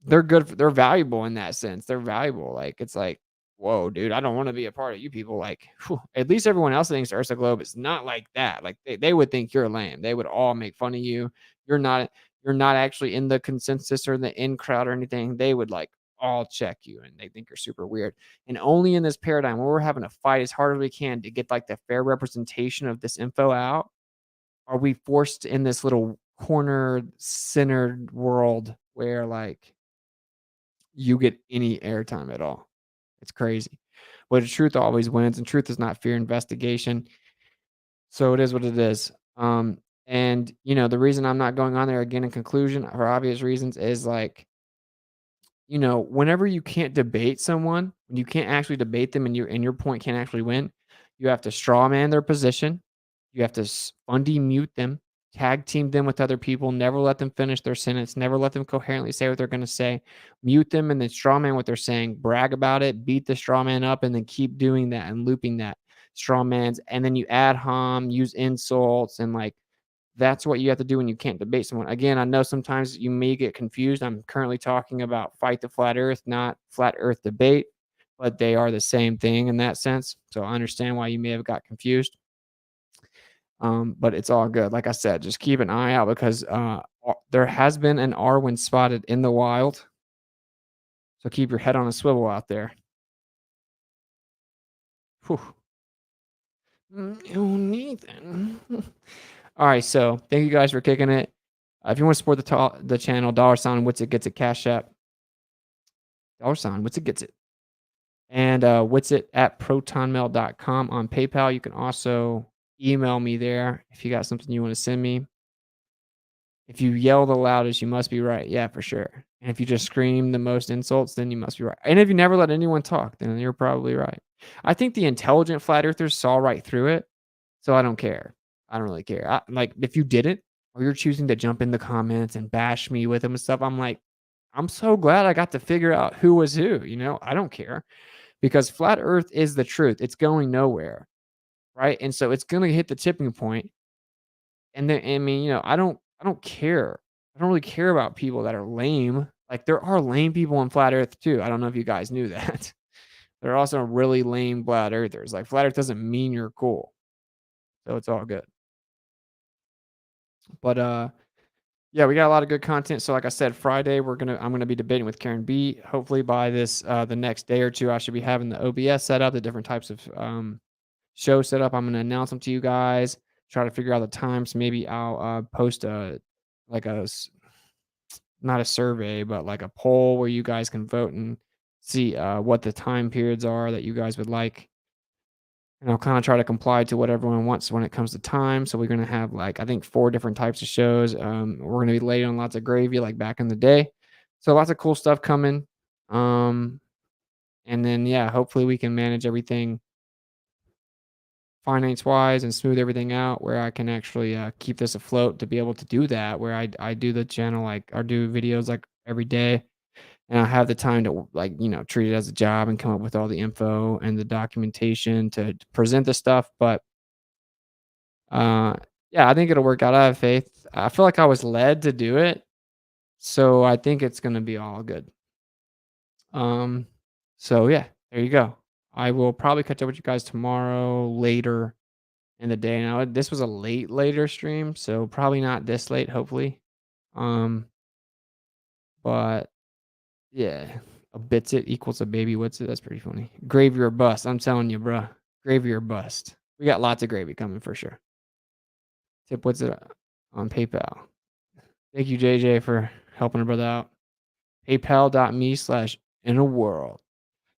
they're good. They're valuable in that sense. They're valuable. Like, it's like, whoa, dude, I don't want to be a part of you people. Like, whew, at least everyone else thinks Ursa Globe is not like that. Like, they would think you're lame. They would all make fun of you. You're not actually in the consensus or the in crowd or anything. They would like all check you and they think you're super weird. And only in this paradigm where we're having to fight as hard as we can to get like the fair representation of this info out, are we forced in this little corner centered world where like you get any airtime at all. It's crazy. But the truth always wins, and truth is not fear investigation. So it is what it is. And the reason I'm not going on there again in conclusion, for obvious reasons, is like, whenever you can't debate someone, when you can't actually debate them and your point can't actually win, you have to straw man their position. You have to Fundy mute them, tag team them with other people, never let them finish their sentence, never let them coherently say what they're going to say, mute them and then straw man what they're saying, brag about it, beat the straw man up, and then keep doing that and looping that straw man's. And then you ad hom, use insults, and like, that's what you have to do when you can't debate someone. Again, I know sometimes you may get confused. I'm currently talking about fight the flat earth, not flat earth debate, but they are the same thing in that sense. So I understand why you may have got confused. But it's all good. Like I said, just keep an eye out because there has been an Arwen spotted in the wild. So keep your head on a swivel out there. Whew. Oh, Nathan. All right, so thank you guys for kicking it. If you want to support the channel, $, what's it gets it, Cash App. $, what's it gets it. And what's it at protonmail.com on PayPal. You can also email me there if you got something you want to send me. If you yell the loudest, you must be right. Yeah, for sure. And if you just scream the most insults, then you must be right. And if you never let anyone talk, then you're probably right. I think the intelligent flat earthers saw right through it, so I don't care. I don't really care. Like, if you didn't, or you're choosing to jump in the comments and bash me with them and stuff, I'm like, I'm so glad I got to figure out who was who. I don't care, because flat earth is the truth. It's going nowhere, right? And so it's going to hit the tipping point. And then, I mean, I don't care. I don't really care about people that are lame. Like, there are lame people in flat earth too. I don't know if you guys knew that. There are also really lame flat earthers. Like, flat earth doesn't mean you're cool. So it's all good. But yeah, we got a lot of good content. So like I said, Friday I'm gonna be debating with Karen B. Hopefully by the next day or two, I should be having the OBS set up, the different types of show set up. I'm gonna announce them to you guys. Try to figure out the times. Maybe I'll post not a survey, but like a poll where you guys can vote and see what the time periods are that you guys would like. And I'll kind of try to comply to what everyone wants when it comes to time. So we're going to have I think 4 different types of shows. We're going to be laying on lots of gravy like back in the day. So lots of cool stuff coming. And then, yeah, hopefully we can manage everything finance-wise and smooth everything out where I can actually keep this afloat to be able to do that, where I do the channel or do videos every day. And I have the time to treat it as a job and come up with all the info and the documentation to present the stuff. But Yeah, I think it'll work out. I have faith. I feel like I was led to do it, so I think it's gonna be all good. Um, so yeah, there you go. I will probably catch up with you guys tomorrow later in the day. Now, this was a later stream, so probably not this late, hopefully. Um, but yeah, a bits it equals a baby. What's it? That's pretty funny. Gravy or bust. I'm telling you, bruh. Gravy or bust. We got lots of gravy coming for sure. Tip, what's it on PayPal? Thank you, JJ, for helping a brother out. PayPal.me/innerworld.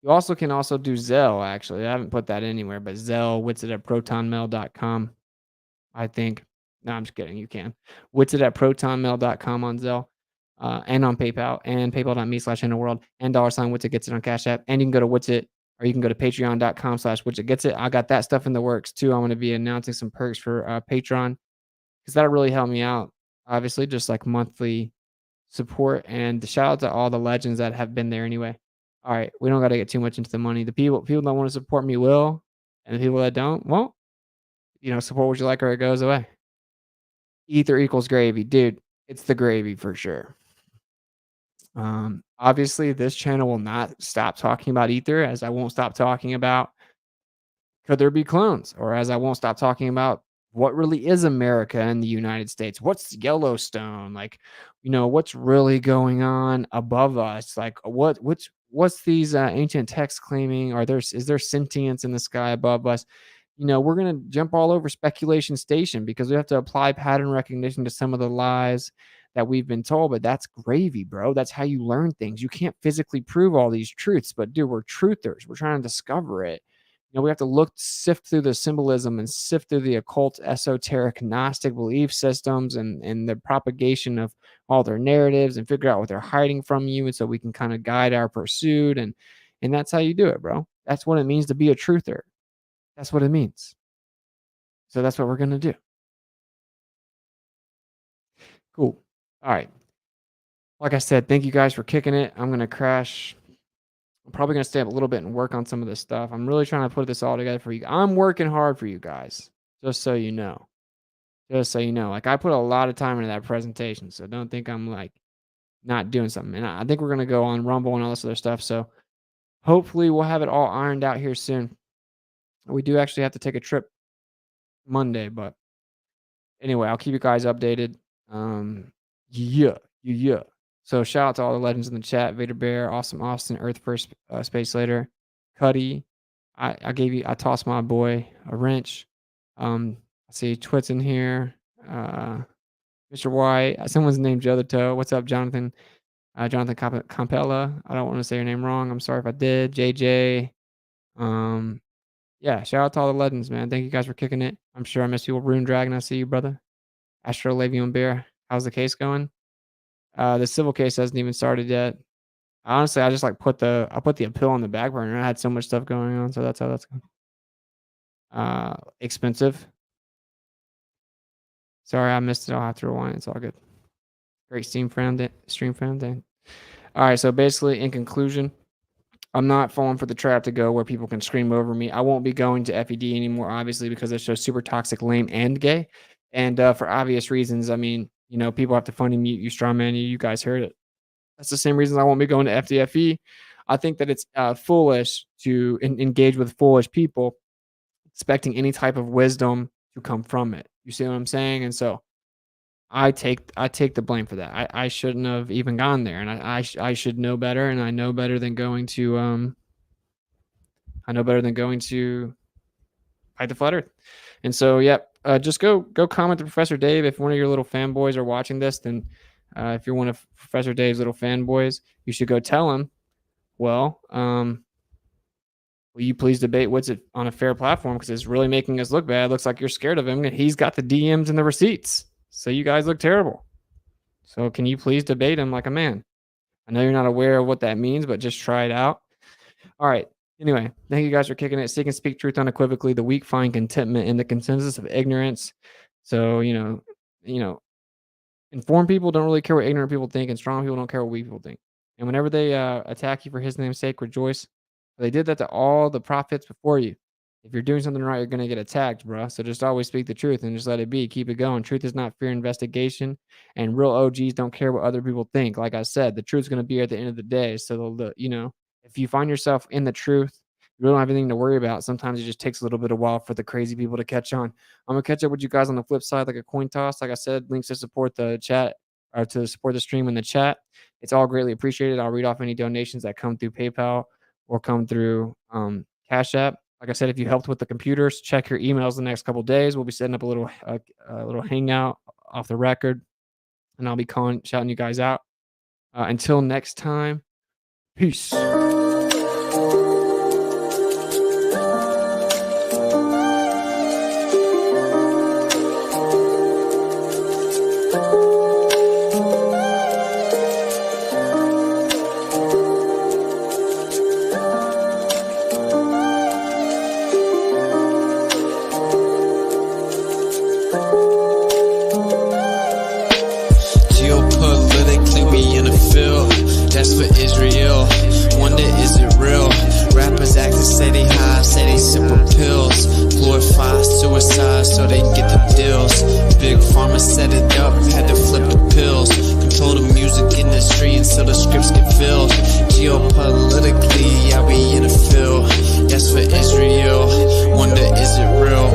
You also can also do Zelle, actually. I haven't put that anywhere, but Zelle, witsit@protonmail.com, I think. No, I'm just kidding. You can. Witsit@protonmail.com on Zelle, and on PayPal, and paypal.me/innerworld, and $witsit gets it on Cash App. And you can go to Witsit, or you can go to patreon.com/witsit gets it. I got that stuff in the works too. I'm going to be announcing some perks for Patreon, because that'll really help me out. Obviously, just like monthly support, and shout out to all the legends that have been there anyway. All right, we don't got to get too much into the money. The people that want to support me will, and the people that don't, well, support what you like or it goes away. Ether equals gravy, dude. It's the gravy for sure. Obviously, this channel will not stop talking about Ether, as I won't stop talking about could there be clones, or as I won't stop talking about what really is America and the United States. What's Yellowstone? Like, what's really going on above us? Like, what's these ancient texts claiming? Is there sentience in the sky above us? We're gonna jump all over speculation station, because we have to apply pattern recognition to some of the lies that we've been told. But that's gravy, bro. That's how you learn things. You can't physically prove all these truths, but dude, we're truthers. We're trying to discover it. We have to sift through the symbolism and sift through the occult, esoteric, Gnostic belief systems and the propagation of all their narratives, and figure out what they're hiding from you. And so we can kind of guide our pursuit. And that's how you do it, bro. That's what it means to be a truther. That's what it means. So that's what we're going to do. Cool. All right. Like I said, thank you guys for kicking it. I'm going to crash. I'm probably going to stay up a little bit and work on some of this stuff. I'm really trying to put this all together for you. I'm working hard for you guys, just so you know. Just so you know. Like, I put a lot of time into that presentation, so don't think I'm, like, not doing something. And I think we're going to go on Rumble and all this other stuff, so hopefully we'll have it all ironed out here soon. We do actually have to take a trip Monday, but anyway, I'll keep you guys updated. Yeah. So shout out to all the legends in the chat: Vader Bear, Awesome Austin, Earth First, Space Later, Cuddy. I tossed my boy a wrench. I see Twits in here. Mr. White. Someone's named Joe the Toe. What's up, Jonathan? Jonathan Campella. I don't want to say your name wrong. I'm sorry if I did. JJ. Yeah, shout out to all the legends, man. Thank you guys for kicking it. I'm sure I missed you. Rune Dragon, I see you, brother. Astro Levion Bear. How's the case going? The civil case hasn't even started yet. Honestly, I just put the appeal on the back burner. I had so much stuff going on, so that's how that's going. Expensive. Sorry, I missed it. I'll have to rewind. It's all good. Great stream found it. All right, so basically, in conclusion, I'm not falling for the trap to go where people can scream over me. I won't be going to FED anymore, obviously, because it's so super toxic, lame, and gay. And for obvious reasons, I mean, people have to funny mute you, strawman you. You guys heard it. That's the same reason I won't be going to FDFE. I think that it's foolish to engage with foolish people, expecting any type of wisdom to come from it. You see what I'm saying? And so I take the blame for that. I shouldn't have even gone there, and I should know better, and I know better than going to fight the flat earth. And so, yep. Just go comment to Professor Dave. If one of your little fanboys are watching this, then if you're one of Professor Dave's little fanboys, you should go tell him, well, will you please debate what's it on a fair platform, because it's really making us look bad. It looks like you're scared of him, and he's got the DMs and the receipts. So you guys look terrible. So can you please debate him like a man? I know you're not aware of what that means, but just try it out. All right. Anyway, thank you guys for kicking it. Seek and speak truth unequivocally. The weak find contentment in the consensus of ignorance. So, informed people don't really care what ignorant people think, and strong people don't care what weak people think. And whenever they attack you for his name's sake, rejoice. They did that to all the prophets before you. If you're doing something right, you're going to get attacked, bro. So just always speak the truth and just let it be. Keep it going. Truth is not fear investigation. And real OGs don't care what other people think. Like I said, the truth's going to be at the end of the day. So, you know, if you find yourself in the truth, you really don't have anything to worry about. Sometimes it just takes a little bit of while for the crazy people to catch on. I'm going to catch up with you guys on the flip side, like a coin toss. Like I said, links to support the chat or to support the stream in the chat. It's all greatly appreciated. I'll read off any donations that come through PayPal or come through Cash App. Like I said, if you helped with the computers, check your emails the next couple of days. We'll be setting up a little hangout off the record, and I'll be shouting you guys out. Until next time, peace. That's for Israel. Wonder is it real? Rappers acting say they high, say they sipping pills. Glorify suicide so they get the deals. Big pharma set it up, had to flip the pills. Control the music industry until the scripts get filled. Geopolitically, yeah, we in the field. That's for Israel. Wonder is it real?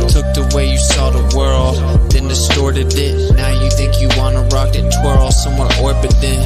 Took the way you saw the world, then distorted it. Now you think you wanna rock that twirl somewhere orbiting.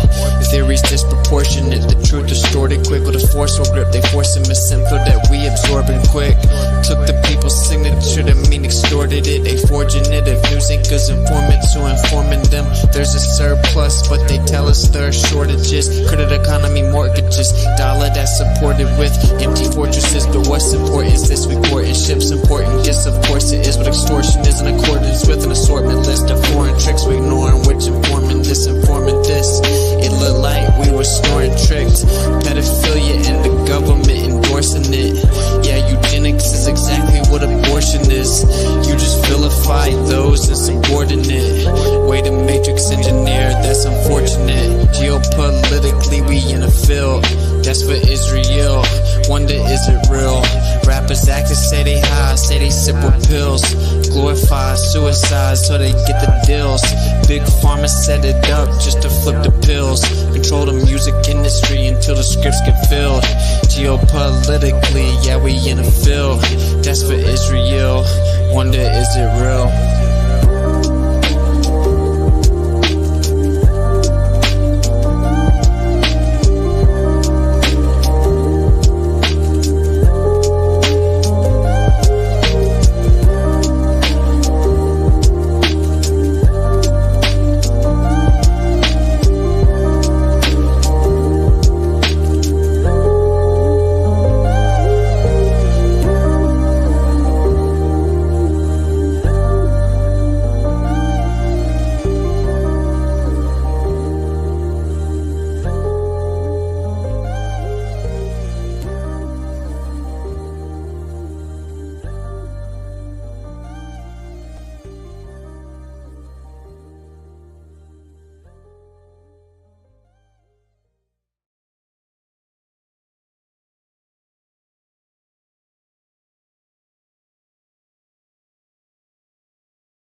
Theories disproportionate, the truth distorted quick with a forceful grip. They force a simple that we absorbing quick. Took the people's signature to mean extorted it. They forging it if news anchors informant to informing them. There's a surplus, but they tell us there are shortages. Credit economy mortgages, dollar that's supported with empty fortresses. But what's important is this reporting ships important. Yes, of course it is, but extortion is in accordance with an assortment list of foreign tricks we ignoring, which informing this, informing this. It looked like we were snoring tricked. Pedophilia and the government endorsing it. Yeah, eugenics is exactly what abortion is. You just vilify those insubordinate. Way to matrix engineer, that's unfortunate. Geopolitically, we in a field. That's for Israel. Wonder is it real? Rappers actors say they high, say they sip with pills. Glorify suicide so they get the deals. Big pharma set it up just to flip the pills. Control the music industry until the scripts get filled. Geopolitically, yeah, we in a field. That's for Israel. Wonder is it real?